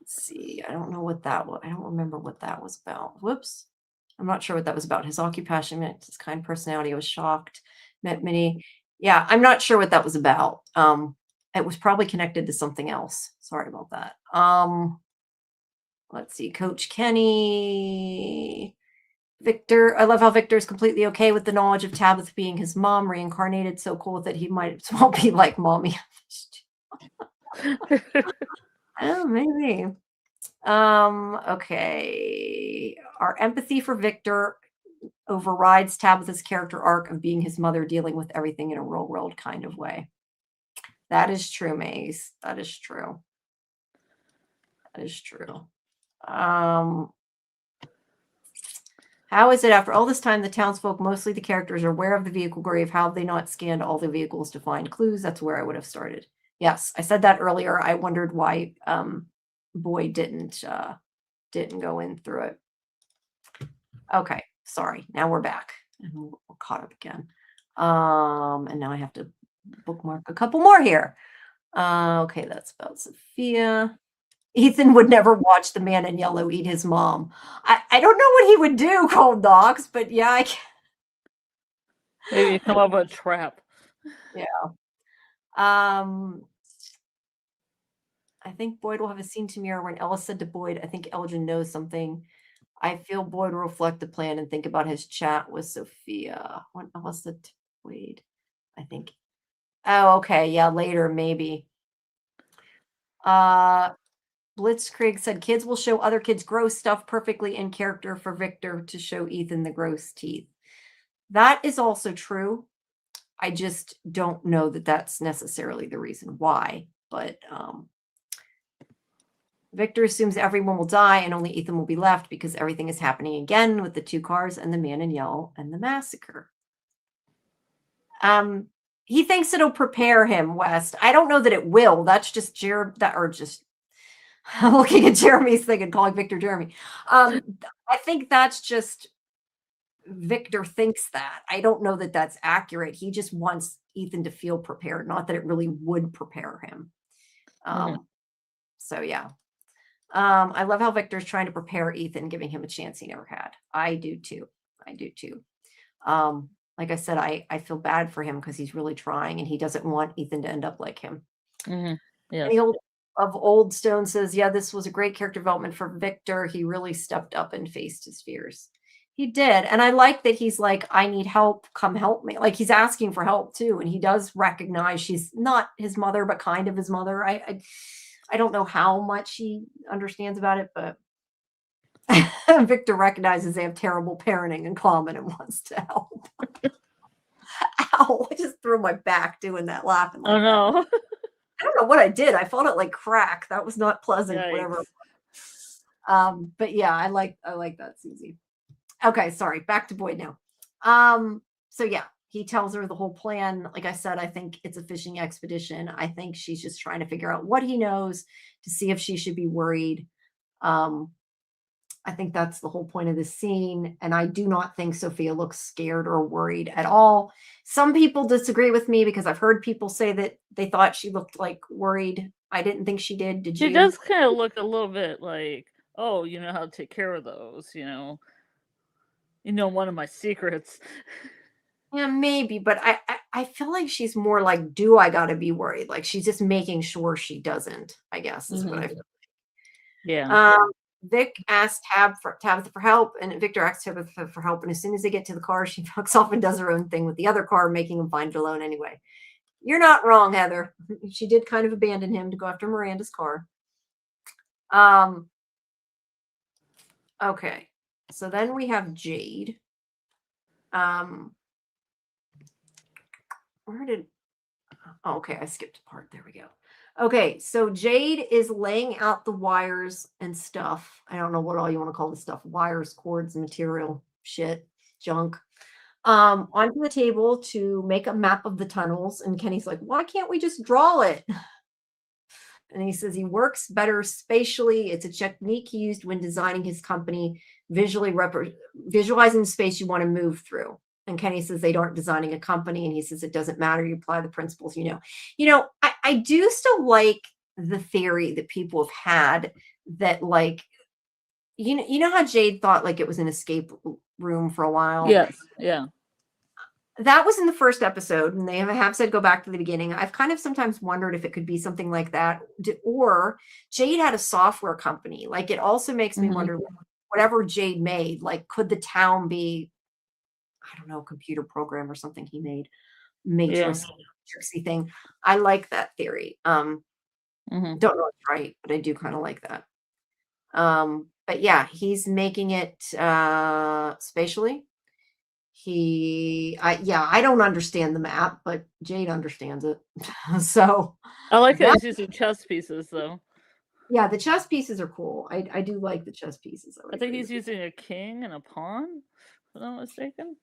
Let's see. I don't know what that was. I don't remember what that was about. Whoops. I'm not sure what that was about. His occupation, his kind personality. I was shocked. Met many. Yeah, I'm not sure what that was about. It was probably connected to something else. Sorry about that. Let's see. Coach Kenny. Victor, I love how Victor is completely okay with the knowledge of Tabitha being his mom, reincarnated. So cool with it. He might as well be like mommy. Oh, maybe. Okay. Our empathy for Victor overrides Tabitha's character arc of being his mother dealing with everything in a real world kind of way. That is true, Maze. That is true. That is true. Um, how is it after all this time the townsfolk, mostly the characters, are aware of the vehicle grave? How have they not scanned all the vehicles to find clues? That's where I would have started. Yes, I said that earlier. I wondered why Boyd didn't go in through it. Okay, sorry. Now we're back and we're caught up again. And now I have to bookmark a couple more here. Okay, that's about Sophia. Ethan would never watch the man in yellow eat his mom. I don't know what he would do, Cold Dogs, but yeah, Maybe come up with a trap. yeah. Um, I think Boyd will have a scene tomorrow when Ella said to Boyd, I think Elgin knows something. I feel Boyd will reflect the plan and think about his chat with Sophia. When Ella said to Boyd, I think. Oh, okay. Yeah, later, maybe. Uh, Blitzkrieg said kids will show other kids gross stuff perfectly in character for Victor to show Ethan the gross teeth. That is also true. I just don't know that that's necessarily the reason why, but Victor assumes everyone will die and only Ethan will be left because everything is happening again with the 2 cars and the man in yellow and the massacre. He thinks it'll prepare him, West. I don't know that it will. That's just I'm looking at Jeremy's thing and calling Victor Jeremy. I think that's just Victor thinks that. I don't know that that's accurate. He just wants Ethan to feel prepared, not that it really would prepare him. So yeah. I love how Victor's trying to prepare Ethan, giving him a chance he never had. I do too. Like I said, I feel bad for him because he's really trying and he doesn't want Ethan to end up like him. Yes. Any Old Stone says, yeah, this was a great character development for Victor. He really stepped up and faced his fears. He did. And I like that he's like, I need help. Come help me. Like he's asking for help too. And he does recognize she's not his mother, but kind of his mother. I don't know how much he understands about it, but Victor recognizes they have terrible parenting in common and wants to help. Ow, I just threw my back doing that, laughing. Like oh, no. That. I don't know what I did. I felt it like crack. That was not pleasant, Yikes. whatever. But yeah, I like that, Susie. Okay, sorry. Back to Boyd now. So yeah, he tells her the whole plan. Like I said, I think it's a fishing expedition. I think she's just trying to figure out what he knows to see if she should be worried. I think that's the whole point of this scene. And I do not think Sophia looks scared or worried at all. Some people disagree with me because I've heard people say that they thought she looked like worried. I didn't think she did. Did you? She does kind of look a little bit like, oh, you know how to take care of those, one of my secrets. Yeah, maybe, but I feel like she's more like, do I gotta be worried? Like she's just making sure she doesn't, I guess, is what I feel like. Yeah. Vic asked Tabitha for help, and Victor asked Tabitha for help. And as soon as they get to the car, she fucks off and does her own thing with the other car, making him find it alone anyway. You're not wrong, Heather. She did kind of abandon him to go after Miranda's car. Okay, so then we have Jade. Okay, I skipped a part. There we go. Okay, so Jade is laying out the wires and stuff. I don't know what all you want to call this stuff. Wires, cords, material, shit, junk. Onto the table to make a map of the tunnels. And Kenny's like, why can't we just draw it? And he says he works better spatially. It's a technique he used when designing his company, visualizing the space you want to move through. And Kenny says they aren't designing a company. And he says, it doesn't matter. You apply the principles, I do still like the theory that people have had that like, you know how Jade thought like it was an escape room for a while? Yes. Yeah. That was in the first episode, and they have said go back to the beginning. I've kind of sometimes wondered if it could be something like that, or Jade had a software company. Like it also makes me wonder, whatever Jade made, like could the town be, I don't know, a computer program or something he made, matrixy thing. I like that theory. Don't know if it's right, but I do kind of like that. But yeah, he's making it spatially. I don't understand the map, but Jade understands it. So I like how he's using chess pieces though. Yeah, the chess pieces are cool. I do like the chess pieces. I think he's using a king and a pawn, if I'm not mistaken.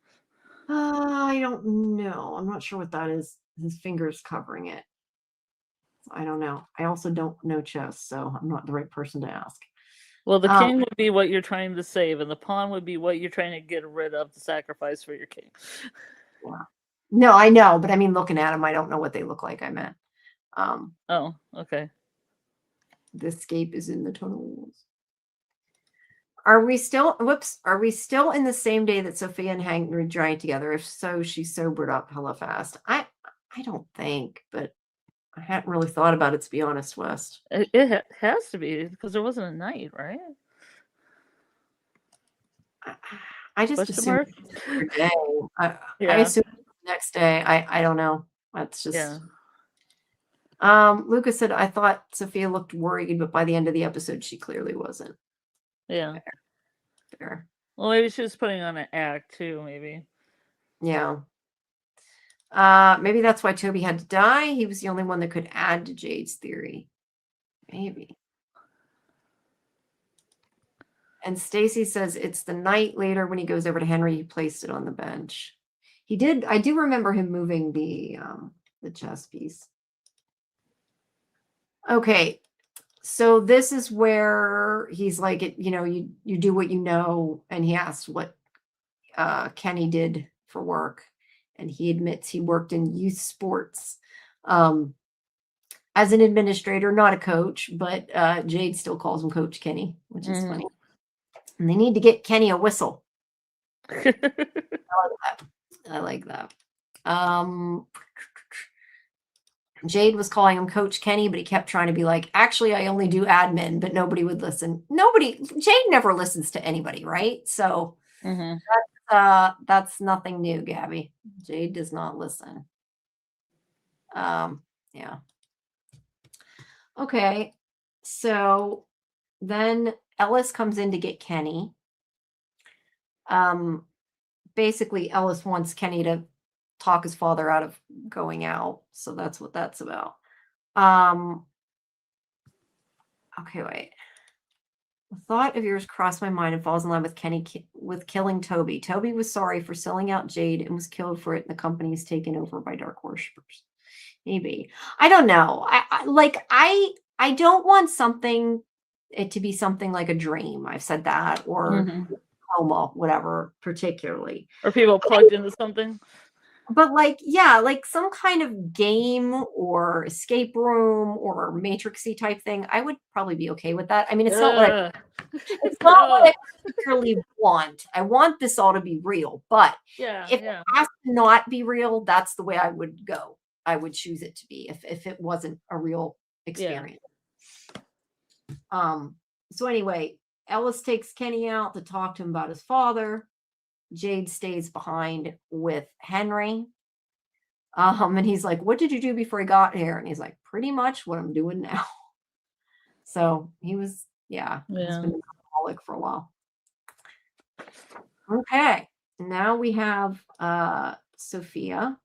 I don't know. I'm not sure what that is. His fingers covering it. I don't know. I also don't know chess, so I'm not the right person to ask. Well, the king would be what you're trying to save, and the pawn would be what you're trying to get rid of to sacrifice for your king. Wow. No, I know, but I mean, looking at them, I don't know what they look like. I meant. Oh, okay. The escape is in the tunnels. Are we still in the same day that Sophia and Hank were drying together? If so, she sobered up hella fast. I don't think, but I hadn't really thought about it, to be honest, West. It has to be, because there wasn't a night, right? I just assumed day. I assumed the next day. I don't know. That's just Lucas said, I thought Sophia looked worried, but by the end of the episode, she clearly wasn't. Yeah. Fair. Well, maybe she was putting on an act too, maybe. Yeah. Maybe that's why Toby had to die. He was the only one that could add to Jade's theory. Maybe. And Stacy says it's the night later when he goes over to Henry, he placed it on the bench. He did. I do remember him moving the chess piece. Okay. So this is where he's like, you do what you know, and he asks what Kenny did for work, and he admits he worked in youth sports as an administrator, not a coach, but Jade still calls him Coach Kenny, which is funny. And they need to get Kenny a whistle. I like that. Jade was calling him Coach Kenny, but he kept trying to be like, actually, I only do admin, but nobody would listen. Jade never listens to anybody, right? So that's nothing new, Gabby. Jade does not listen. Yeah. Okay. So then Ellis comes in to get Kenny. Basically, Ellis wants Kenny to talk his father out of going out. So that's what that's about. Okay, wait. A thought of yours crossed my mind and falls in line with Kenny with killing Toby. Toby was sorry for selling out Jade and was killed for it, and the company is taken over by dark worshippers. Maybe. I don't know. I don't want it to be something like a dream. I've said that, or coma, whatever, particularly. Or people plugged into something. But like some kind of game or escape room or matrixy type thing, I would probably be okay with that. I mean, it's not what I particularly want. I want this all to be real, but if it has to not be real, that's the way I would go. I would choose it to be if it wasn't a real experience. So anyway, Ellis takes Kenny out to talk to him about his father. Jade stays behind with Henry. And he's like, what did you do before he got here? And he's like, pretty much what I'm doing now. So he was, he's been an alcoholic for a while. Okay. Now we have Sophia.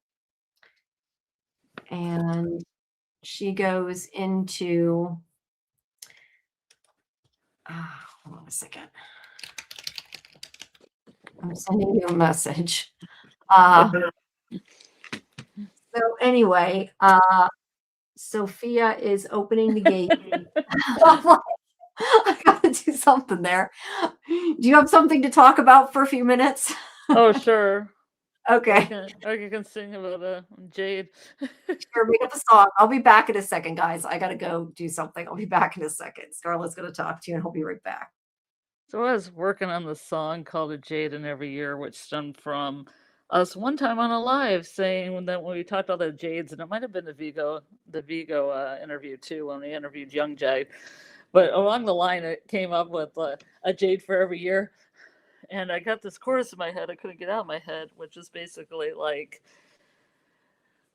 And she goes into, hold on a second. I'm sending you a message. So anyway, Sophia is opening the gate. I gotta do something there. Do you have something to talk about for a few minutes? Oh, sure. Okay. I can sing about Jade. Sure, make up a song. I'll be back in a second, guys. I gotta go do something. I'll be back in a second. Scarlett's gonna talk to you, and I'll be right back. So I was working on the song called "A Jade in Every Year," which stemmed from us one time on a live saying that when we talked about the Jades, and it might have been the Vigo interview too, when we interviewed young Jade. But along the line, it came up with a Jade for every year. And I got this chorus in my head. I couldn't get out of my head, which is basically like,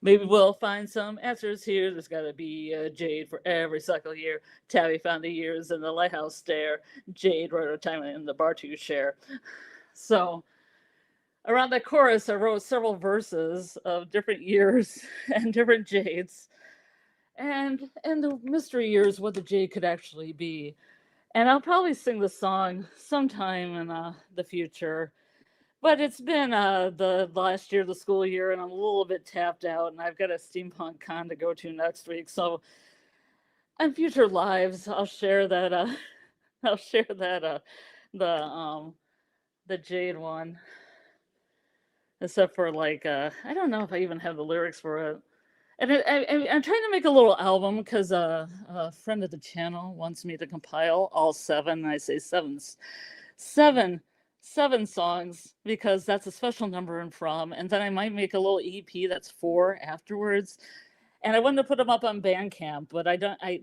maybe we'll find some answers here. There's got to be a Jade for every cycle year. Tabby found the years in the lighthouse stare. Jade wrote a time in the bar to share. So around that chorus, I wrote several verses of different years and different Jades. And the mystery years, what the Jade could actually be. And I'll probably sing the song sometime in the future. But it's been the last year of the school year, and I'm a little bit tapped out, and I've got a steampunk con to go to next week. So on future lives, I'll share that. I'll share that the Jade one. Except for I don't know if I even have the lyrics for it. And I'm trying to make a little album because a friend of the channel wants me to compile all seven. And I say seven songs because that's a special number in From. And then I might make a little EP that's 4 afterwards. And I wanted to put them up on Bandcamp, but I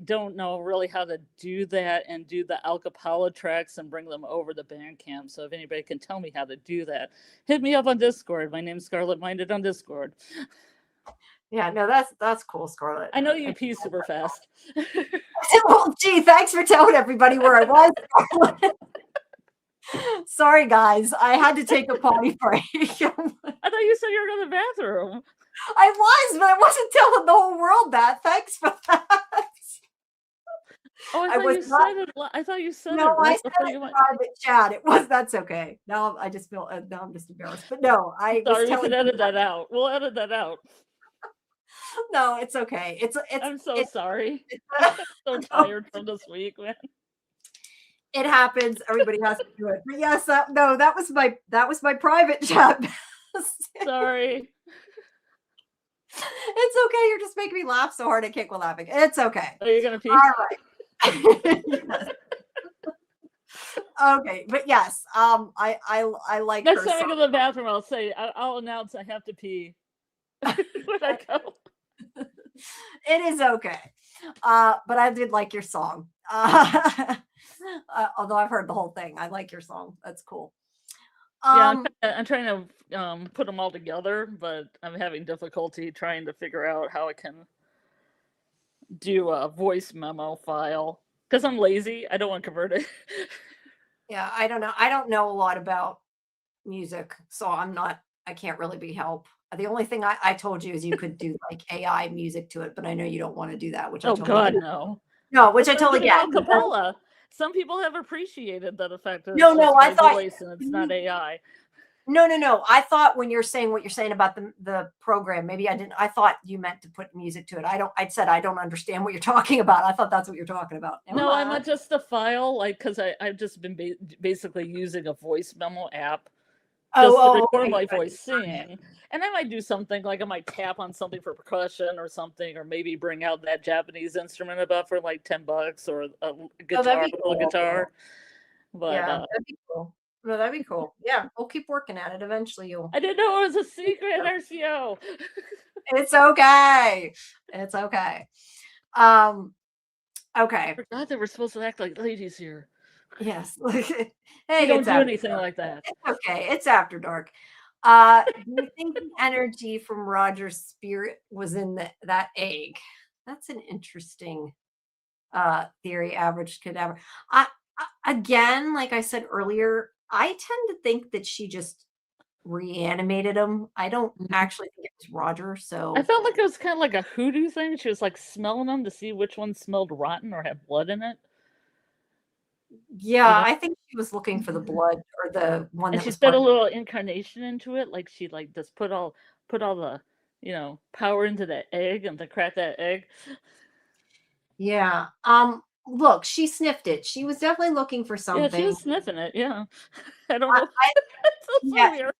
don't know really how to do that and do the acapella tracks and bring them over to Bandcamp. So if anybody can tell me how to do that, hit me up on Discord. My name's Scarlett Minded on Discord. Yeah, no, that's cool, Scarlett. I know you pee super fast. Well, gee, thanks for telling everybody where I was. Sorry, guys. I had to take a potty break. I thought you said you were going to the bathroom. I was, but I wasn't telling the whole world that. Thanks for that. Oh, I I thought was you not. said it. I thought you said No, it I right said before it you went. in private chat. It was. That's okay. Now I just feel. Now I'm just embarrassed. But no, I was Sorry, we telling. can edit that out. We'll edit that out. No, it's okay. I'm so It's. sorry. it's I'm so no, tired from this week, man. it happens. Everybody has to do it. But yes, that was my private chat. Sorry. It's okay. You're just making me laugh so hard I can't quit laughing. It's okay. Are you going to pee? All right. Yes. Okay, but yes, I like Next her time I go song. to the bathroom, I'll say, I'll announce I have to pee when I go. It is okay. But I did like your song. Although I've heard the whole thing. I like your song. That's cool. Yeah, I'm trying to put them all together, but I'm having difficulty trying to figure out how I can do a voice memo file because I'm lazy. I don't want to convert it. Yeah, I don't know. I don't know a lot about music, so I can't really be help. The only thing I told you is you could do like AI music to it, but I know you don't want to do that, which I Oh totally God, get. no. No, which I That's like totally doing get. acapella. Some people have appreciated that effect. That No, it's no, just I my thought voice and it's not AI. no. I thought when you're saying what you're saying about the program, maybe I didn't. I thought you meant to put music to it. I said I don't understand what you're talking about. I thought that's what you're talking about. Never No, I mind. meant just the file, like because I've just been basically using a voice memo app just to record Okay. my voice singing. And I might do something like I might tap on something for percussion or something, or maybe bring out that Japanese instrument about for like $10 or a Oh, that'd guitar, be little cool. guitar. But Yeah, that'd be cool. No, that'd be cool. Yeah, we'll keep working at it. Eventually, you'll. I didn't know it was a secret RCO. It's okay. It's okay. Um. I Okay. forgot they were supposed to act like ladies here. Yes. We Hey, don't it's do after anything dark. like that. It's okay. It's after dark. Do you think the energy from Roger's spirit was in that egg? That's an interesting theory. Average cadaver. Again, like I said earlier, I tend to think that she just reanimated him. I don't actually think it was Roger. I So felt like it was kind of like a hoodoo thing. She was like smelling them to see which one smelled rotten or had blood in it. You yeah, know, I think she was looking for the blood or the one and that she was put part a of. little incarnation into it, like she like just put all the power into that egg and to crack that egg. Yeah. Look, she sniffed it. She was definitely looking for Yeah, she something. was sniffing it. Yeah, I don't I, know. I It's so yeah. weird.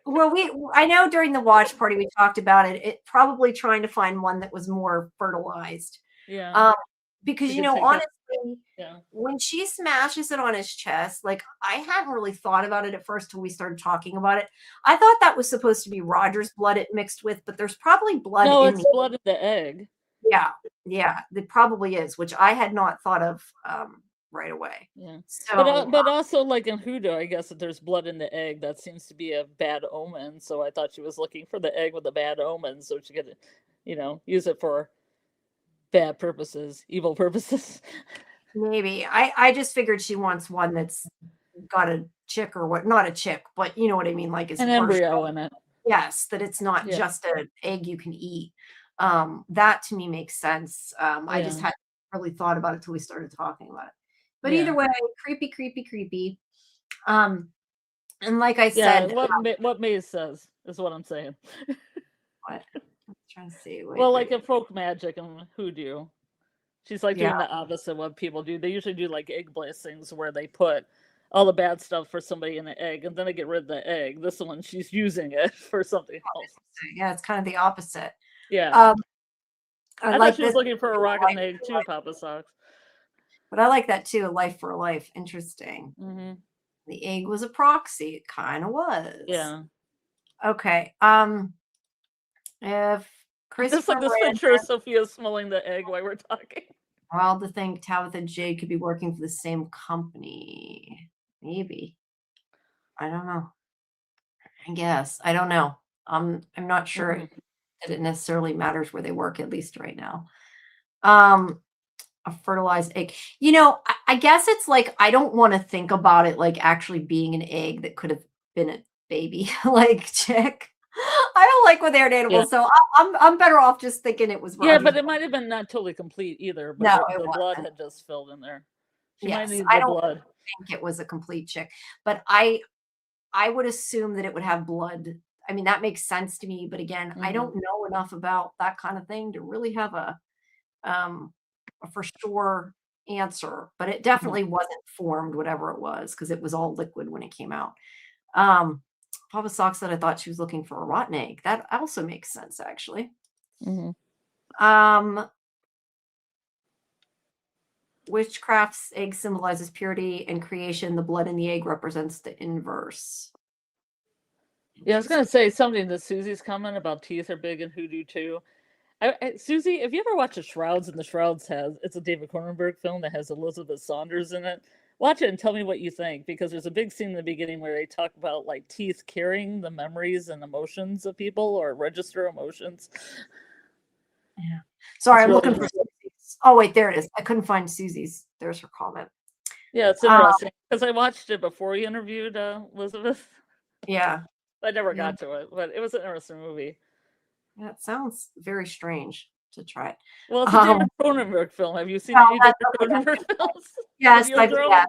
Well, I know during the watch party we talked about it. It probably trying to find one that was more fertilized. Yeah, Um, because we could take her. honestly, Yeah, when she smashes it on his chest, like I hadn't really thought about it at first till we started talking about it. I thought that was supposed to be Roger's blood it mixed with, but there's probably blood no, in it's the blood in the egg. yeah, yeah, there probably is, which I had not thought of right away. Yeah, So but also like in hoodoo, I guess if there's blood in the egg, that seems to be a bad omen. So I thought she was looking for the egg with a bad omen, so she could, use it for bad purposes, evil purposes. maybe I just figured she wants one that's got a chick or what, not a chick, but you know what I mean, like it's An partial. embryo in it. Yes, that it's not Yeah, just an egg you can eat. That to me makes sense. I just yeah, hadn't really thought about it till we started talking about it. But either yeah, way, creepy, creepy, creepy. Um, and like I yeah. said, What Maze says is what I'm saying. what I'm trying to see. Well, like Wait. in folk magic and hoodoo, she's like Yeah, doing the opposite of what people do. They usually do like egg blessings where they put all the bad stuff for somebody in the egg and then they get rid of the egg. This one, she's using it for something else. yeah, it's kind of the opposite. Yeah. Um, I I thought like she was this, looking for a rocket life and egg for too, life. Papa Socks. But I like that too. A life for a life. Interesting. Hmm. The egg was a proxy. It kind of was. Yeah. Okay. If Just like Christopher this Miranda, picture of Sophia smelling the egg while we're talking. well, to think Tabitha and Jade could be working for the same company. Maybe. I don't know. I guess. I don't know. I'm not sure. Hmm. that it necessarily matters where they work, at least right now. Um, a fertilized egg. I guess it's like I don't want to think about it like actually being an egg that could have been a baby like chick. I don't like when they're an Yeah. animal, so I'm better off just thinking it was Yeah, Roger's. but it might have been not totally complete either, but No, the, it the blood wasn't. had just filled in there. She might Yes, need I the don't blood. think it was a complete chick, but I would assume that it would have blood. I mean, that makes sense to me, but again, I Hmm. don't know enough about that kind of thing to really have um, a for sure answer, but it Hmm. definitely wasn't formed, whatever it was, because it was all liquid when it came out. Um, Papa Sock said I thought she was looking for a rotten egg. That also makes sense, actually. Hmm. Um, Witchcraft's egg symbolizes purity and creation. The blood in the egg represents the inverse. Yeah, I was gonna say something to Susie's comment about teeth are big in hoodoo too. Susie, if you ever watch The Shrouds, and The Shrouds it's a David Cronenberg film that has Elizabeth Saunders in it. Watch it and tell me what you think, because there's a big scene in the beginning where they talk about like teeth carrying the memories and emotions of people or register emotions. Yeah. Sorry, It's I'm really looking for interesting. Susie's. Oh, wait, there it is. I couldn't find Susie's. There's her comment. Yeah, it's Um, interesting because I watched it before you interviewed Elizabeth. yeah. I never Yeah. got to it, but it was an interesting movie. Yeah, it sounds very strange to try it. Well, it's a David Um, Cronenberg film. Have you seen well, any David okay, that Cronenberg makes sense. films? Yes, Videodrome? yeah.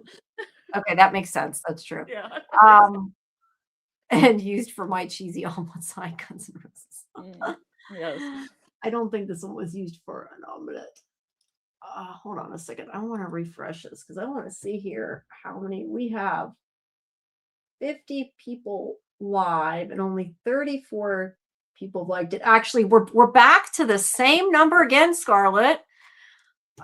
Okay, that makes sense. That's true. Yeah. Um, and used for my cheesy omelets like Guns N' Mm, Roses. yes. I don't think this one was used for an omelet. Hold on a second. I want to refresh this because I want to see here how many we have. 50 people live and only 34 people liked it. Actually, we're back to the same number again, Scarlett.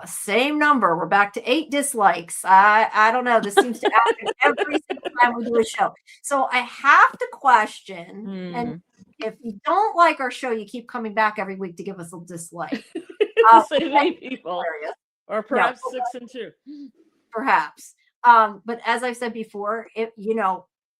Same number. We're back to 8 dislikes. I don't know. This seems to happen every single time we do a show. So I have to question, and Mm. if you don't like our show, you keep coming back every week to give us a dislike. The same That's 8 people, hilarious. or No, perhaps 6 and 2. perhaps. But as I've said before,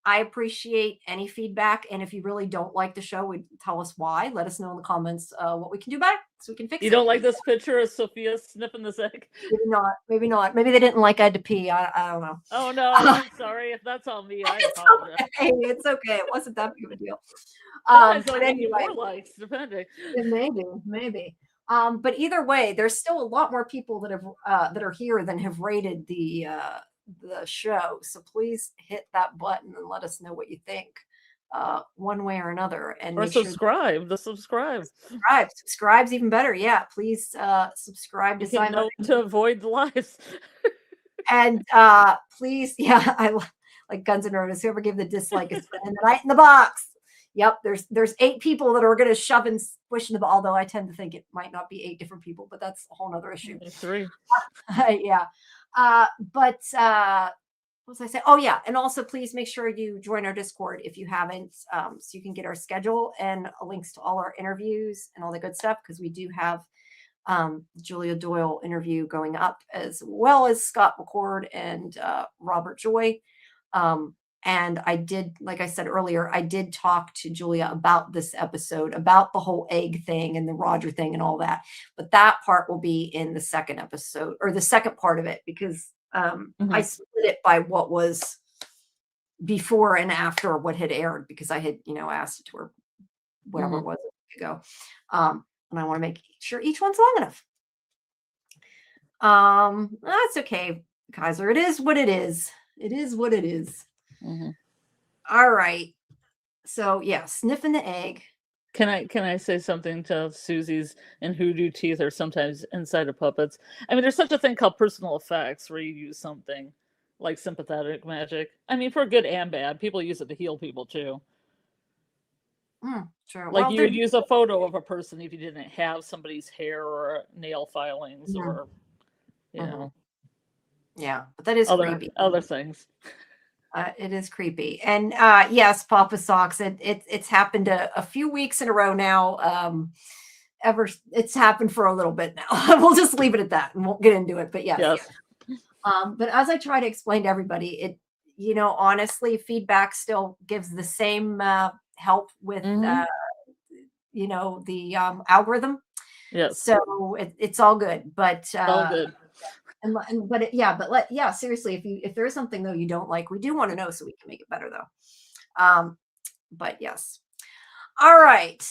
I appreciate any feedback. And if you really don't like the show, tell us why. Let us know in the comments what we can do better so we can fix You it. don't like this picture of Sophia sniffing this egg? Maybe not. Maybe not. Maybe they didn't like I had to pee. I don't know. Oh no, I'm sorry if that's on me. I It's apologize. okay. It's okay. It wasn't that big of a deal. Sometimes I'll But give you anyway, more likes, depending. maybe. But either way, there's still a lot more people that are here than have rated the show. So please hit that button and let us know what you think, one way or another, and Or make sure subscribe. The subscribe. subscribe. Subscribe's even better. Yeah, please subscribe to You can know sci-fi. to avoid the lies. And please, yeah, like Guns N' Roses. Whoever gave the dislike is spending the night in the box. Yep, there's 8 people that are going to shove and squish in the. Although I tend to think it might not be 8 different people, but that's a whole other issue. 3. Yeah, but what was I say? Oh yeah, and also please make sure you join our Discord if you haven't, so you can get our schedule and links to all our interviews and all the good stuff because we do have Julia Doyle interview going up, as well as Scott McCord and Robert Joy. And I did, like I said earlier, I did talk to Julia about this episode, about the whole egg thing and the Roger thing and all that. But that part will be in the second episode or the second part of it because I split it by what was before and after what had aired because I had, asked it to her whatever it was a week ago. And I want to make sure each one's long enough. That's okay, Kaiser. It is what it is. It is what it is. All right. So yeah, sniffing the egg. Can I say something to Susie's and hoodoo teeth are sometimes inside of puppets? I mean, there's such a thing called personal effects where you use something like sympathetic magic. I mean, for good and bad. People use it to heal people too. Sure. Like Well, you would use a photo of a person if you didn't have somebody's hair or nail filings or yeah, but that is creepy. Other things. It is creepy. And yes, Papa Socks. It's happened a few weeks in a row now. It's happened for a little bit now. We'll just leave it at that and won't get into it. But yes. But as I try to explain to everybody, honestly, feedback still gives the same help with the algorithm. Yes. So it's all good. But All good. yeah, seriously, if there is something though you don't like, we do want to know so we can make it better though. But yes. All right.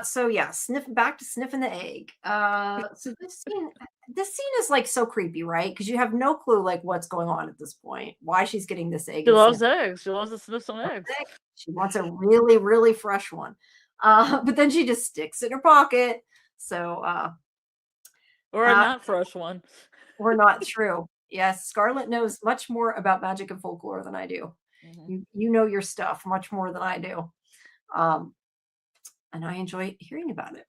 So yeah, back to sniffing the egg. So this scene is like so creepy, right? Because you have no clue like what's going on at this point, why she's getting this egg She and loves sniffing eggs. She loves to sniff some eggs. it. She wants a really, really fresh one. But then she just sticks it in her pocket. So Or a uh not fresh one. we're not through. Yes, Scarlett knows much more about magic and folklore than I do. Mhm. You know your stuff much more than I do. Um, and I enjoy hearing about it.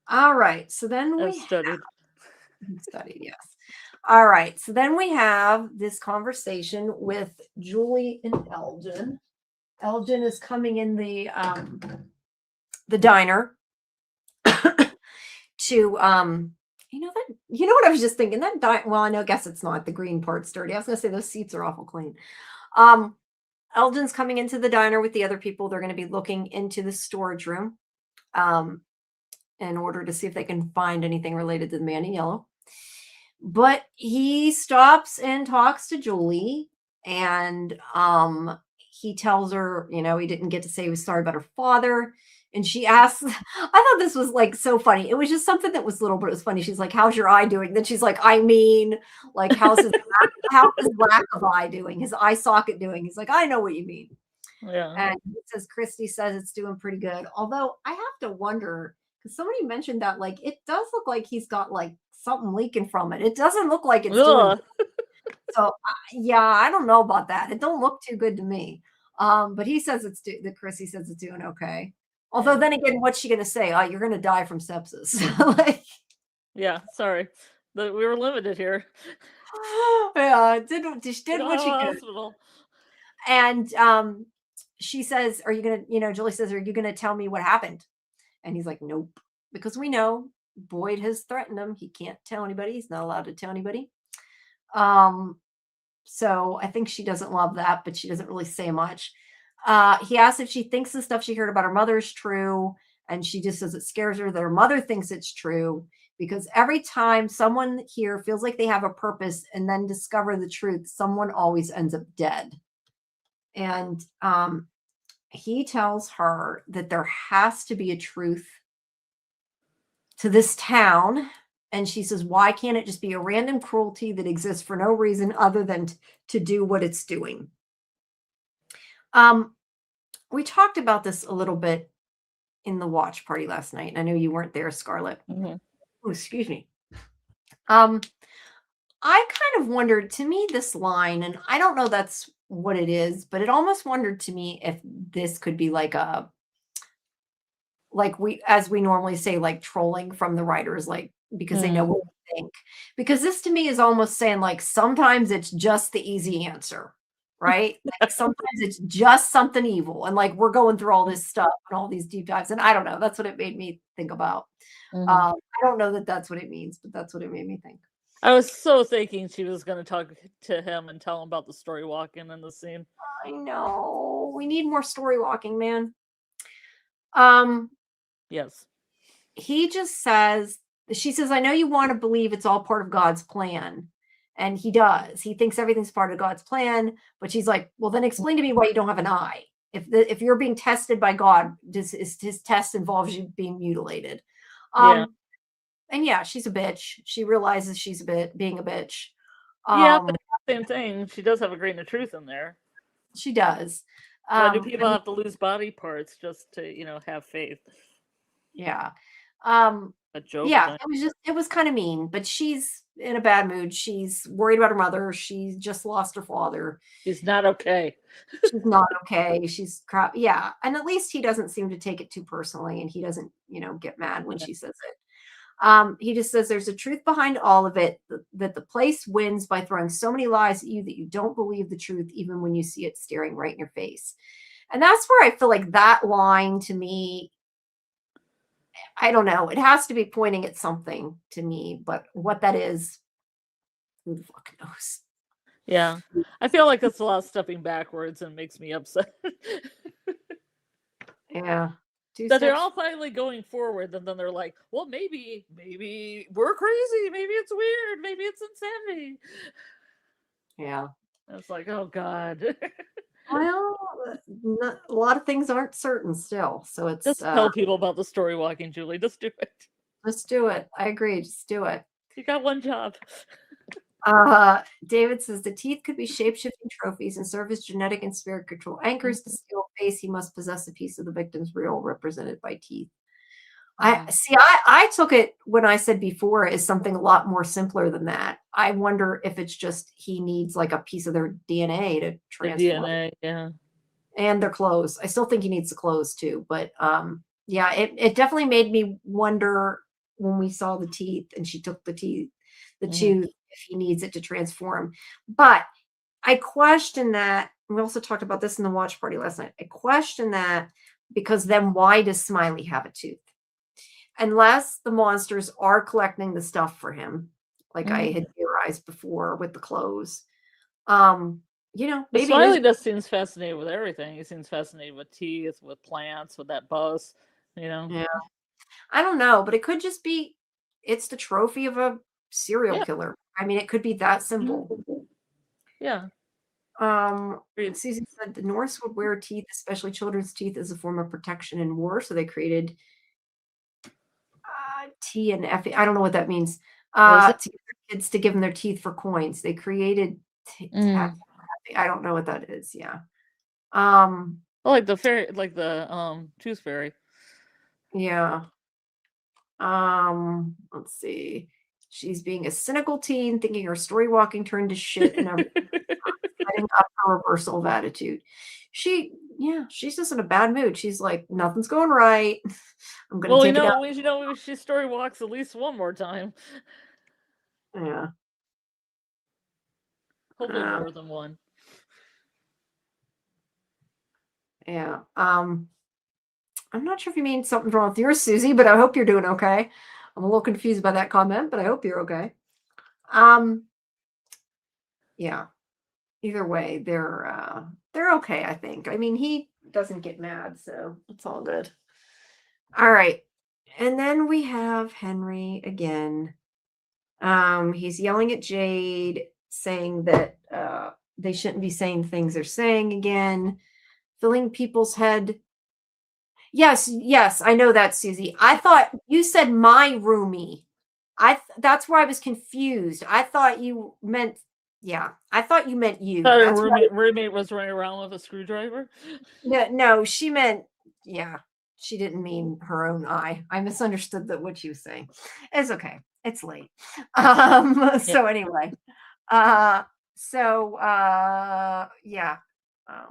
All right. So then I've we studied. studied, yes. All right. So then we have this conversation with Julie and Elgin. Elgin is coming in the diner to you know what I was just thinking well, I know, guess it's not, the green part's dirty. I was gonna say those seats are awful clean. Um Elgin's coming into the diner with the other people. They're going to be looking into the storage room um in order to see if they can find anything related to the man in yellow. But he stops and talks to Julie, and he tells her, he didn't get to say he was sorry about her father. And she asks, I thought this was like so funny. It was just something that was little, but it was funny. She's like, "How's your eye doing?" Then she's like, "I mean, like, how's his lack of eye doing? His eye socket doing?" He's like, "I know what you mean." Yeah. And it says Christy says it's doing pretty good. Although I have to wonder, because somebody mentioned that like it does look like he's got like something leaking from it. It doesn't look like it's doing Ugh. so. Yeah, I don't know about that. It don't look too good to me. But he says that Chrissy says it's doing okay. Although Yeah. then again, what's she gonna say? Oh, you're gonna die from sepsis. Like, Yeah. Sorry. We were limited here. yeah, she We did don't what have she a could. hospital. And she says, "Are you gonna?" Julie says, "Are you gonna tell me what happened?" And he's like, "Nope," because we know Boyd has threatened him. He can't tell anybody. He's not allowed to tell anybody. Um, so I think she doesn't love that, but she doesn't really say much. He asks if she thinks the stuff she heard about her mother is true, and she just says it scares her that her mother thinks it's true because every time someone here feels like they have a purpose and then discover the truth, someone always ends up dead. And he tells her that there has to be a truth to this town. And she says, "Why can't it just be a random cruelty that exists for no reason other than to do what it's doing?" Um, we talked about this a little bit in the watch party last night. I know you weren't there, Scarlett. Mhm. Oh, excuse me. Um, I kind of wondered, to me, this line, and I don't know that's what it is, but it almost wondered to me if this could be like we as we normally say, like trolling from the writers, like because they know Mm. what we think. Because this to me is almost saying like sometimes it's just the easy answer, right? Like sometimes it's just something evil, and like we're going through all this stuff and all these deep dives, and I don't know. That's what it made me think about. Mhm. I don't know that that's what it means, but that's what it made me think. I was so thinking she was going to talk to him and tell him about the story walking in the scene. I know we need more story walking, man. Um, Yes. he just says, she says, "I know you want to believe it's all part of God's plan." And he does. He thinks everything's part of God's plan, but she's like, "Well, then explain to me why you don't have an eye. If you're being tested by God, does his test involves you being mutilated?" Yeah. Um, and yeah, she's a bitch. She realizes she's being a bitch. Yeah, but Um, same thing. She does have a grain of truth in there. she does. Why do I people mean, have to lose body parts just to, have faith? yeah. Um, A joke yeah, thing. it was kind of mean, but she's in a bad mood. She's worried about her mother. She just lost her father. She's not okay. She's not okay. She's crap. Yeah. And at least he doesn't seem to take it too personally, and he doesn't, get mad when Yeah. she says it. He just says there's a truth behind all of it, that the place wins by throwing so many lies at you that you don't believe the truth, even when you see it staring right in your face. And that's where I feel like that line to me, I don't know, it has to be pointing at something to me, but what that is, who the fuck knows? Yeah. I feel like it's a lot of stepping backwards and makes me upset. Yeah. Two That they're steps. all finally going forward, and then they're like, well, maybe we're crazy, maybe it's weird, maybe it's insanity. Yeah. And it's like, oh God. Well, a lot of things aren't certain still, so it's Just tell people about the story walking, Julie. Just do it. let's do it. I agree. Just do it. You got one job. David says the teeth could be shape-shifting trophies and serve as genetic and spirit control anchors to steal face. He must possess a piece of the victim's real, represented by teeth. I see. I took it when I said before as something a lot more simpler than that. I wonder if it's just he needs like a piece of their DNA to The transform, DNA, yeah. and their clothes. I still think he needs the clothes too, but yeah, it definitely made me wonder when we saw the teeth and she took the tooth, if he needs it to transform. But I question that. We also talked about this in the watch party last night. I question that because then why does Smiley have a tooth? Unless the monsters are collecting the stuff for him, like I had theorized before with the clothes. But Maybe Smiley just seems fascinated with everything. He seems fascinated with teeth, with plants, with that bus, yeah. I don't know, but it could just be it's the trophy of a serial Yeah. killer. I mean, it could be that simple. Yeah. Susan said the Norse would wear teeth, especially children's teeth, as a form of protection in war. So they created T and F. I don't know what that means. To get their kids to give them their teeth for coins. They created I don't know what that is. Yeah. Like the fairy, like the tooth fairy. Yeah. Let's see. She's being a cynical teen, thinking her story walking turned to shit and everything. Setting up a reversal of attitude. She's just in a bad mood. She's like, nothing's going right. I'm gonna take it out. She story walks at least one more time. Yeah. Hopefully more than one. Yeah. I'm not sure if you mean something's wrong with yours, Susie, but I hope you're doing okay. I'm a little confused by that comment, but I hope you're okay. Yeah. Either way, they're okay, I think. I mean, he doesn't get mad, so it's all good. All right. And then we have Henry again. He's yelling at Jade, saying that they shouldn't be saying things they're saying again, filling people's head. Yes, I know that, Susie. I thought you said my roomie. That's where I was confused. I thought you meant I thought you meant you. Thought That's her roommate was running around with a screwdriver. no, she meant she didn't mean her own eye. I misunderstood what she was saying. It's okay. It's late. So anyway,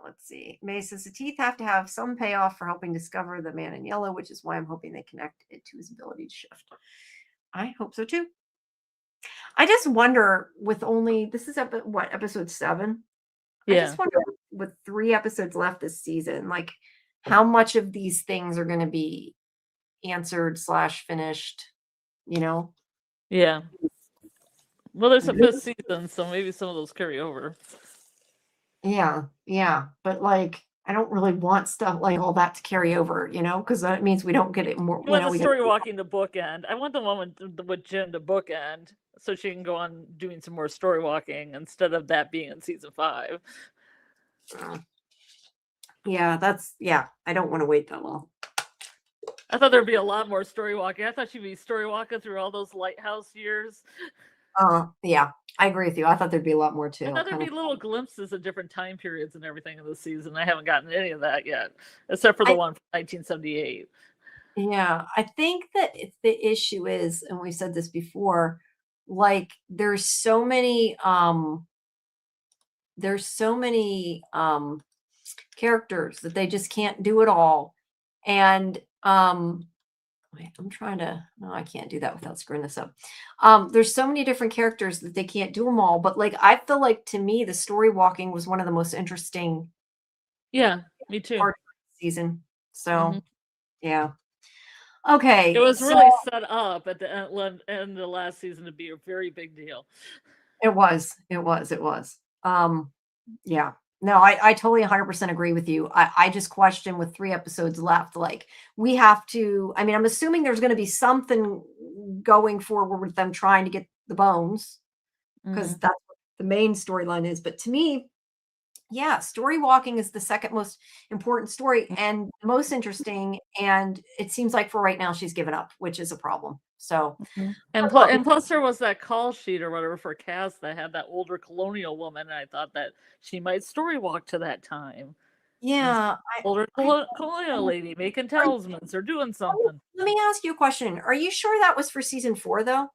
let's see. May says the teeth have to have some payoff for helping discover the man in yellow, which is why I'm hoping they connect it to his ability to shift. I hope so too. I just wonder with only this is episode 7. Yeah. I just wonder with 3 episodes left this season, like how much of these things are going to be answered / finished, Yeah. Well, there's a 5th season, so maybe some of those carry over. Yeah. But like, I don't really want stuff like all that to carry over, because that means we don't get it more. You want the story walking to bookend. I want the one with Jen to bookend, so she can go on doing some more story walking instead of that being in season 5. I don't want to wait that long. I thought there'd be a lot more story walking. I thought she'd be story walking through all those lighthouse years. Yeah, I agree with you. I thought there'd be a lot more too. I thought there'd be little glimpses of different time periods and everything in the season. I haven't gotten any of that yet, except for the one from 1978. Yeah, I think that the issue is, and we said this before, like there's so many characters that they just can't do it all. And wait, no, I can't do that without screwing this up. There's so many different characters that they can't do them all, but like I feel like to me the story walking was one of the most interesting me too part of the season. So yeah. Okay. It was really set up at the end of the last season to be a very big deal. It was. Yeah. No, I totally 100% agree with you. I just question with 3 episodes left, like, we have to I mean, I'm assuming there's gonna be something going forward with them trying to get the bones, because Mhm. that's what the main storyline is, but to me, yeah, story walking is the second most important story and most interesting, and it seems like for right now, she's given up, which is a problem. So, Mhm. but look, And plus there was that call sheet or whatever for Cass that had that older colonial woman, and I thought that she might story walk to that time. And yeah, older I colonial don't lady making are talismans or doing something. let me ask you a question. Are you sure that was for season 4, though?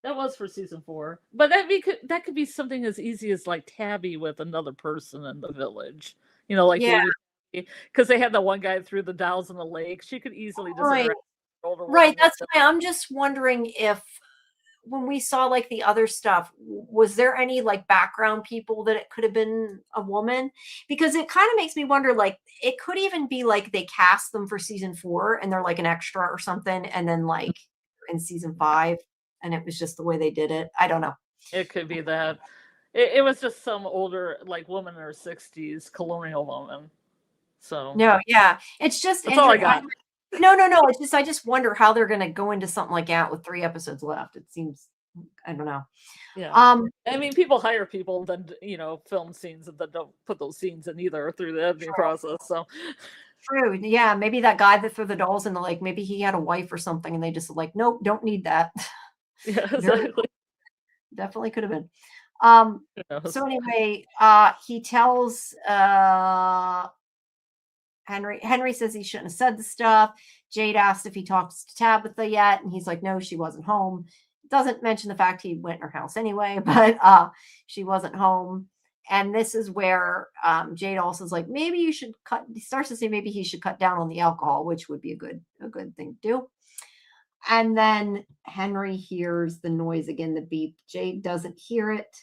That was for season 4. But that could be something as easy as, like, Tabby with another person in the village. You know, like Yeah, baby because they had the one guy threw the dolls in the lake. She could easily just right. interact with the older Right, woman with that's why I'm just wondering if when we saw, like, the other stuff, was there any, like, background people that it could have been a woman? Because it kinda makes me wonder, like, it could even be, like, they cast them for season 4 and they're, like, an extra or something, and then, like, in season 5, and it was just the way they did it. I don't know. it could be that. It was just some older, like, woman in her 60s, colonial woman. So, No, yeah. It's just that's all I I got. no, no, no, it's just I just wonder how they're gonna go into something like that with 3 episodes left. It seems I don't know. Yeah. Um, I mean, people hire people then, film scenes and then don't put those scenes in either through the editing process, so true. Yeah, maybe that guy that threw the dolls in the lake, maybe he had a wife or something, and they just like, "Nope, don't need that." yeah, Very exactly. definitely could have been. Who So knows? anyway, he tells Henry says he shouldn't have said the stuff. Jade asked if he talks to Tabitha yet, and he's like, no, she wasn't home. Doesn't mention the fact he went in her house anyway, but she wasn't home. And this is where Jade also is like, maybe you should cut. He starts to say maybe he should cut down on the alcohol, which would be a good thing to do. And then Henry hears the noise again, the beep. Jade doesn't hear it.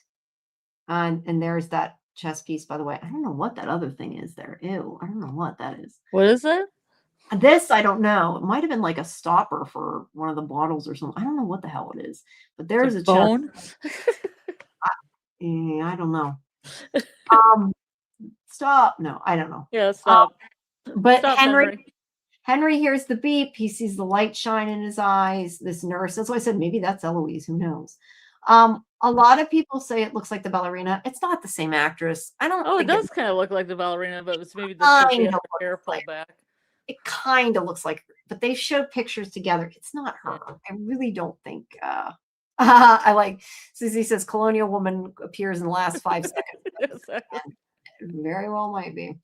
And there's that chess piece, by the way. I don't know what that other thing is there. Ew, I don't know what that is. What is it? This, I don't know. It might have been like a stopper for one of the bottles or something. I don't know what the hell it is, but It's a there's a chest. bone? I don't know. Um, stop. No, I don't know. Yeah, Um, stop. but Stop, Henry. Henry hears the beep. He sees the light shine in his eyes. This nurse. That's why I said maybe that's Eloise. Who knows? A lot of people say it looks like the ballerina. It's not the same actress. I don't Oh, it think it does kinda look like the ballerina, but it's maybe just 'cause she kind had of her looks hair like pulled back. it kind of looks like her, but they showed pictures together. It's not Yeah. her. I really don't think. I like Susie says colonial woman appears in the last 5 seconds. Exactly. Very well might be.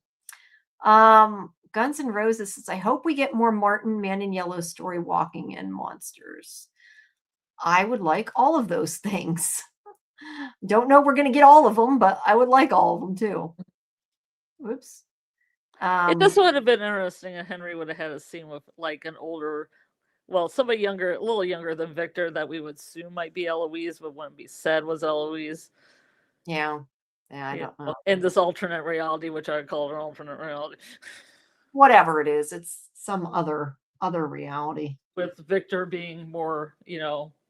Guns N' Roses says, I hope we get more Martin Man in Yellow story walking in monsters. I would like all of those things. Don't know we're gonna get all of them, but I would like all of them too. Oops. It just Um, would have been interesting if Henry would have had a scene with, like, an older somebody younger a little younger than Victor that we would assume might be Eloise, but wouldn't be said was Eloise, yeah. Yeah, I don't know. in this alternate reality, which I would call an alternate reality, Whatever it is, it's some other reality. with Victor being more,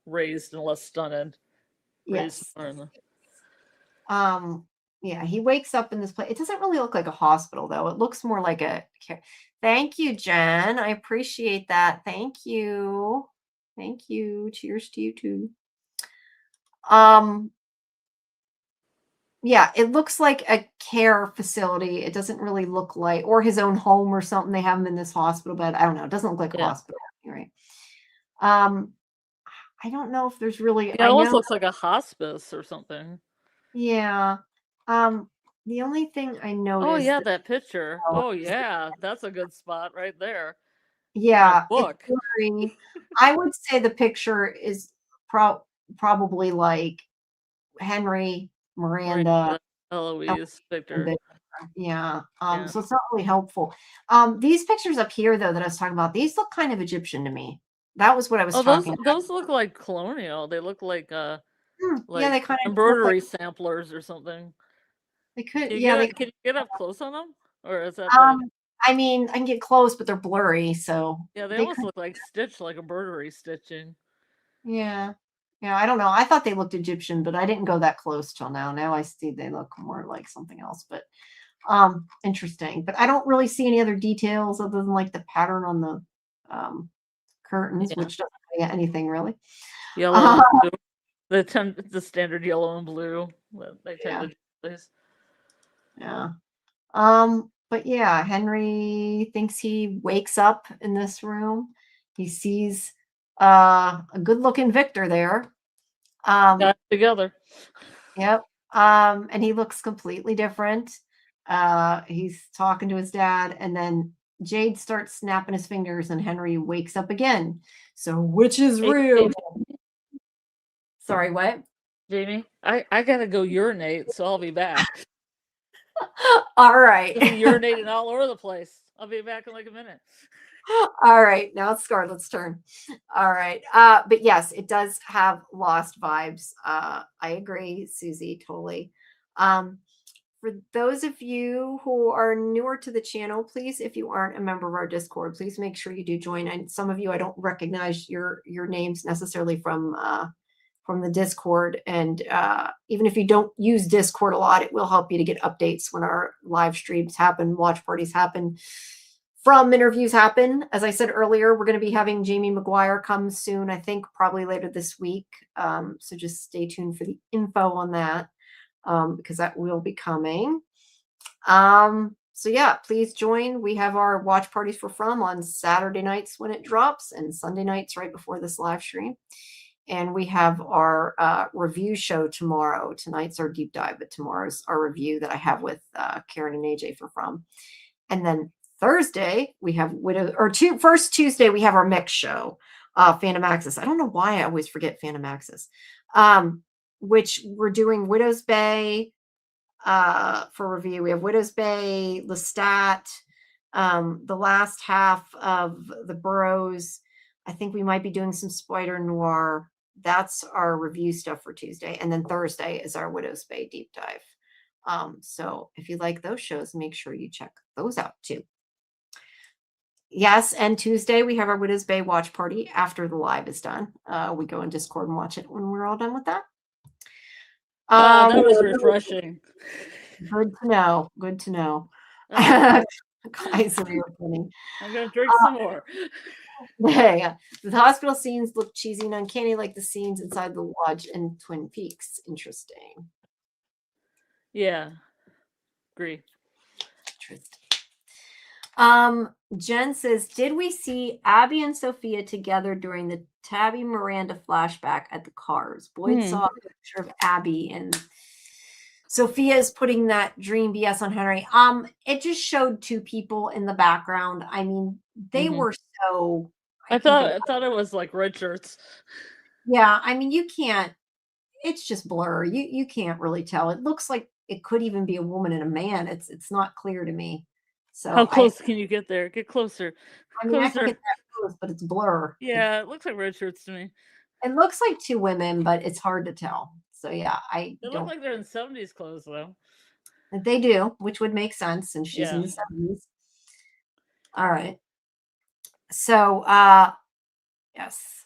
raised and less stunted, raised Yes. more in the Um, yeah, he wakes up in this place. It doesn't really look like a hospital though. It looks more like a Thank you, Jen. I appreciate that. Thank you. Thank you. Cheers to you too. Um, yeah, it looks like a care facility. It doesn't really look like or his own home or something. They have him in this hospital bed. I don't know. It doesn't look like a yeah. hospital. Right. Um, I don't know if there's really Yeah, it I almost know looks like a hospice or something. yeah. The only thing I Oh, noticed yeah, that that picture. oh, Oh, is yeah, that's a good spot right there in a yeah, it's book. blurry. I would say the picture is probably like Henry, Miranda, Miranda, Ellen, Eloise, and Victor. Victor. Yeah. Yeah. So it's not really helpful. These pictures up here though that I was talking about, these look kind of Egyptian to me. That was what I was Oh, those talking about. those look like colonial. They look Yeah, like they kind of look like embroidery samplers or something. they could. Can you Yeah, they. can you get up close on them? Or is that bad? Um, I mean, I can get close, but they're blurry, so Yeah, they they almost could. look like stitch, like embroidery stitching. Yeah. Yeah, I don't know. I thought they looked Egyptian, but I didn't go that close till now. Now I see they look more like something else, but interesting. But I don't really see any other details other than like the pattern on the curtains, Yeah, which doesn't say anything really. yellow Uh, and blue. The standard yellow and blue that they tend yeah, to place. yeah. But yeah, Henry thinks he wakes up in this room. He sees a good-looking Victor there. Got together. Yep. And he looks completely different. He's talking to his dad, and then Jade starts snapping his fingers, and Henry wakes up again. So, which is Hey, real? Sorry, what? Jamie, I gotta go urinate, so I'll be back. All right. I've been urinating all over the place. I'll be back in like a minute. All right. Now it's Scarlett's turn. All right. But yes, it does have Lost vibes. I agree, Susie, totally. For those of you who are newer to the channel, please, if you aren't a member of our Discord, please make sure you do join. And some of you, I don't recognize your names necessarily from the Discord. And even if you don't use Discord a lot, it will help you to get updates when our live streams happen, watch parties happen, from interviews happen. As I said earlier, we're going to be having Jamie McGuire come soon, I think probably later this week. So just stay tuned for the info on that. Because that will be coming. So yeah, please join. We have our watch parties for From on Saturday nights when it drops and Sunday nights right before this live stream. And we have our review show tomorrow. Tonight's our deep dive, but tomorrow's our review that I have with Karen and AJ for From. And then Thursday we have first Tuesday we have our mix show, Fandom Access. I don't know why I always forget Fandom Access. Which we're doing Widow's Bay for review. We have Widow's Bay, Lestat, the last half of the Burrows. I think we might be doing some Spider Noir. That's our review stuff for Tuesday. And then Thursday is our Widow's Bay deep dive. So if you like those shows, make sure you check those out too. Yes, and Tuesday we have our Widow's Bay watch party after the live is done. We go in Discord and watch it when we're all done with that. That was refreshing. Good to know. Good to know. Guys, you're funny. I'm gonna drink some more. Yeah. The hospital scenes look cheesy and uncanny like the scenes inside the lodge in Twin Peaks. Interesting. Yeah. Agree. Interesting. Jen says, did we see Abby and Sophia together during the Tabby Miranda flashback at the cars? Boyd saw a picture of Abby and Sophia is putting that dream BS on Henry. It just showed two people in the background. I mean, they were so. I thought it was like red shirts. Yeah, I mean, you can't. It's just blur. You can't really tell. It looks like it could even be a woman and a man. It's not clear to me. So how close can you get there? Get closer. I mean, I can get that close, but it's blur. Yeah, it looks like red shirts to me. It looks like two women, but it's hard to tell. So yeah, They look like they're in 70s clothes though. They do, which would make sense, and she's in the 70s. All right. So yes.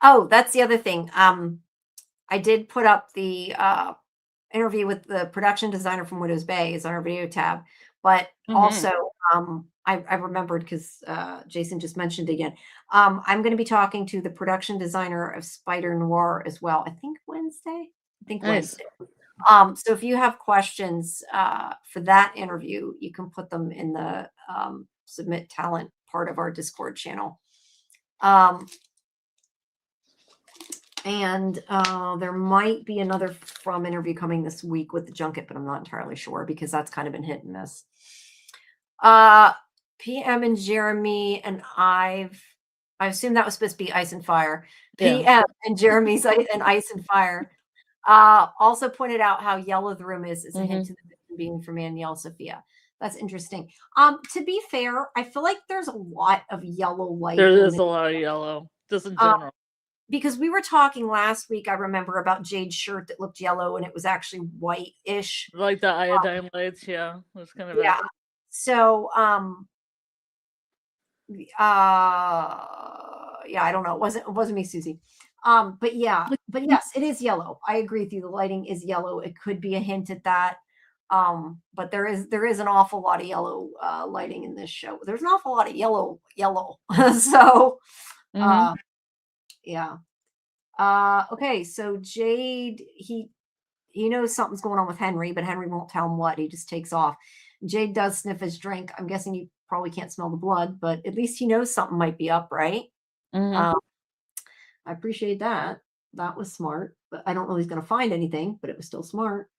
Oh, that's the other thing. I did put up the interview with the production designer from Widow's Bay is on our video tab, but also I remembered because Jason just mentioned again. I'm going to be talking to the production designer of Spider Noir as well. I think Wednesday. Wednesday. So if you have questions for that interview, you can put them in the submit talent part of our Discord channel. And there might be another From interview coming this week with the junket, but I'm not entirely sure because that's kind of been hit and miss. PM and Jeremy and I assume that was supposed to be Ice and Fire. PM and Jeremy's and Ice and Fire also pointed out how yellow the room is a hint to the victim being from Anielle Sophia. That's interesting. To be fair, I feel like there's a lot of yellow light. There is a lot of yellow, just in general. Because we were talking last week, I remember, about Jade's shirt that looked yellow and it was actually white-ish. Like the iodine lights, yeah. It was kind of So yeah, I don't know. It wasn't me, Susie. But yeah, but yes, it is yellow. I agree with you. The lighting is yellow. It could be a hint at that. But there is an awful lot of yellow lighting in this show. There's an awful lot of yellow. So Hmm. uh yeah. Okay, so Jade, he knows something's going on with Henry, but Henry won't tell him what. He just takes off. Jade does sniff his drink. I'm guessing he probably can't smell the blood, but at least he knows something might be up, right? Hmm. Um, I appreciate that. That was smart, but I don't know he's going to find anything, but it was still smart.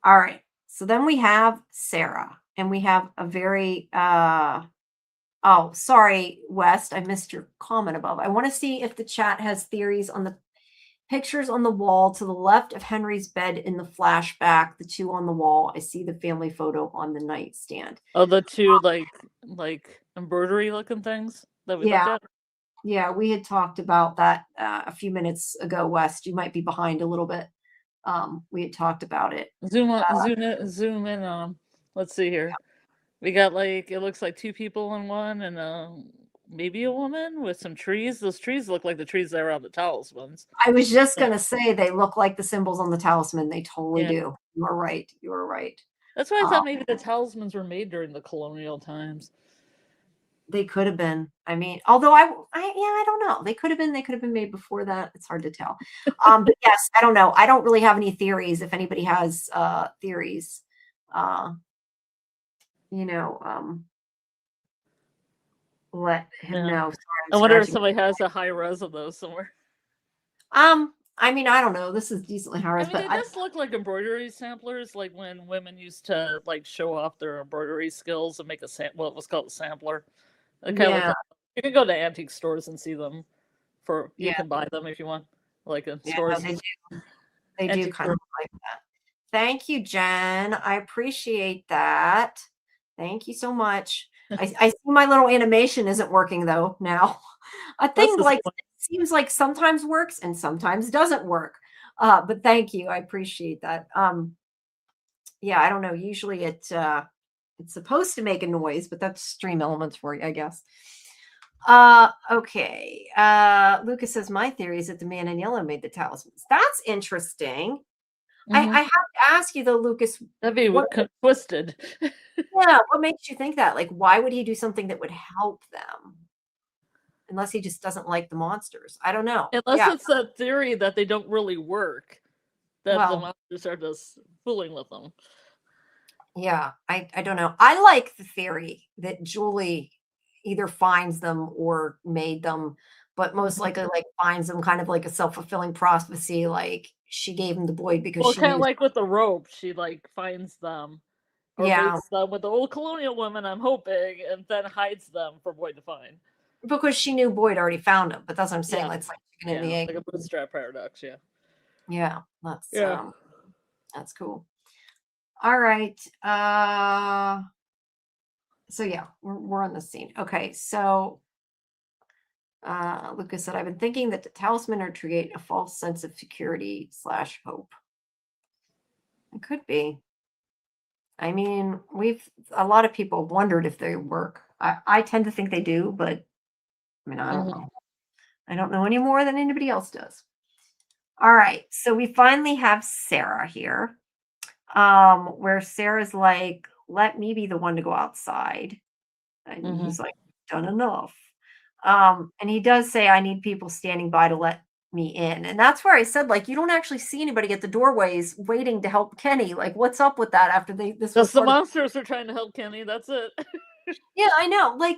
All right. So then we have Sarah, and we have a very oh, sorry, West. I missed your comment above. I want to see if the chat has theories on the pictures on the wall to the left of Henry's bed in the flashback, the two on the wall. I see the family photo on the nightstand. Oh, the two like embroidery looking things that we Yeah, looked at. yeah, we had talked about that a few minutes ago, West. You might be behind a little bit. We had talked about it. Zoom in on 'em. Let's see here. We got like it looks like two people in one, and maybe a woman with some trees. Those trees look like the trees that are on the talismans. I was just Uh, going to say they look like the symbols on the talisman. They totally Yeah, do. You're right. You're right. that's why I Um, thought maybe the talismans were made during the colonial times. they could have been. I mean, although I don't know. They could have been. They could have been made before that. It's hard to tell. But yes, I don't know. I don't really have any theories. If anybody has theories, uh, you know, let him Yeah, know. Sorry, I'm I wonder if scratching. somebody has a high res of those somewhere. I mean, I don't know. This is decently high I res, mean, but they just look like embroidery samplers, like when women used to like show off their embroidery skills and make what was called a sampler. It kind of look yeah, like you can go to antique stores and see them. For you yeah, can buy them if you want, like in yeah. No, stores, they do antique kind of stores. look like that. Thank you, Jen. I appreciate that. Thank you so much. I see my little animation isn't working though now. A That's thing like disappointing. it seems like sometimes works and sometimes doesn't work. But thank you. I appreciate that. Yeah, I don't know. Usually it's supposed to make a noise, but that's stream elements for you, I guess. Okay. Lucas says my theory is that the man in yellow made the talismans. That's interesting. I Hmm. have to ask you though, Lucas, That'd be what twisted. yeah, what makes you think that? Like, why would he do something that would help them? Unless he just doesn't like the monsters. I don't know. Unless Yeah. it's that theory that they don't really work, that the Well, monsters are just fooling with them. yeah, I don't know. I like the theory that Julie either finds them or made them, but most Mhm. likely like finds them kind of like a self-fulfilling prophecy, like she gave him the boy because Well, she kind of knew. like with the rope, she like finds them or Yeah, mates them with the old colonial woman. I'm hoping, and then hides them for Boyd to find. because she knew Boyd already found him, but that's what I'm saying. Yeah, Like, it's like chicken and the yeah, egg. like a bootstrap paradox. Yeah, Yeah, yeah. that's cool. All right. So yeah, we're on the scene. Okay, so Lucas said, I've been thinking that the talisman are to create a false sense of security slash hope. It could be. I mean, a lot of people have wondered if they work. I tend to think they do, but I mean, I don't Hmm. know. I don't know any more than anybody else does. All right, so we finally have Sarah here, where Sarah's like, let me be the one to go outside. And Hmm. he's like, done enough. And he does say, I need people standing by to let me in. And that's where I said, like, you don't actually see anybody at the doorways waiting to help Kenny. Like, what's up with that after this was Just the part of. monsters are trying to help Kenny. That's it. Yeah, I know. Like,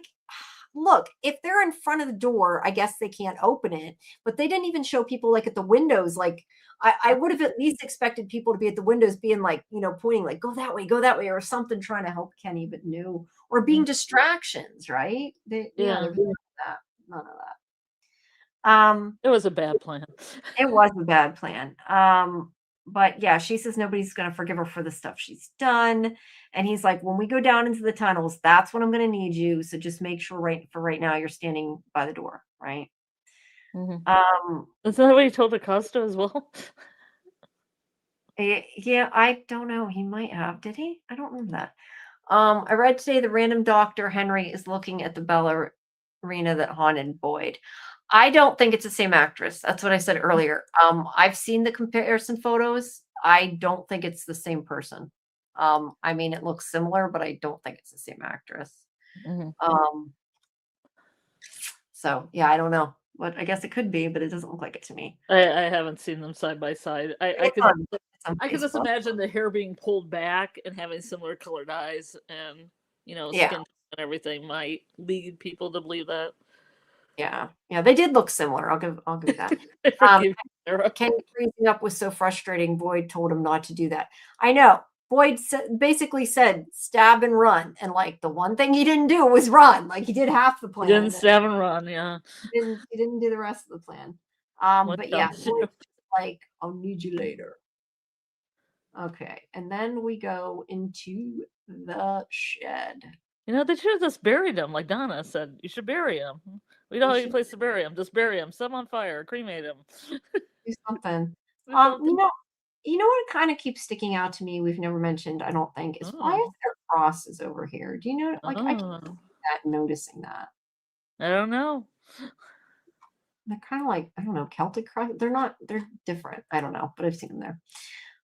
look, if they're in front of the door, I guess they can't open it. But they didn't even show people like at the windows. Like, I would have at least expected people to be at the windows being like, pointing, like, go that way, or something trying to help Kenny, but no, or being Mm. distractions, right? Yeah, Yeah, there's none of that. None of that. it was a bad plan. It was a bad plan. But yeah, she says nobody's gonna forgive her for the stuff she's done. And he's like, when we go down into the tunnels, that's when I'm gonna need you. So just make sure right now you're standing by the door, right? Hmm. Um, Is that what he told Acosta as well? yeah, I don't know. He might have. Did he? I don't remember that. I read today the random doctor Henry is looking at the Bella. Rena that haunted Boyd. I don't think it's the same actress. That's what I said earlier. I've seen the comparison photos. I don't think it's the same person. I mean, it looks similar, but I don't think it's the same actress. Mhm. So yeah, I don't know. But I guess it could be, but it doesn't look like it to me. I haven't seen them side by side. It's on, it's on I could just Facebook. imagine the hair being pulled back and having similar colored eyes, and Yeah, skin and everything might lead people to believe that. yeah, yeah. They did look similar. I'll give it that. Um, Forgive me, Sarah. Kenny freezing up was so frustrating. Boyd told him not to do that. I know. Boyd basically said stab and run, and like the one thing he didn't do was run. Like he did half the He plan. didn't stab and run, yeah. He didn't do the rest of the plan. What But yeah, dumb shit. Boyd's just like I'll need you later. Okay, and then we go into the shed. They should have just buried him, like Donna said. You should bury him. We don't have any place to bury him. Just bury him. Set him on fire. Cremate him. Do something. Do something. You know what kind of keeps sticking out to me? We've never mentioned, I don't think, is why is Oh. there crosses over here? Do you know? Like I keep Oh. noticing that. I don't know. They're kind of like, I don't know, Celtic cross. They're different. I don't know, but I've seen them there.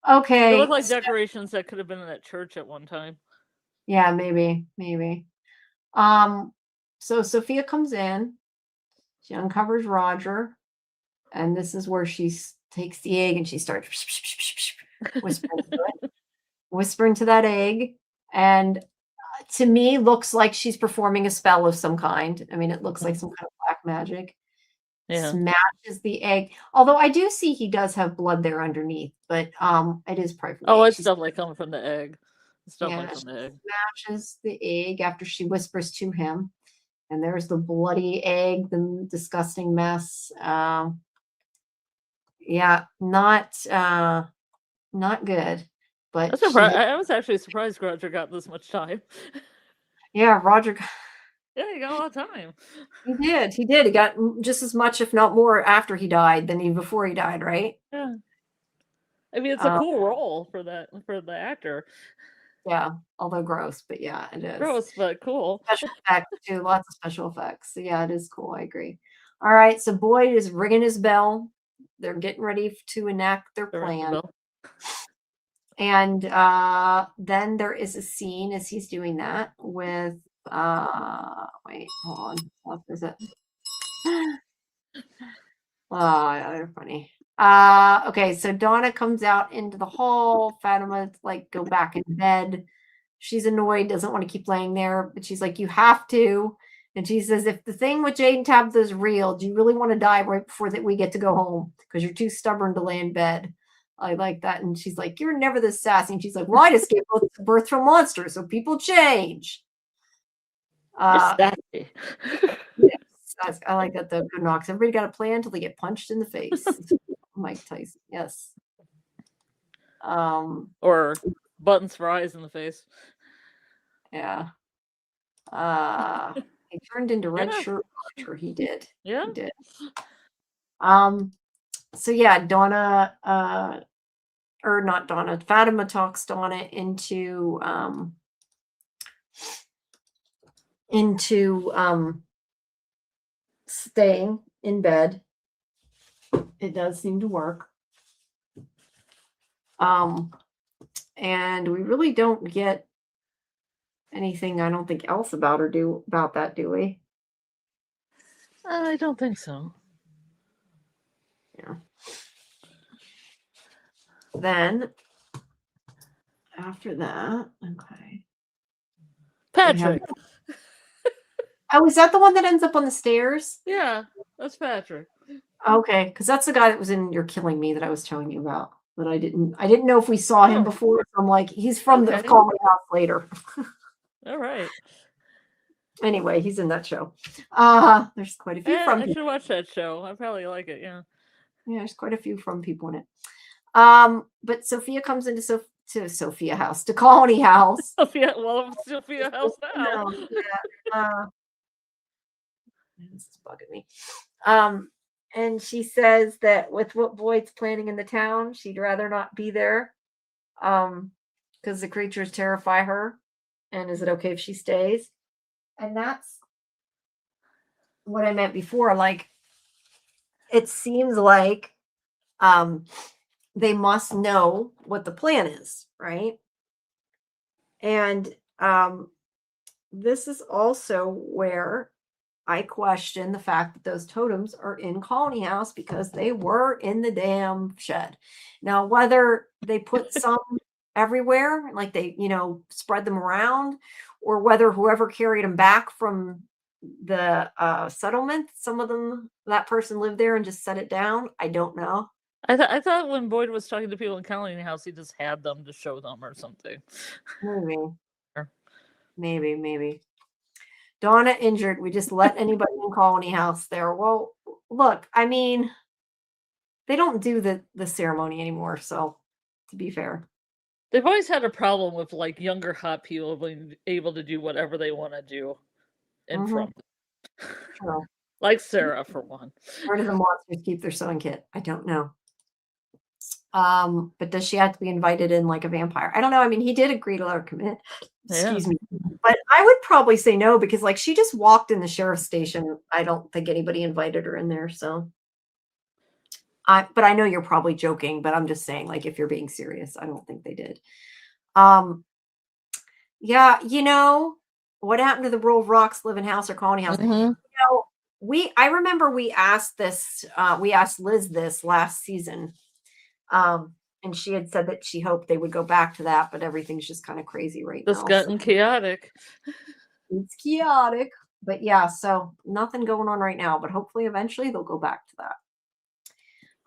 Okay. They look like decorations that could have been in that church at one time. Yeah, maybe. So Sophia comes in, she uncovers Roger, and this is where she takes the egg and she starts whispering to that egg, and to me looks like she's performing a spell of some kind. I mean, it looks like some kind of black magic. Yeah. Smashes the egg. Although I do see he does have blood there underneath, but it is probably from Oh, the egg. it's definitely coming from the egg. It's definitely from the egg. Smashes the egg after she whispers to him. And there's the bloody egg, the disgusting mess. Yeah, not good. But I was actually surprised Roger got this much time. Yeah, Roger. Yeah, he got a lot of time. He did. He did. He got just as much, if not more, after he died than before he died, right? Yeah. I mean, it's a cool role for the actor. Yeah, although gross, but yeah, it is. Gross, but cool. Special effects too, lots of special effects. So yeah, it is cool. I agree. All right, so Boyd is ringing his bell. They're getting ready to enact their plan. And then there is a scene as he's doing that with wait, hold on. What is it? Oh, yeah, they're funny. Okay, so Donna comes out into the hall. Fatima's like, go back in bed. She's annoyed, doesn't want to keep laying there, but she's like, you have to. And she says, if the thing with Jade and Tabitha is real, do you really want to die right before that we get to go home? Because you're too stubborn to lay in bed. I like that. And she's like, you're never this sassy. And she's like, well, I just gave birth from monsters, so people change. Sassy. Yes, I like that though. Good knocks. Everybody got a plan until they get punched in the face. Mike Tyson. Yes. Or buttons for eyes in the face. Yeah. He turned into red shirt Archer. He did. Yeah. He did. So yeah, Donna, or not Donna, Fatima talks Donna into staying in bed. It does seem to work. And we really don't get anything, I don't think, else about that, do we? I don't think so. Yeah. Then after that, okay. Patrick. Oh, is that the one that ends up on the stairs? Yeah, that's Patrick. Okay, because that's the guy that was in You're Killing Me that I was telling you about. But I didn't know if we saw him before. So I'm like, he's from the Comedy House later. All right. Anyway, he's in that show. There's quite a few I should watch that show. I probably like it. Yeah. Yeah, there's quite a few from people in it. But Sophia comes into Sophia House, to Colony House. Sophia House now. This is bugging me. And she says that with what Boyd's planning in the town, she'd rather not be there. Because the creatures terrify her. And is it okay if she stays? And that's what I meant before. Like, it seems like they must know what the plan is, right? And this is also where I question the fact that those totems are in Colony House because they were in the damn shed. Now, whether they put some everywhere, like they, spread them around, or whether whoever carried them back from the settlement, some of them, that person lived there and just set it down. I don't know. I thought when Boyd was talking to people in Colony House, he just had them to show them or something. Maybe, Or- maybe. Donna injured. We just let anybody in Colony House there. Well, look, I mean, they don't do the ceremony anymore, so to be fair. They've always had a problem with like younger hot people being able to do whatever they want to do in Mhm. front. True. Like Sarah, for one. Where do the monsters keep their sewing kit? I don't know. But does she have to be invited in like a vampire? I don't know. I mean, he did agree to let her come in. Excuse me. But I would probably say no because like she just walked in the sheriff's station. I don't think anybody invited her in there. So but I know you're probably joking, but I'm just saying, like, if you're being serious, I don't think they did. Yeah, what happened to the rule of rocks, live in house or colony house? Mm-hmm. I remember we asked Liz this last season. And she had said that she hoped they would go back to that, but everything's just kind of crazy right now. It's gotten chaotic. It's chaotic. But yeah, so nothing going on right now, but hopefully eventually they'll go back to that.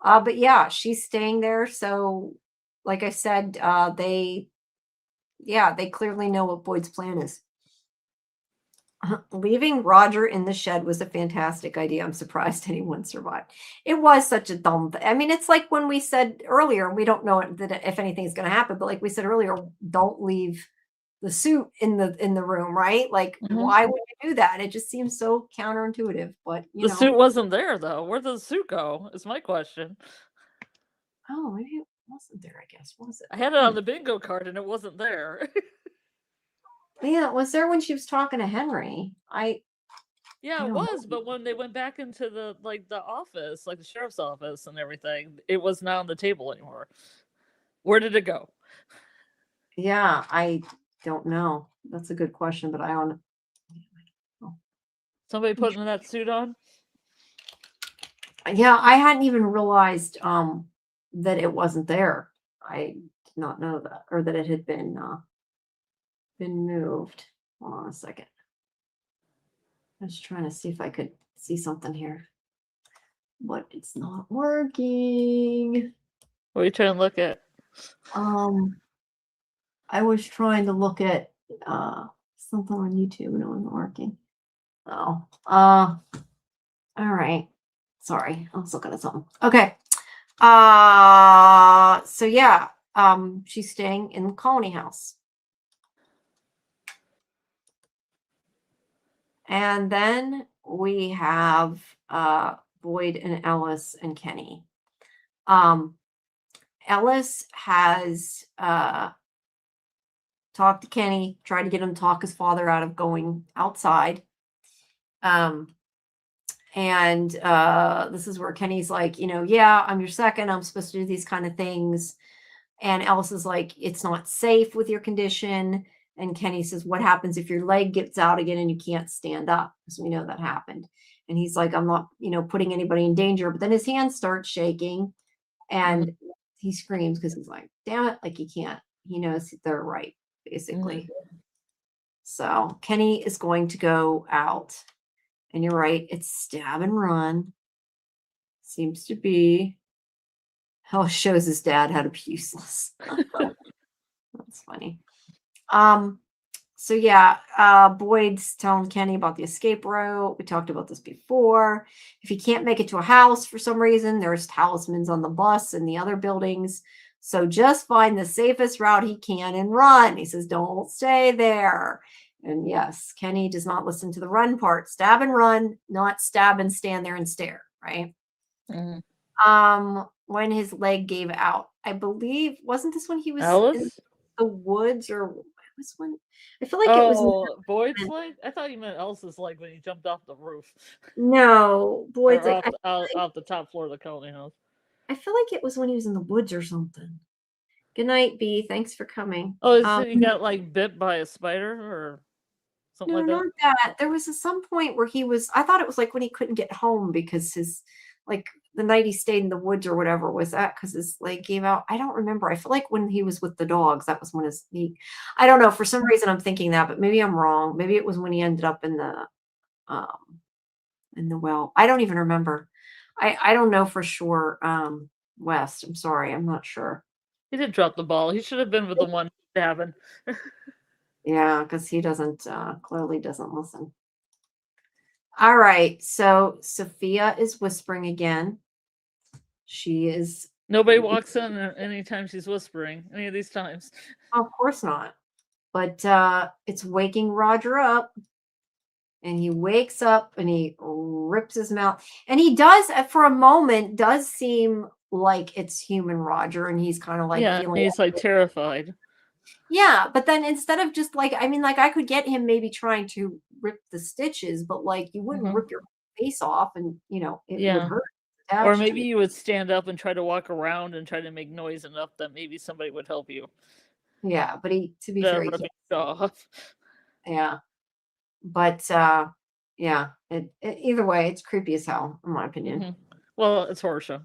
But yeah, she's staying there. So like I said, they clearly know what Boyd's plan is. Leaving Roger in the shed was a fantastic idea. I'm surprised anyone survived. It was such a dumb thing. I mean, it's like when we said earlier, we don't know if anything's going to happen, but like we said earlier, don't leave the suit in the room, right? Like, why would you do that? It just seems so counterintuitive. But the suit wasn't there though. Where did the suit go? Is my question. Oh, maybe it wasn't there. I guess was it? I had it on the bingo card and it wasn't there. Yeah, it was there when she was talking to Henry. Yeah, it was, but when they went back into the office, like the sheriff's office and everything, it was not on the table anymore. Where did it go? Yeah, I don't know. That's a good question, but I don't. Somebody putting that suit on? Yeah, I hadn't even realized that it wasn't there. I did not know that, or that it had been moved. Hold on a second. I was trying to see if I could see something here, but it's not working. What are you trying to look at? I was trying to look at something on YouTube and it wasn't working. Oh, all right. Sorry, I was looking at something. Okay. So yeah, she's staying in the Colony House. And then we have Boyd and Ellis and Kenny. Ellis has talked to Kenny, tried to get him to talk his father out of going outside. And this is where Kenny's like, yeah, I'm your second. I'm supposed to do these kind of things. And Ellis is like, it's not safe with your condition. And Kenny says, what happens if your leg gets out again and you can't stand up? Because we know that happened. And he's like, I'm not, putting anybody in danger. But then his hands start shaking and he screams because he's like, damn it, like he can't. He knows they're right, basically. So Kenny is going to go out. And you're right, it's stab and run. Seems to be how shows his dad how to be useless. That's funny. So yeah, Boyd's telling Kenny about the escape route. We talked about this before. If he can't make it to a house for some reason, there's talismans on the bus and the other buildings. So just find the safest route he can and run. He says, don't stay there. And yes, Kenny does not listen to the run part. Stab and run, not stab and stand there and stare, right? When his leg gave out, I believe, wasn't this when he was Ellis? in the woods, or was when I feel like it was Oh, Boyd's like? I thought you meant Elsa's like when he jumped off the roof no, or Boyd's like off the top floor of the colony house. I feel like it was when he was in the woods or something. Good night, B. Thanks for coming. Oh, is he got like bit by a spider or something No, like that? not that. There was some point where he was I thought it was like when he couldn't get home because his like the night he stayed in the woods or whatever was that because his leg gave out. I don't remember. I feel like when he was with the dogs, that was when I don't know. For some reason I'm thinking that, but maybe I'm wrong. Maybe it was when he ended up um in the well. I don't even remember. I don't know for sure. West. I'm sorry. I'm not sure. He did drop the ball. He should have been with the one stabbing. Yeah, because he doesn't clearly doesn't listen. All right, so Sophia is whispering again. She is. Nobody walks in anytime she's whispering, any of these times. Of course not. But it's waking Roger up. And he wakes up and he rips his mouth. And he does, for a moment, does seem like it's human Roger. And he's kind of like Yeah, feeling. he's like terrified. Yeah, but then instead of just like, I mean, like I could get him maybe trying to rip the stitches, but like you wouldn't rip your face off and, it would hurt. Or maybe you would stand up and try to walk around and try to make noise enough that maybe somebody would help you. Yeah, but to be The fair, ripping off. yeah. But yeah, either way, it's creepy as hell, in my opinion. Well, it's horror show.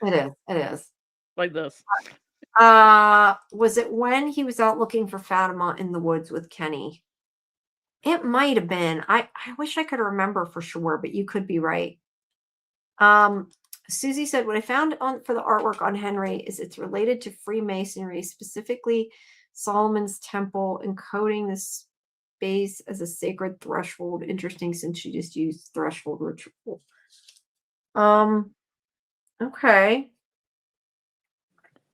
It is. It is. Like this. Was it when he was out looking for Fatima in the woods with Kenny? It might have been. I wish I could remember for sure, but you could be right. Susie said, what I found for the artwork on Henry is it's related to Freemasonry, specifically Solomon's Temple, encoding this space as a sacred threshold. Interesting, since she just used threshold ritual. Okay.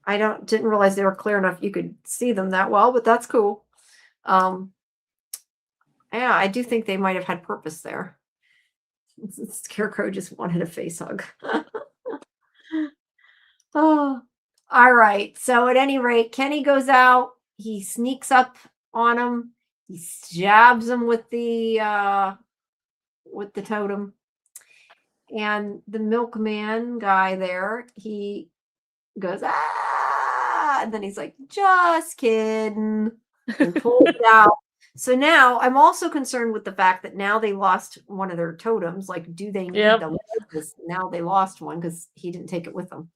I didn't realize they were clear enough you could see them that well, but that's cool. Yeah, I do think they might have had purpose there. Scarecrow just wanted a face hug. Oh, all right. So at any rate, Kenny goes out. He sneaks up on him. He jabs him with the totem. And the milkman guy there, he goes, ah, and then he's like, just kidding, and pulls it out. So now I'm also concerned with the fact that now they lost one of their totems. Like, do they need them? Because now they lost one because he didn't take it with them.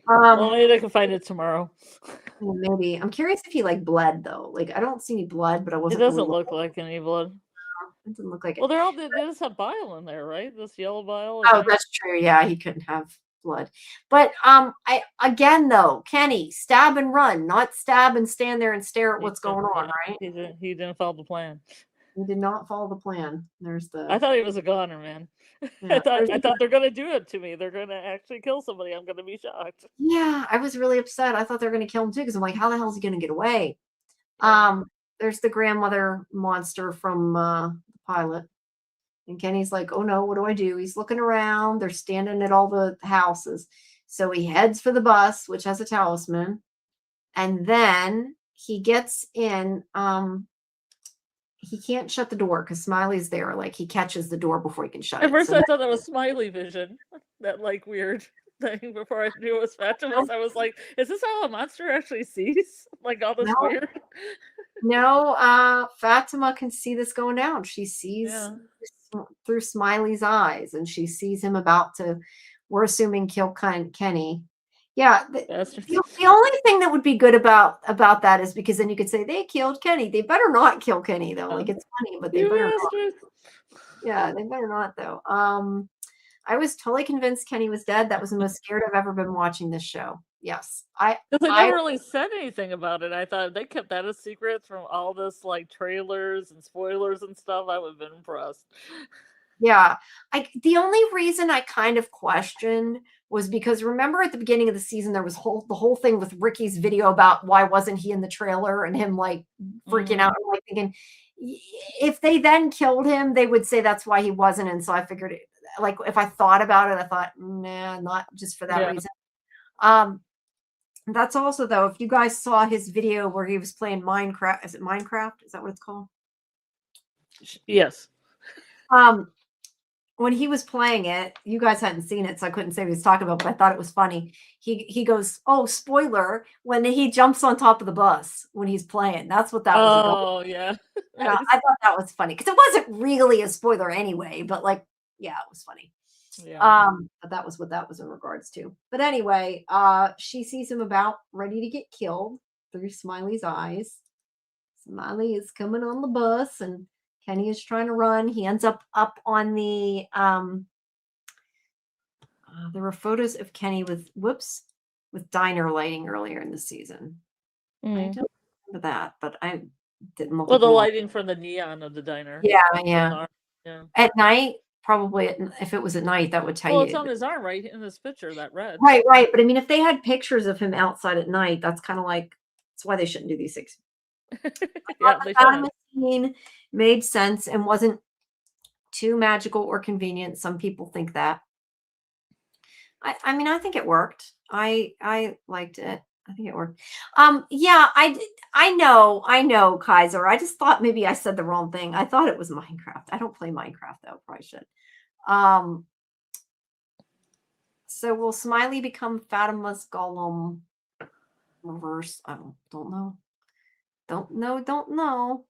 Well, maybe they can find it tomorrow. Maybe. I'm curious if he like bled though. Like, I don't see any blood, but I wasn't. It doesn't look like any blood. It doesn't look like it. Well, they just have bile in there, right? This yellow bile. Oh, that's true. Yeah, he couldn't have blood. But I again though, Kenny, stab and run, not stab and stand there and stare at what's going on, right? He didn't follow the plan. He did not follow the plan. I thought he was a goner, man. Yeah, I thought they're gonna do it to me. They're gonna actually kill somebody. I'm gonna be shocked. Yeah, I was really upset. I thought they were gonna kill him too, because I'm like, how the hell is he gonna get away? There's the grandmother monster from the pilot. And Kenny's like, oh no, what do I do? He's looking around. They're standing at all the houses. So he heads for the bus, which has a talisman. And then he gets in. He can't shut the door because Smiley's there. Like, he catches the door before he can shut it. At first, I thought that was scifi-vision. That like weird thing before I knew it was Fatima. I was like, is this how a monster actually sees? Like all this weird? No, Fatima can see this going down. She sees through Smiley's eyes, and she sees him about to, we're assuming, kill Kenny. Yeah, the only thing that would be good about that is because then you could say they killed Kenny. They better not kill Kenny though. Like, it's funny, but they better not. Yeah, they better not though. I was totally convinced Kenny was dead. That was the most scared I've ever been watching this show. Yes, they never really said anything about it. I thought they kept that a secret from all this like trailers and spoilers and stuff. I would have been impressed. Yeah, the only reason I kind of questioned was because remember at the beginning of the season there was the whole thing with Ricky's video about why wasn't he in the trailer and him like freaking out, like thinking if they then killed him they would say that's why he wasn't. And so I figured like if I thought about it, I thought, nah, not just for that reason. That's also, though, if you guys saw his video where he was playing Minecraft, is it Minecraft? Is that what it's called? Yes. When he was playing it, you guys hadn't seen it, so I couldn't say what he was talking about, but I thought it was funny. He goes, "Oh, spoiler," when he jumps on top of the bus when he's playing. That's what that was about. Oh, yeah. Yeah, Nice. I thought that was funny because it wasn't really a spoiler anyway, but like, yeah, it was funny. Yeah. But that was what that was in regards to. But anyway, she sees him about ready to get killed through Smiley's eyes. Smiley is coming on the bus and Kenny is trying to run. He ends up on the there were photos of Kenny with diner lighting earlier in the season. I Mm. don't remember that, but I didn't look Well, at the them. lighting from the neon of the diner. Yeah, On his yeah. arm. Yeah. At night, probably if it was at night, that would tell Well, you. it's on his arm, right in this picture, that red. Right, right. But I mean, if they had pictures of him outside at night, that's kind of like that's why they shouldn't do these things. Yeah, The they Fandom should. scene made sense and wasn't too magical or convenient. Some people think that. I mean, I think it worked. I liked it. I think it worked. Yeah, I know, Kaiser. I just thought maybe I said the wrong thing. I thought it was Minecraft. I don't play Minecraft though. Probably should. So will Smiley become Fatima's Golem reverse? I don't know. Don't know.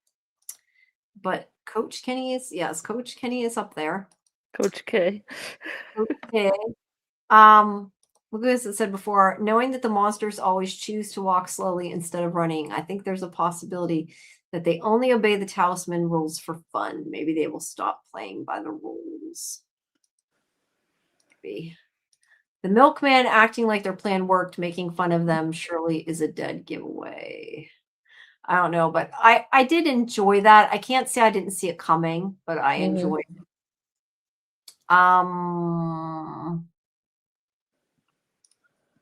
But Coach Kenny is, yes, Coach Kenny is up there. Coach K. Okay. Look at this. It said before, knowing that the monsters always choose to walk slowly instead of running, I think there's a possibility that they only obey the talisman rules for fun. Maybe they will stop playing by the rules. Maybe. The milkman acting like their plan worked, making fun of them, surely is a dead giveaway. I don't know, but I did enjoy that. I can't say I didn't see it coming, but I enjoyed it.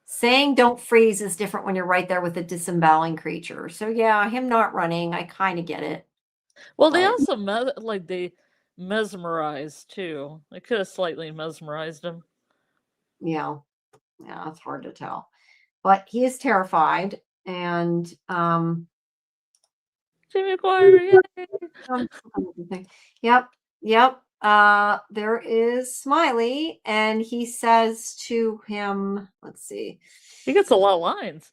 Saying don't freeze is different when you're right there with a disemboweling creature. So yeah, him not running, I kind of get it. Well, they But also they mesmerized too. They could have slightly mesmerized him. yeah, it's hard to tell. But he is terrified, and Jimmy McGuire, yep. There is Smiley, and he says to him, let's see. he gets a lot of lines.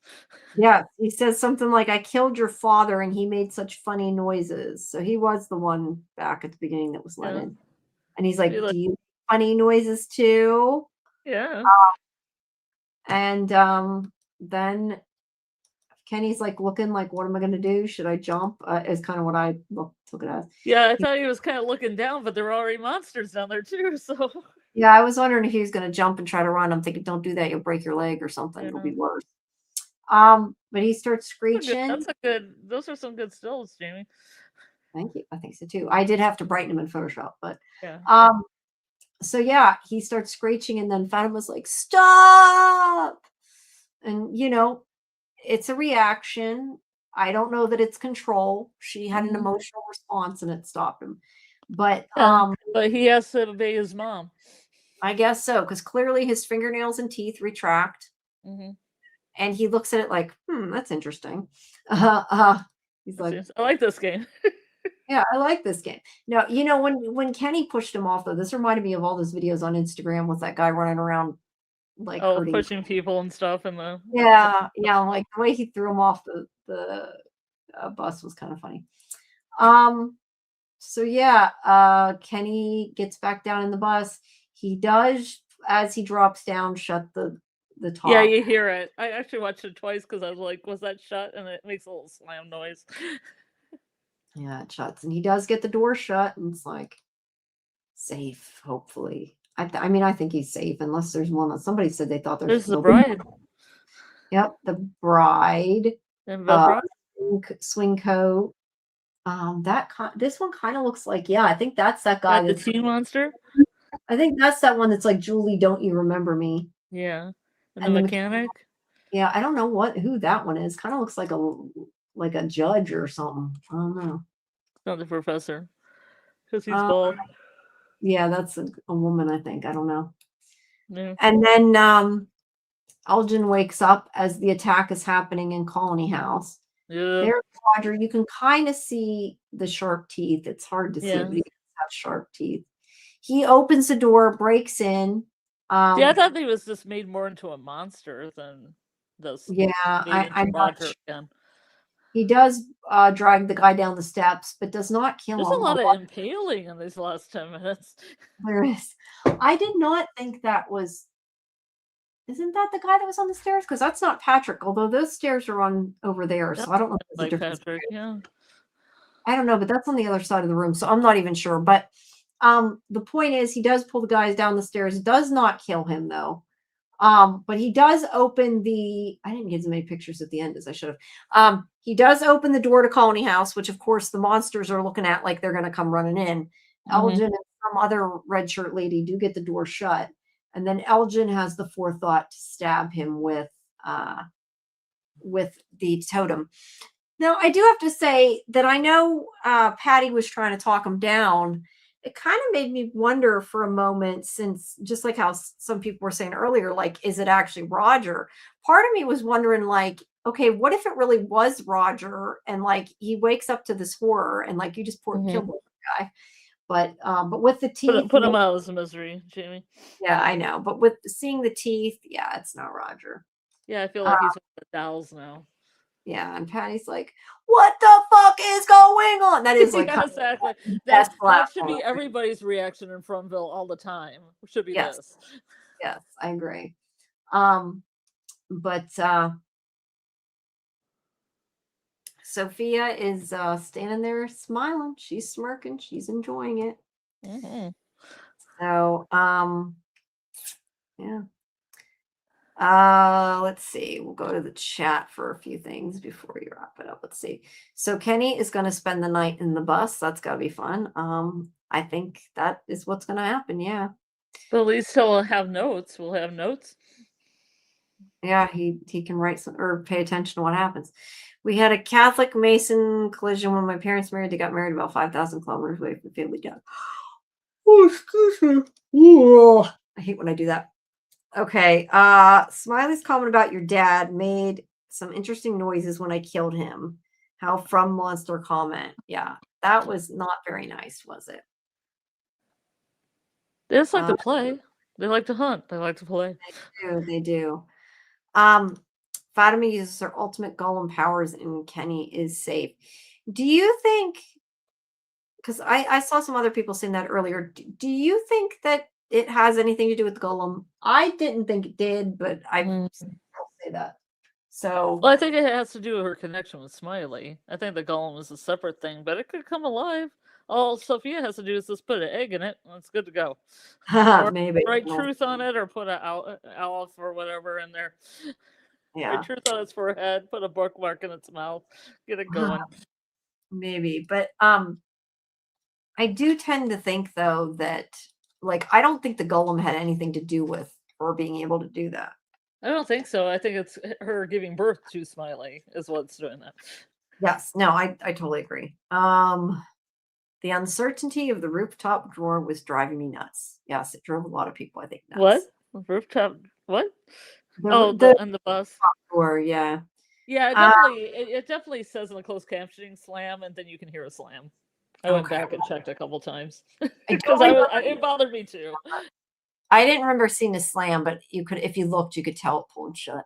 Yeah, he says something like, I killed your father and he made such funny noises. So he was the one back at the beginning that was let in. And he's like, do you make funny noises too? Yeah. And then Kenny's like looking like, what am I going to do? Should I jump? Is kind of what I took it as. Yeah, I thought he was kind of looking down, but there were already monsters down there too. So yeah, I was wondering if he was going to jump and try to run. I'm thinking, don't do that. You'll break your leg or something. It'll be worse. But he starts screeching. That's a good. Those are some good stills, Jamie. Thank you. I think so too. I did have to brighten him in Photoshop, but yeah. So yeah, he starts screeching, and then Phantom was like, "Stop!" And it's a reaction. I don't know that it's control. She had an emotional response, and it stopped him. But but he has to obey his mom. I guess so, because clearly his fingernails and teeth retract, and he looks at it like, that's interesting. He's like, I like this game. Yeah, I like this game. Now, when Kenny pushed him off, though, this reminded me of all those videos on Instagram with that guy running around like pushing people and stuff, and the like the way he threw him off the bus was kind of funny. So yeah, Kenny gets back down in the bus. He does, as he drops down, shut the top. Yeah, you hear it. I actually watched it twice because I was like, was that shut? And it makes a little slam noise. Yeah, it shuts, and he does get the door shut, and it's like safe, hopefully. I mean, I think he's safe, unless there's one that somebody said they thought there's the bride. Yep, the bride. And the swing coat. This one kind of looks like, I think that's that guy. The teen monster. I think that's that one that's like, Julie, don't you remember me? Yeah, and the mechanic. Yeah, I don't know who that one is. Kind of looks like a judge or something. I don't know. It's not the professor, because he's bald. Yeah, that's a woman, I think. I don't know. Yeah. And then Elgin wakes up as the attack is happening in Colony House. Yeah. There's Roger. You can kind of see the sharp teeth. It's hard to see, but Yeah. he does have sharp teeth. He opens the door, breaks in. See, I thought he was just made more into a monster than this Yeah, made into I'm not Roger sure. again. He does drag the guy down the steps, but does not kill There's a him. lot of impaling in these last 10 minutes. There is. I did not think that was. Isn't that the guy that was on the stairs? Because that's not Patrick. Although those stairs are on over there, so I don't know if there's a Like difference. Patrick, yeah. I don't know, but that's on the other side of the room, so I'm not even sure. But the point is, he does pull the guys down the stairs. Does not kill him though. But he does open the. I didn't get as many pictures at the end as I should have. He does open the door to Colony House, which of course the monsters are looking at like they're going to come running in. Elgin and some other red shirt lady do get the door shut, and then Elgin has the forethought to stab him with the totem. Now, I do have to say that I know Patty was trying to talk him down. It kind of made me wonder for a moment, since just like how some people were saying earlier, like, is it actually Roger? Part of me was wondering, like, okay, what if it really was Roger and like he wakes up to this horror and like you just killed the guy? But with the teeth, Put him out of his misery, Jamie. yeah, I know. But with seeing the teeth, yeah, it's not Roger. Yeah, I feel like he's one of the dolls now. Yeah, and Patty's like, "What the fuck is going on?" That is like Yeah, exactly. That That should be everybody's reaction in Fromville all the time. Should be yes, this. yes, I agree. But Sophia is standing there smiling. She's smirking. She's enjoying it. So, yeah. Let's see. We'll go to the chat for a few things before we wrap it up. Let's see. So Kenny is going to spend the night in the bus. That's got to be fun. I think that is what's going to happen. Yeah. But at least he'll have notes. We'll have notes. Yeah, he can write some or pay attention to what happens. We had a Catholic Mason collision when my parents married. They got married about 5,000 kilometers away from the family death. Oh, excuse me. Ooh, I hate when I do that. Okay. Smiley's comment about your dad made some interesting noises when I killed him. How from monster comment. Yeah, that was not very nice, was it? They just like to play. They like to hunt. They like to play. They do. Fatima uses her ultimate golem powers and Kenny is safe. Do you think, because I saw some other people saying that earlier, do you think that it has anything to do with the golem? I didn't think it did, but I still say that. So, well, I think it has to do with her connection with Smiley. I think the golem is a separate thing, but it could come alive. All Sophia has to do is just put an egg in it, and it's good to go. maybe Write truth on it, or put an owl or whatever in there. Yeah. Write truth on its forehead. Put a bookmark in its mouth. Get it going. Maybe, but I do tend to think though that, like, I don't think the golem had anything to do with her being able to do that. I don't think so. I think it's her giving birth to Smiley is what's doing that. Yes, no, I totally agree. The uncertainty of the rooftop drawer was driving me nuts. Yes, it drove a lot of people, I think, nuts. What? Rooftop? What? The in the bus. Drawer, yeah. Yeah, it definitely says in the closed captioning slam, and then you can hear a slam. I went back and checked a couple times because it bothered me too. I didn't remember seeing a slam, but you could, if you looked, you could tell it pulled shut.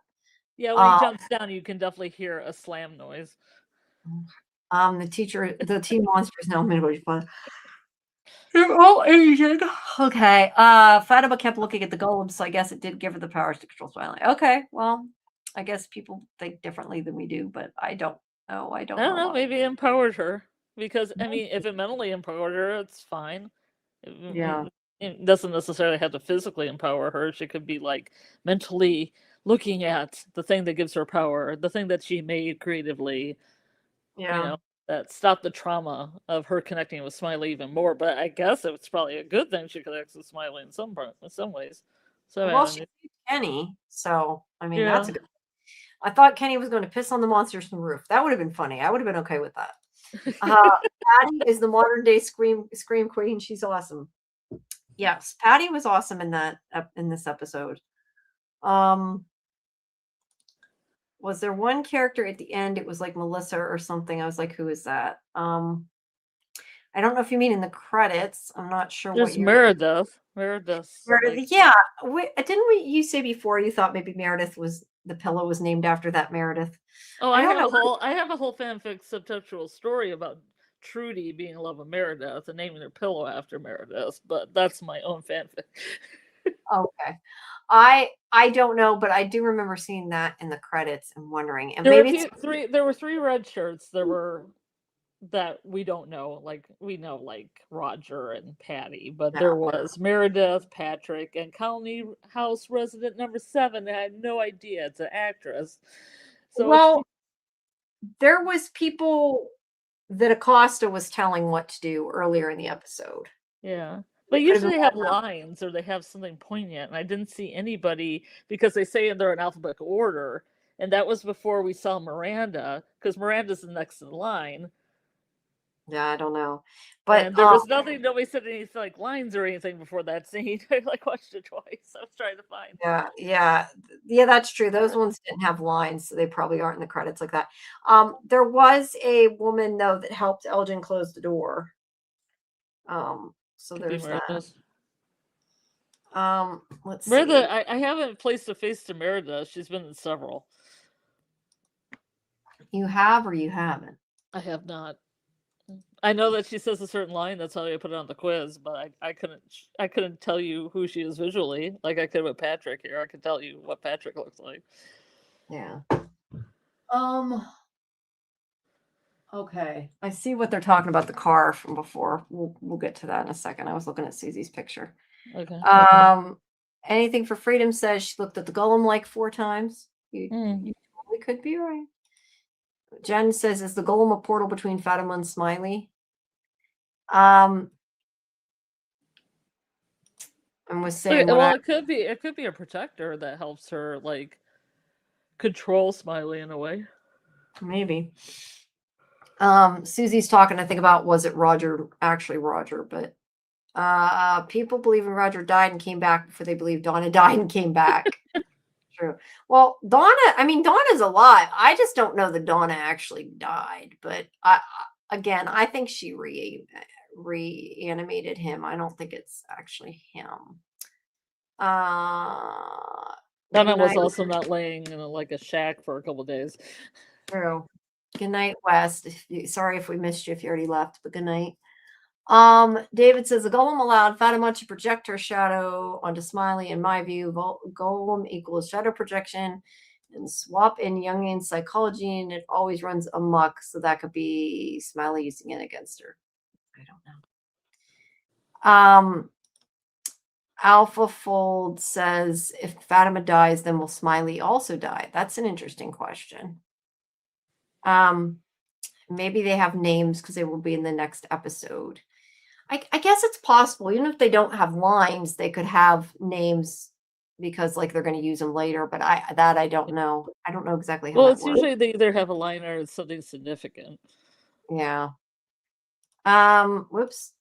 Yeah, when he jumps down, you can definitely hear a slam noise. The team monsters now midway fun. They're all Asian. Okay. Fatima kept looking at the golem, so I guess it did give her the powers to control Smiley. Okay, well, I guess people think differently than we do, but I don't know. I don't know. Maybe it empowered her. Because, I mean, if it mentally empowered her, it's fine. Yeah. It doesn't necessarily have to physically empower her. She could be, like, mentally looking at the thing that gives her power, the thing that she made creatively. Yeah. You know, that stopped the trauma of her connecting with Smiley even more. But I guess it's probably a good thing she connects with Smiley in some ways. So, well, she beat Kenny, so, I mean, that's a good. I thought Kenny was going to piss on the monsters on the roof. That would have been funny. I would have been okay with that. Patty is the modern day scream queen. She's awesome. Yes, Patty was awesome in this episode. Was there one character at the end? It was like Melissa or something. I was like, who is that? I don't know if you mean in the credits. I'm not sure what There's you're. Meredith. Meredith, like, Meredith, yeah. Didn't you say before you thought maybe Meredith was the pillow was named after that Meredith? oh, I I don't have know. a whole fanfic subtextual story about Trudy being in love with Meredith and naming her pillow after Meredith, but that's my own fanfic. Okay. I don't know, but I do remember seeing that in the credits and wondering, and There were maybe it's there were three red shirts. There were that we don't know, like we know like Roger and Patty, but no. there was Meredith, Patrick, and Colony House resident number 7. I had no idea it's an actress. So it's Well, there was people that Acosta was telling what to do earlier in the episode. yeah. But It could have been usually they one have of them. lines or they have something poignant, and I didn't see anybody because they say they're in alphabetical order, and that was before we saw Miranda because Miranda's the next in line. Yeah, I don't know, but And there was nothing, nobody said anything like lines or anything before that scene. I like watched it twice. I was trying to find. yeah, that's true. Those ones didn't have lines, so they probably aren't in the credits like that. There was a woman though that helped Elgin close the door. So Could be there's that. Meredith. Let's see. Meredith, I haven't placed a face to Meredith. She's been in several. You have or you haven't? I have not. I know that she says a certain line. That's how I put it on the quiz, but I couldn't tell you who she is visually. Like I could with Patrick here. I could tell you what Patrick looks like. Yeah. Um. Okay. I see what they're talking about the car from before. We'll get to that in a second. I was looking at Susie's picture. Okay. Anything for freedom says she looked at the golem like 4 times. You Mm. totally could be right. Jen says, is the golem a portal between Fatima and Smiley? And was saying when Well, it could be a protector that helps her like control Smiley in a way. maybe. Susie's talking, I think, about was it Roger, actually Roger, but people believing Roger died and came back before they believed Donna died and came back. True. Well, Donna's alive. I just don't know that Donna actually died, but I think she reanimated him. I don't think it's actually him. Donna was also not laying in like a shack for a couple days. True. Good night, West. Sorry if we missed you if you already left, but good night. David says the golem allowed Fatima to project her shadow onto Smiley. In my view, golem equals shadow projection and swap in Jungian psychology, and it always runs amok. So that could be Smiley using it against her. I don't know. Alpha Fold says if Fatima dies, then will Smiley also die? That's an interesting question. Maybe they have names because they will be in the next episode. I guess it's possible, even if they don't have lines, they could have names because like they're going to use them later. But I don't know. I don't know exactly how Well, that it's works. usually they either have a line or it's something significant. Yeah. Whoops.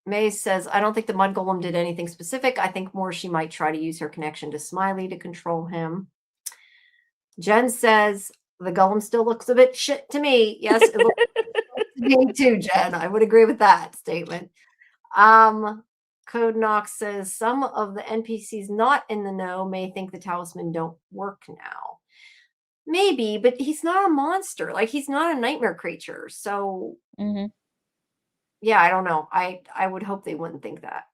May says, I don't think the Mud Golem did anything specific. I think more she might try to use her connection to Smiley to control him. Jen says, the Golem still looks a bit shit to me. Yes, it looks to me too, Jen. I would agree with that statement. Code Knox says, some of the NPCs not in the know may think the talisman don't work now. Maybe, but he's not a monster. Like, he's not a nightmare creature. So... Yeah, I don't know. I would hope they wouldn't think that.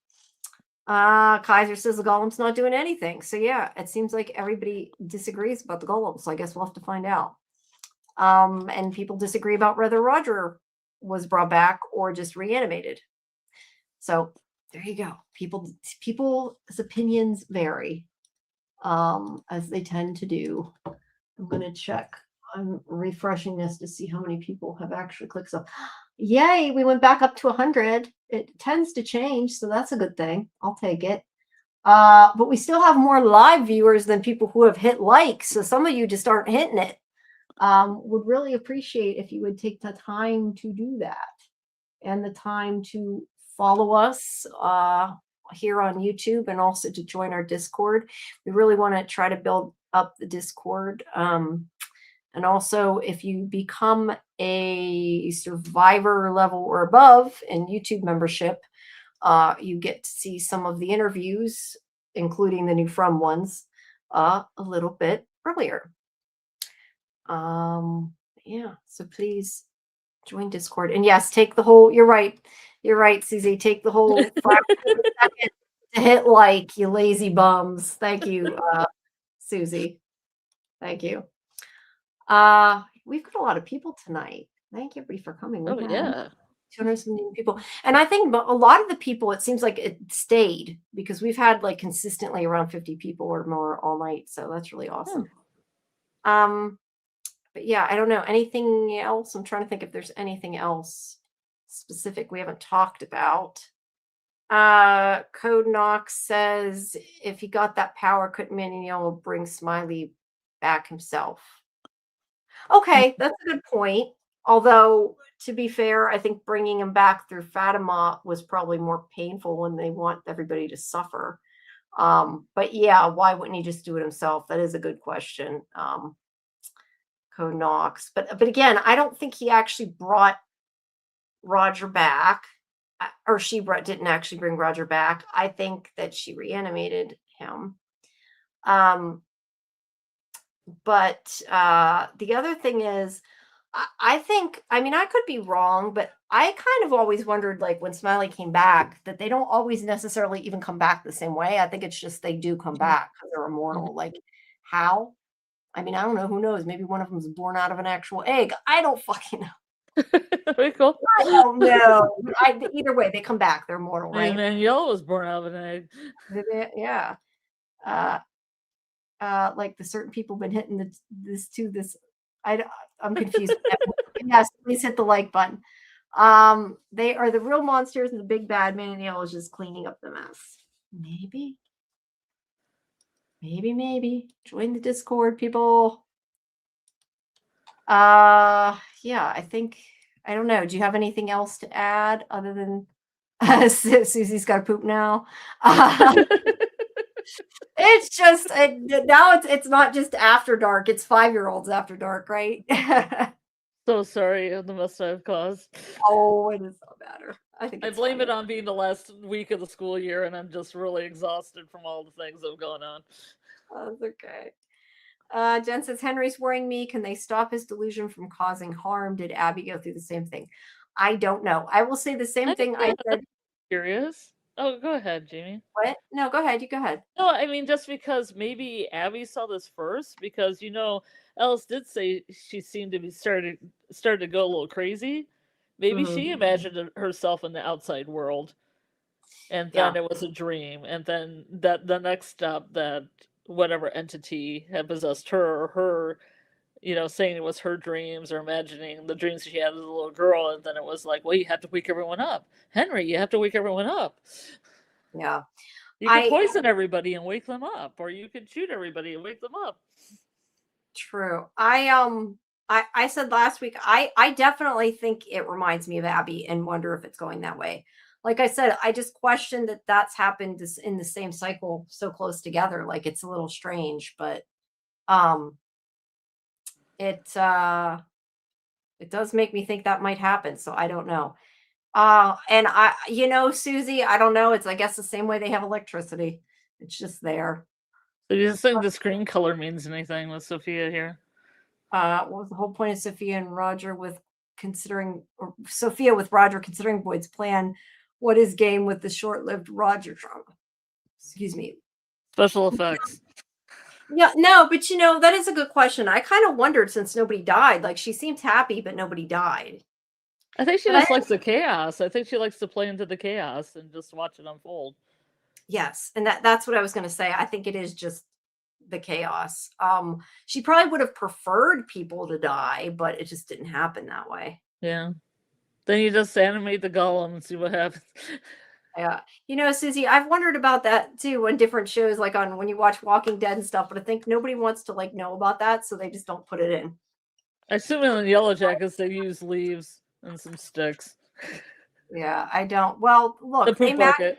Kaiser says the golem's not doing anything. So yeah, it seems like everybody disagrees about the golem. So I guess we'll have to find out. And people disagree about whether Roger was brought back or just reanimated. So there you go. People's opinions vary, as they tend to do. I'm going to check. I'm refreshing this to see how many people have actually clicked. So yay, we went back up to 100. It tends to change, so that's a good thing. I'll take it. But we still have more live viewers than people who have hit like. So some of you just aren't hitting it. Would really appreciate if you would take the time to do that and the time to follow us here on YouTube and also to join our Discord. We really want to try to build up the Discord. And also, if you become a survivor level or above in YouTube membership, you get to see some of the interviews, including the new From ones, a little bit earlier. Yeah, so please join Discord. And yes, take the whole, you're right. You're right, Susie. Take the whole fraction of a second to hit like, you lazy bums. Thank you, Susie. Thank you. We've got a lot of people tonight. Thank you, everybody, for coming. Oh, We've had yeah. 270 people. And I think a lot of the people, it seems like it stayed because we've had like consistently around 50 people or more all night. So that's really awesome. But yeah, I don't know. Anything else? I'm trying to think if there's anything else specific we haven't talked about. Code Knox says if he got that power, couldn't Manuel bring Smiley back himself? Okay, that's a good point. Although, to be fair, I think bringing him back through Fatima was probably more painful when they want everybody to suffer. But yeah, why wouldn't he just do it himself? That is a good question. Code Knox. But again, I don't think he actually brought Roger back, or she didn't actually bring Roger back. I think that she reanimated him. But the other thing is, I think, I mean, I could be wrong, but I kind of always wondered, like when Smiley came back, that they don't always necessarily even come back the same way. I think it's just they do come back because they're immortal. Like how? I mean, I don't know. Who knows? Maybe one of them is born out of an actual egg. I don't fucking know. Very cool. I don't know. Either way, they come back. They're immortal, right? Manuel was born out of an egg. Yeah. Like the certain people been hitting this. I'm confused. Yes, please hit the like button. They are the real monsters, and the big bad Manuel is just cleaning up the mess. Maybe. Join the Discord, people. Yeah, I think, I don't know. Do you have anything else to add other than Susie's got to poop now? It's just now it's not just after dark. It's 5-year-olds after dark, right? So sorry of the mess I've caused. Oh, it is so matter. I think I blame it on being the last week of the school year, and I'm just really exhausted from all the things that have gone on. That's okay. Jen says, Henry's worrying me. Can they stop his delusion from causing harm? Did Abby go through the same thing? I don't know. I will say the same thing I said. Curious. Oh, go ahead, Jamie. What? No, go ahead. You go ahead. No, I mean, just because maybe Abby saw this first, because, Alice did say she seemed to be started to go a little crazy. Maybe she imagined herself in the outside world, and then it was a dream, and then that the next step that whatever entity had possessed her, or her, saying it was her dreams or imagining the dreams she had as a little girl, and then it was like, well, you have to wake everyone up. Henry, you have to wake everyone up. Yeah. You can poison everybody and wake them up, or you can shoot everybody and wake them up. True. I said last week, I definitely think it reminds me of Abby and wonder if it's going that way. Like I said, I just question that that's happened in the same cycle so close together. Like it's a little strange, but it does make me think that might happen. So I don't know. And Susie, I don't know. It's, I guess, the same way they have electricity. It's just there. So you just think the screen color means anything with Sophia here? What was the whole point of Sophia and Roger Sophia with Roger considering Boyd's plan? What is game with the short-lived Roger drama? Excuse me. Special effects. Yeah, no, but that is a good question. I kind of wondered, since nobody died. Like, she seemed happy, but nobody died. I think she just likes the chaos. I think she likes to play into the chaos and just watch it unfold. Yes, and that's what I was going to say. I think it is just the chaos. She probably would have preferred people to die, but it just didn't happen that way. Yeah. Then you just animate the golem and see what happens. Yeah. Susie, I've wondered about that too on different shows, like when you watch Walking Dead and stuff, but I think nobody wants to know about that, so they just don't put it in. I assume in the Yellow Jackets they use leaves and some sticks. Yeah, I don't. Well, look, the poop bucket.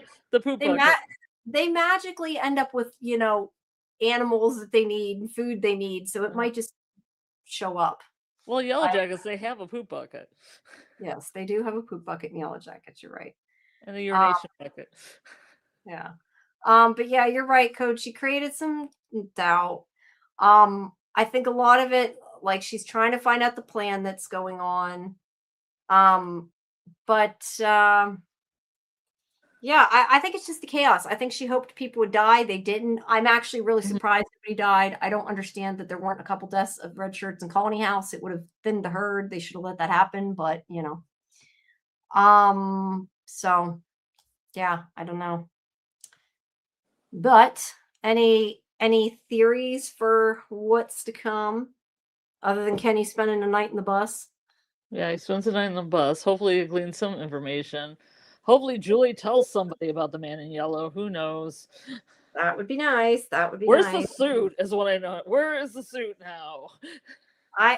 They magically end up with, animals that they need and food they need, so it might just show up. Well, Yellow Jackets, they have a poop bucket. Yes, they do have a poop bucket in Yellow Jackets. You're right. And a urination bucket. Yeah. But yeah, you're right, Coach. She created some doubt. I think a lot of it, like she's trying to find out the plan that's going on. But yeah, I think it's just the chaos. I think she hoped people would die. They didn't. I'm actually really surprised nobody died. I don't understand that there weren't a couple deaths of red shirts in Colony House. It would have thinned the herd. They should have let that happen, but you know. So yeah, I don't know. But any theories for what's to come other than Kenny spending the night in the bus? Yeah, he spends the night in the bus. Hopefully he gleans some information. Hopefully Julie tells somebody about the man in yellow. Who knows? That would be nice. That would be Where's the nice. suit is what I know. Where is the suit now? I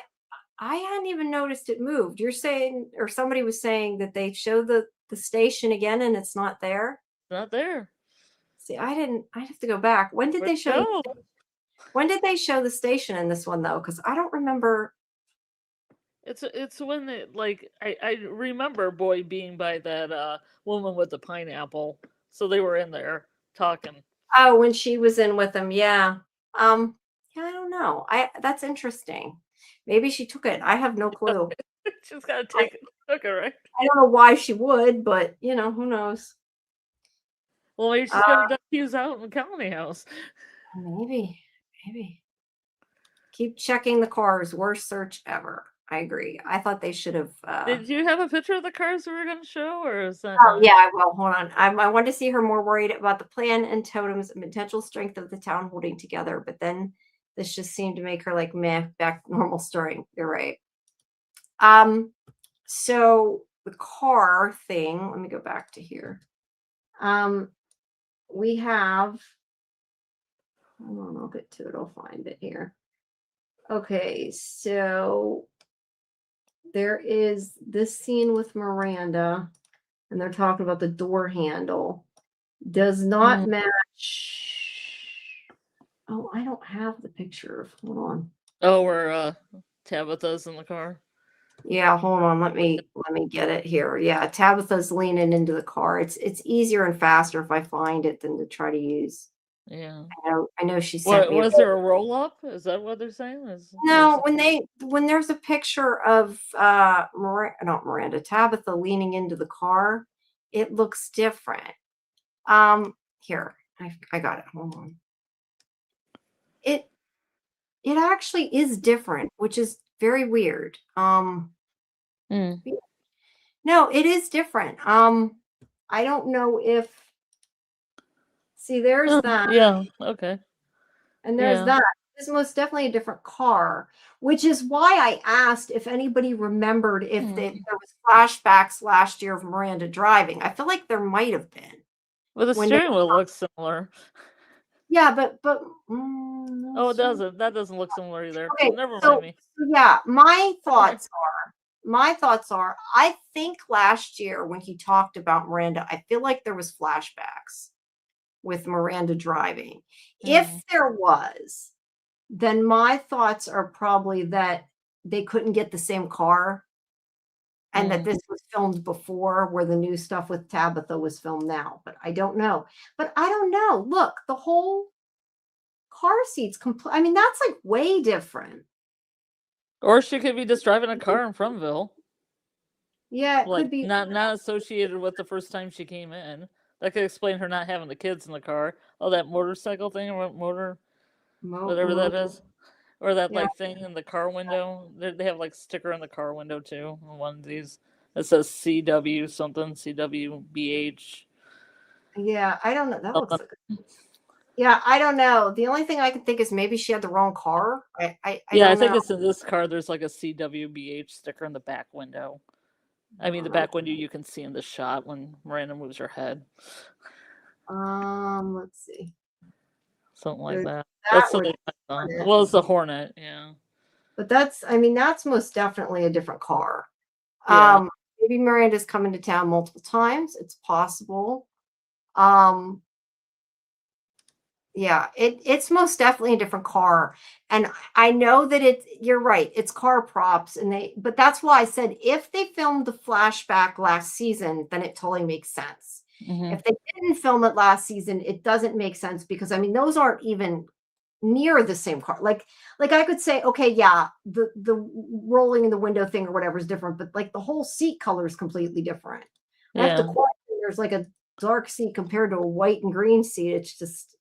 hadn't even noticed it moved. You're saying, or somebody was saying that they show the station again and it's not there. It's not there. See, I didn't. I have to go back. When did Where'd they it show? go? When did they show the station in this one though? Because I don't remember. It's when they like I remember Boy being by that woman with the pineapple. So they were in there talking. Oh, when she was in with him, yeah. Yeah, I don't know. That's interesting. Maybe she took it. I have no clue. She's gotta take it. Okay, right. I don't know why she would, but you know, who knows? Well, maybe she's got her duckies out in the Colony House. Maybe. Keep checking the cars. Worst search ever. I agree. I thought they should have. Did you have a picture of the cars we were going to show, or is that? Oh yeah, I will. Hold on. I want to see her more worried about the plan and totems and potential strength of the town holding together. But then this just seemed to make her like meh, back normal story. You're right. So the car thing. Let me go back to here. We have. Hold on, I'll get to it. I'll find it here. Okay, so there is this scene with Miranda, and they're talking about the door handle. Does not match. Oh, I don't have the picture. Hold on. Oh, where Tabitha's in the car. Yeah, hold on. Let me get it here. Yeah, Tabitha's leaning into the car. It's easier and faster if I find it than to try to use. Yeah. I know she sent me. Was there a roll up? Is that what they're saying? No, when there's a picture of not Miranda, Tabitha leaning into the car, it looks different. Here, I got it. Hold on. It actually is different, which is very weird. No, it is different. I don't know if there's that. Yeah, okay. And there's that. It's most definitely a different car, which is why I asked if anybody remembered if there was flashbacks last year of Miranda driving. I feel like there might have been. Well, the steering wheel looks similar. Yeah, but oh, it doesn't. That doesn't look similar either. Okay, never mind me. Yeah, my thoughts are, I think last year when he talked about Miranda, I feel like there was flashbacks with Miranda driving. If there was, then my thoughts are probably that they couldn't get the same car and that this was filmed before where the new stuff with Tabitha was filmed now. But I don't know. Look, the whole car seat's complete. I mean, that's like way different. Or she could be just driving a car in Fromville. Yeah, it could be. Not associated with the first time she came in. That could explain her not having the kids in the car. Oh, that motorcycle thing or whatever that is. Or that thing in the car window. They have like sticker in the car window too. One of these. It says CW something, CWBH. Yeah, I don't know. That looks like yeah, I don't know. The only thing I can think is maybe she had the wrong car. I think it's in this car. There's like a CWBH sticker in the back window. I mean, the back window you can see in the shot when Miranda moves her head. Let's see. Something like that. That's well, it's the Hornet, yeah. But that's most definitely a different car. Yeah. Maybe Miranda's coming to town multiple times. It's possible. Yeah, it's most definitely a different car, and I know that you're right, it's car props, and but that's why I said if they filmed the flashback last season, then it totally makes sense. Hmm. If they didn't film it last season, it doesn't make sense because, I mean, those aren't even near the same car. Like I could say, okay, yeah, the rolling in the window thing or whatever is different, but like the whole seat color is completely different. I have to Yeah, question there's like a dark seat compared to a white and green seat. It's just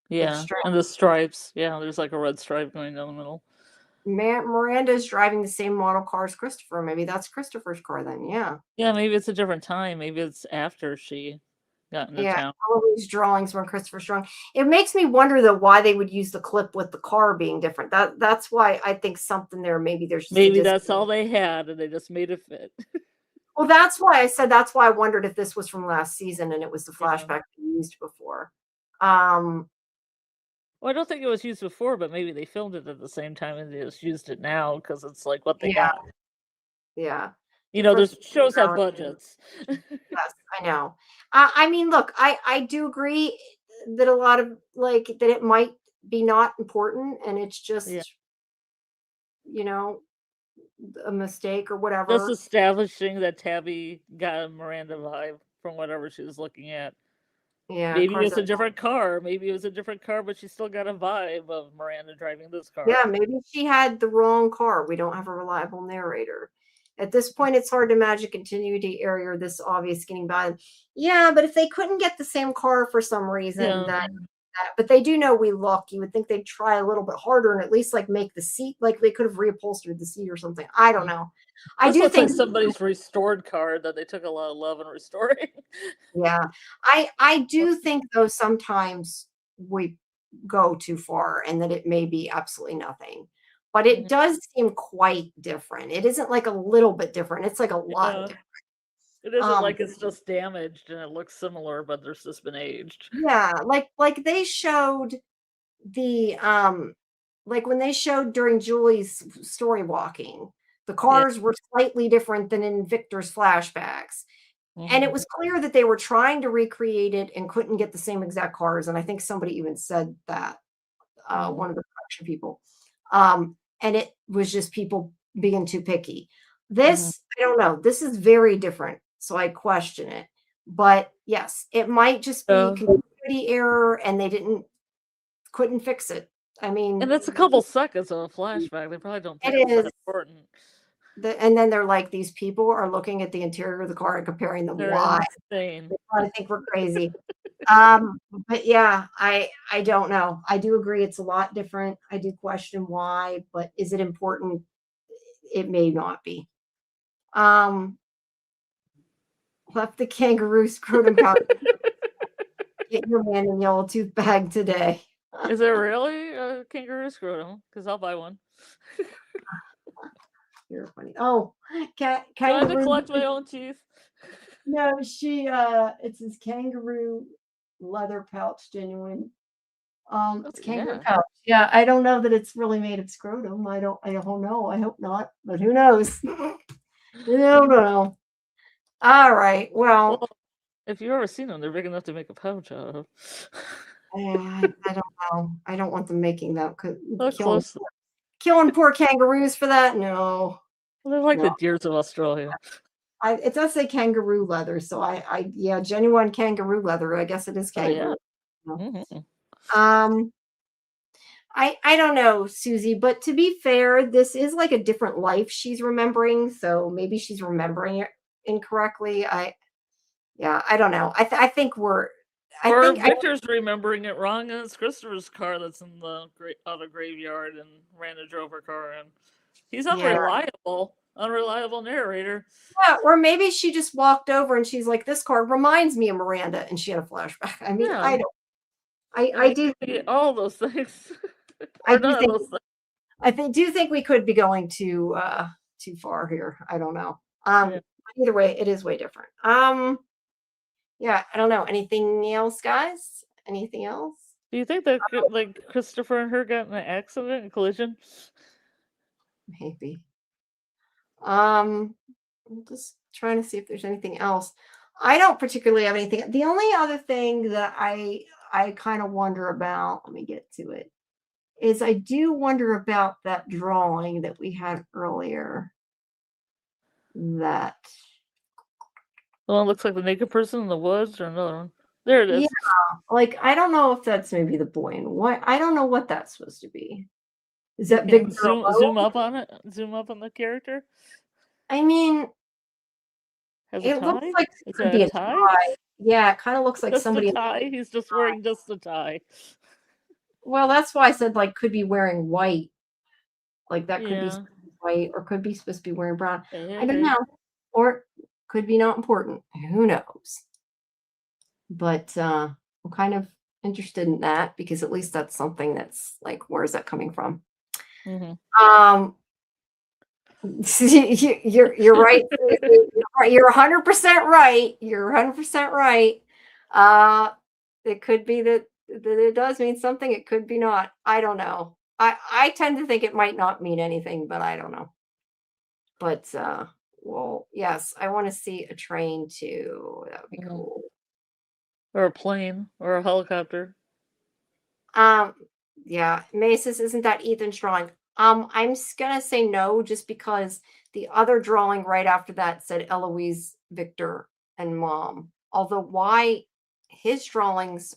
yeah, extreme. and the stripes. Yeah, there's like a red stripe going down the middle. Miranda's driving the same model car as Christopher. Maybe that's Christopher's car then. Yeah. Yeah, maybe it's a different time. Maybe it's after she got into Yeah. town. All of these drawings when Christopher's drawing. It makes me wonder though why they would use the clip with the car being different. That's why I think something there. Maybe there's just a Maybe dis. that's all they had, and they just made it fit. Well, that's why I said that's why I wondered if this was from last season and it was the Yeah. flashback we used before. Um, Well, I don't think it was used before, but maybe they filmed it at the same time and they just used it now because it's like what they yeah, got. yeah. You know, there's shows have For budgets. yes, I know. I mean, look, I do agree that a lot of like that it might be not important, and it's Yeah. just you know a mistake or Just whatever. establishing that Tabby got a Miranda vibe from whatever she was looking at. Yeah, Maybe cars. it's a different car. Maybe it was a different car, but she still got a vibe of Miranda driving this car. Yeah, maybe she had the wrong car. We don't have a reliable narrator. At this point, it's hard to imagine continuity error this obvious getting by. Yeah, but if they couldn't get the same car for some reason, Yeah. then but they do know we look. You would think they'd try a little bit harder and at least like make the seat like they could have reupholstered the seat or something. I don't Mm. know. I This do looks like think somebody's restored car that they took a lot of love in restoring. yeah. I do think though sometimes we go too far and that it may be absolutely nothing. But it Mhm. does seem quite different. It isn't like a little bit different. It's like a lot Yeah. different. It isn't Um like it's just damaged and it looks similar, but there's just been aged. yeah, like they showed the like when they showed during Julie's story walking, the Yeah. cars were slightly different than in Victor's flashbacks. And it Mhm. was clear that they were trying to recreate it and couldn't get the same exact cars. And I think somebody even said that, Mhm. one of the production people. And it was just people being too picky. Mhm. This, I don't know. This is very different. So I question it. But yes, it might just be Yeah. continuity error and they couldn't fix it. I And mean, it's a couple seconds of a flashback. They probably don't think it it's that is. important. And then they're like, these people are looking at the interior of the car and comparing them. They're Why? insane. They probably think we're crazy. Um, but yeah, I don't know. I do agree it's a lot different. I do question why, but is it important? It may not be. Um, left the kangaroo scrotum pouch. Get your man in yellow tooth bag today. Is there really a kangaroo scrotum? Because I'll buy one. You're funny. Oh, Do I have to kangaroo. collect my own teeth? No, it's his kangaroo leather pouch, genuine. Oh, It's kangaroo yeah. pouch. Yeah, I don't know that it's really made of scrotum. I don't know. I hope not, but who knows? No, no. All right. Well, Well, if you've ever seen them, they're big enough to make a pouch out of. I don't know. I don't want them making that. Look Killing close. killing poor kangaroos for that. No, They're like the no. deers of Australia. It does say kangaroo leather, so yeah, genuine kangaroo leather. I guess it is Oh, yeah. kangaroo. No. Mhm. Um, I don't know, Susie, but to be fair, this is like a different life she's remembering, so maybe she's remembering it incorrectly. Yeah, I don't know. I think I Or think I Victor's remembering it wrong, and it's Christopher's car that's in the auto graveyard, and Randa drove her car in. He's yeah. unreliable narrator. Yeah, or maybe she just walked over and she's like, "This car reminds me of Miranda," and she had a flashback. I mean, Yeah, I don't. I mean, it could be all those things, I or do none of think. those things. Do think we could be going too far here. I don't know. Yeah. Either way, it is way different. Yeah, I don't know. Anything else, guys? Anything else? Do you think that like Christopher and her got in an accident, a collision? Maybe. I'm just trying to see if there's anything else. I don't particularly have anything. The only other thing that I kind of wonder about, let me get to it, is I do wonder about that drawing that we had earlier. That, The one looks like the naked person in the woods, or another one. There it yeah, is. like I don't know if that's maybe the boy in white. I don't know what that's supposed to be. Is You that can Victor zoom alone? up on it. Zoom up on the character. I mean, Has a it looks tie. like it Is could that a be a tie? tie. Yeah, it kind of looks like Just a somebody. tie. He's just wearing just a tie. Well, that's why I said like could be wearing white. Like that could be Yeah. white or could be supposed to be wearing brown. Hey, I hey, don't hey. know. Or could be not important. Who knows? But I'm kind of interested in that because at least that's something that's like, where is that coming from? Mm-hmm. Um, you're right. You're 100% right. You're 100% right. Uh, it could be that it does mean something. It could be not. I don't know. I tend to think it might not mean anything, but I don't know. But well, yes, I want to see a train too. That would be Mm-hmm. cool. Or a plane, or a helicopter. Um, yeah, Maces, isn't that Ethan's drawing? I'm gonna say no, just because the other drawing right after that said Eloise, Victor, and Mom. Although why his drawings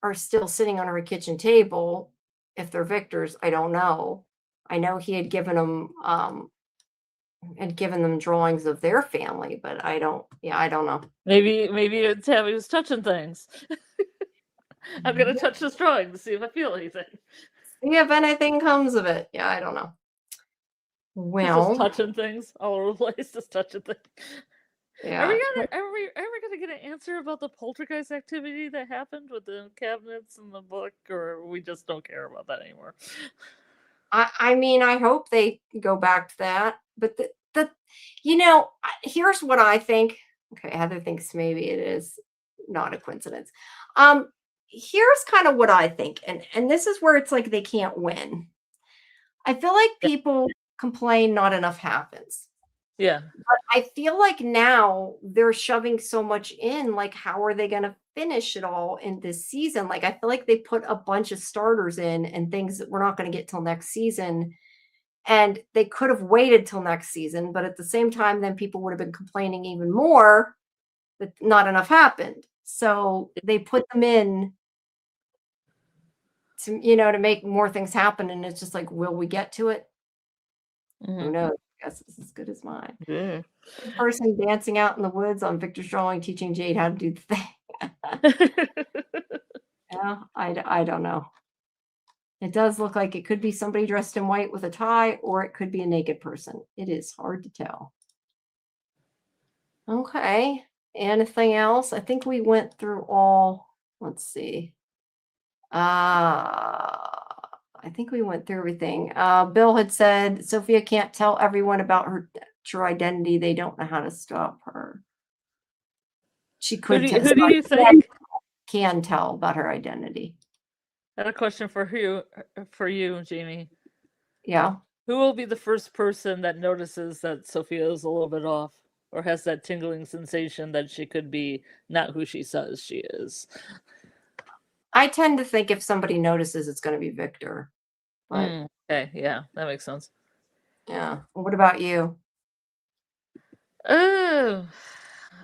are still sitting on her kitchen table, if they're Victor's, I don't know. I know he had given them drawings of their family, but I don't. Yeah, I don't know. Maybe it's how he was touching things. I'm gonna touch this drawing to see if I feel anything. See if anything comes of it. Yeah, I don't know. He's just Well, touching things all over the place, just touching things. Are yeah. we ever gonna get an answer about the poltergeist activity that happened with the cabinets and the book, or we just don't care about that anymore? I mean, I hope they go back to that. But here's what I think. Okay, Heather thinks maybe it is not a coincidence. Here's kind of what I think, and this is where it's like they can't win. I feel like Yeah. people complain not enough happens. Yeah. But I feel like now they're shoving so much in, like, how are they gonna finish it all in this season? Like, I feel like they put a bunch of starters in and things that we're not gonna get till next season, and they could have waited till next season, but at the same time, then people would have been complaining even more that not enough happened. So they put them in to make more things happen, and it's just like, will we get to it? Who Mhm. knows? I guess it's as good as mine. Yeah. Person dancing out in the woods on Victor's drawing, teaching Jade how to do the thing. Yeah, I don't know. It does look like it could be somebody dressed in white with a tie, or it could be a naked person. It is hard to tell. Okay. Anything else? I think we went through all. Let's see. I think we went through everything. Bill had said Sophia can't tell everyone about her true identity. They don't know how to stop her. She could tell. Who do Sorry, you think? can tell about her identity. I had a question for you, Jamie. Yeah. Who will be the first person that notices that Sophia is a little bit off, or has that tingling sensation that she could be not who she says she is? I tend to think if somebody notices, it's going to be Victor. But Okay, yeah, that makes sense. yeah. What about you? Oh,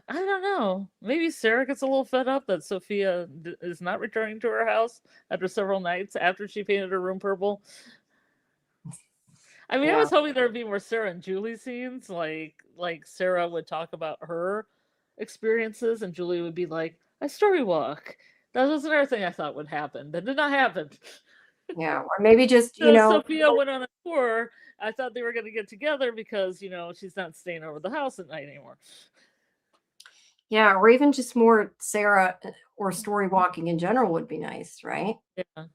I don't know. Maybe Sarah gets a little fed up that Sophia is not returning to her house after several nights after she painted her room purple. I mean, I Yeah. was hoping there would be more Sarah and Julie scenes, like Sarah would talk about her experiences, and Julie would be like, "I story walk." That was another thing I thought would happen. That did not happen. Yeah. Or maybe just, So Sophia went on a tour. I thought they were going to get together because she's not staying over the house at night anymore. yeah, or even just more Sarah or story walking in general would be nice, right? Yeah,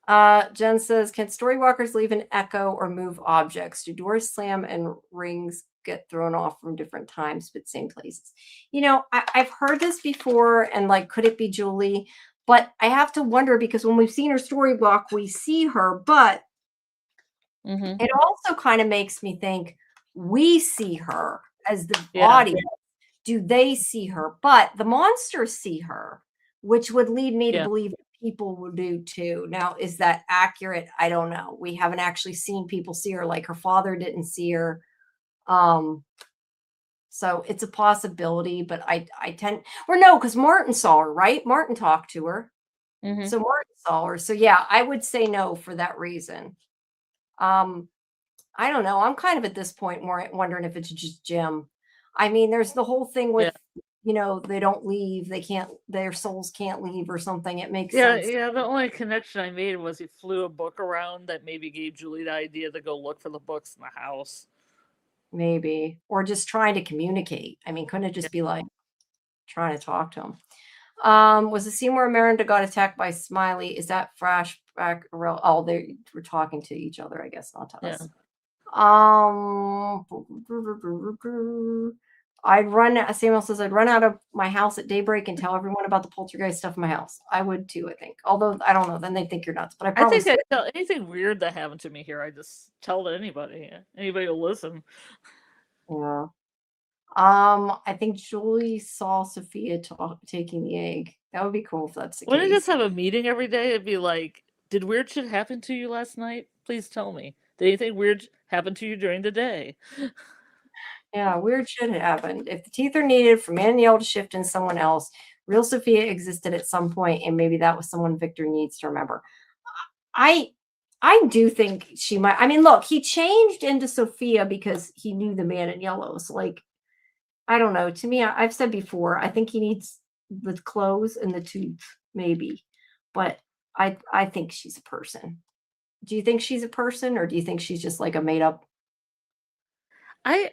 yeah. Jen says, can story walkers leave an echo or move objects? Do doors slam and rings get thrown off from different times but same places? I've heard this before, and like, could it be Julie? But I have to wonder because when we've seen her story walk, we see her, but it also kind of makes me think we see her as the Yeah. audience. Do they see her? But the monsters see her. which would lead me to Yeah. believe that people will do too. Now, is that accurate? I don't know. We haven't actually seen people see her, like her father didn't see her. Um, so it's a possibility, but I tend, or no, because Martin saw her, right? Martin talked to her. Hmm. So Martin saw her. So yeah, I would say no for that reason. Um, I don't know. I'm kind of at this point more wondering if it's just Jim. I mean, there's the whole thing Yeah. with, they don't leave, they can't, their souls can't leave or something. It makes Yeah, sense, yeah. The only connection I made was he flew a book around that maybe gave Julie the idea to go look for the books in the house. maybe, or just trying to communicate. I mean, couldn't it Yeah, just be like trying to talk to him? Was the scene where Miranda got attacked by Smiley? Is that flashback? Oh, they were talking to each other, I guess, not to yeah. us. Um, Samuel says, I'd run out of my house at daybreak and tell everyone about the poltergeist stuff in my house. I would too, I think. Although, I don't know, then they think you're nuts, but I I think promise. I tell anything weird that happened to me here. I just tell it anybody. Anybody will listen. Yeah. I think Julie saw Sophia taking the egg. That would be cool if that's the Wouldn't I just case. have a meeting every day? It'd be like, did weird shit happen to you last night? Please tell me. Did anything weird happen to you during the day? Yeah, weird shit had happened. If the teeth are needed for Manuel to shift in someone else, real Sophia existed at some point, and maybe that was someone Victor needs to remember. I I do think she might. I mean, look, he changed into Sophia because he knew the man in yellow. So, like, I don't know. To me, I've said before, I think he needs the clothes and the tooth, maybe. But I think she's a person. Do you think she's a person, or do you think she's just like a made up? I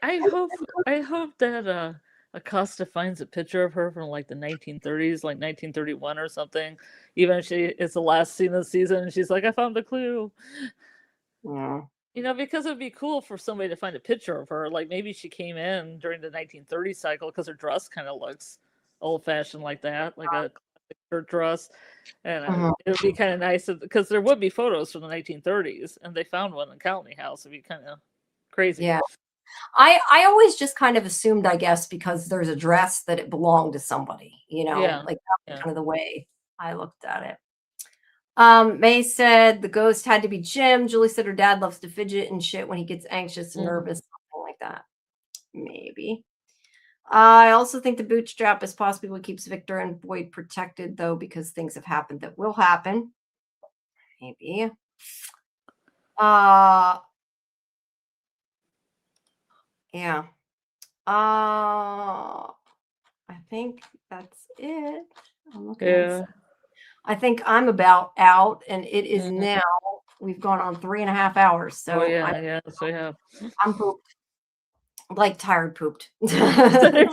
hope that Acosta finds a picture of her from like the 1930s, like 1931 or something. Even if it's the last scene of the season, and she's like, I found a clue. Yeah. Because it'd be cool for somebody to find a picture of her. Like maybe she came in during the 1930s cycle because her dress kind of looks old fashioned like that, like a classic shirt dress. And Mhm. it would be kind of nice because there would be photos from the 1930s, and they found one in Colony House. It'd be kind of crazy. Yeah. I always just kind of assumed, I guess, because there's a dress that it belonged to somebody, Yeah, like that was yeah, kind of the way I looked at it. May said the ghost had to be Jim. Julie said her dad loves to fidget and shit when he gets anxious and mhm. nervous, something like that. Maybe. I also think the bootstrap is possibly what keeps Victor and Boyd protected, though, because things have happened that will happen. Maybe. Uh, yeah. I think that's it. I'm looking and Yeah. I think I'm about out, and it is Mhm. now. We've gone on 3.5 hours, Oh so yeah, yeah. So yeah. I'm pooped, like tired pooped. Same.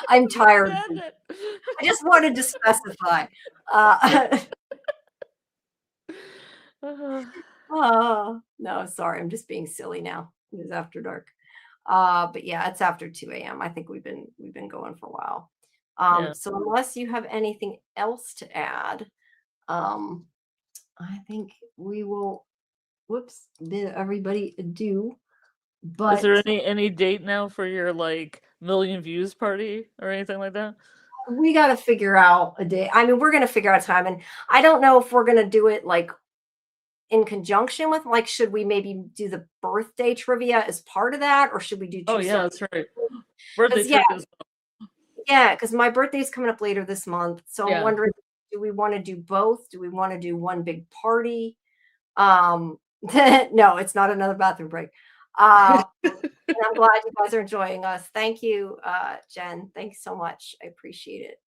I'm tired. Said Pooped. it. I just wanted to specify. Uh, Uh, no, sorry, I'm just being silly now. It is after dark. But yeah, it's after 2 a.m. I think we've been going for a while. yeah. So unless you have anything else to add, um, I think we will. Whoops, bid everybody adieu. Is there But any date now for your like million views party or anything like that? we got to figure out a day. I mean, we're going to figure out time. And I don't know if we're going to do it like in conjunction with, like, should we maybe do the birthday trivia as part of that? Or should we do Oh two yeah, separate? that's right. Birthday Because, yeah, trip is yeah, because my birthday's coming up later this month. So I'm yeah. wondering, do we want to do both? Do we want to do one big party? Um, no, it's not another bathroom break. And I'm glad you guys are enjoying us. Thank you, Jen. Thanks so much. I appreciate it.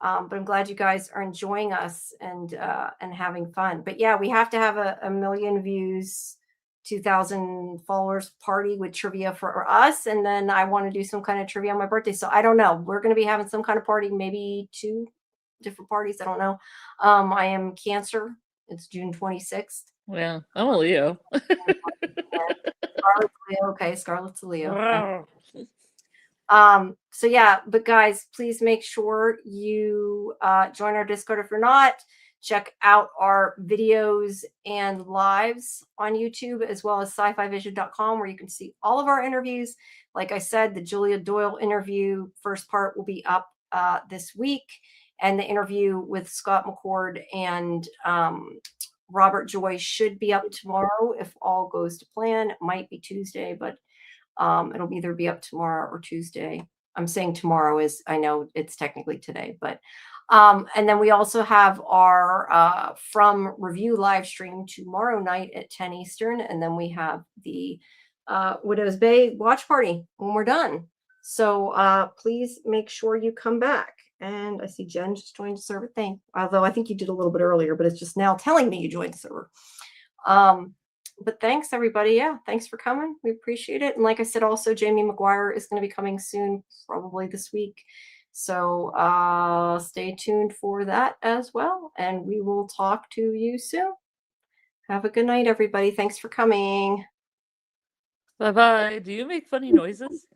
But I'm glad you guys are enjoying us and having fun. But yeah, we have to have a million views, 2,000 followers party with trivia for us, and then I want to do some kind of trivia on my birthday. So I don't know. We're going to be having some kind of party, maybe two different parties. I don't know. I am Cancer. It's June 26th. Yeah. I'm a Leo. Scarlett's Leo. Okay, Scarlett's a Leo. Wow. So yeah, but guys, please make sure you join our Discord. If you're not, check out our videos and lives on YouTube, as well as scifivision.com, where you can see all of our interviews. Like I said, the Julia Doyle interview first part will be up this week, and the interview with Scott McCord and Robert Joy should be up tomorrow if all goes to plan. It might be Tuesday, but it'll either be up tomorrow or Tuesday. I'm saying tomorrow is, I know it's technically today, but and then we also have our From Review live stream tomorrow night at 10 Eastern. And then we have the Widows Bay watch party when we're done. So please make sure you come back. And I see Jen just joined the server. Although I think you did a little bit earlier, but it's just now telling me you joined the server. But thanks everybody. Yeah, thanks for coming. We appreciate it. And like I said, also Jamie McGuire is going to be coming soon, probably this week. So stay tuned for that as well. And we will talk to you soon. Have a good night, everybody. Thanks for coming. Bye bye. Do you make funny noises?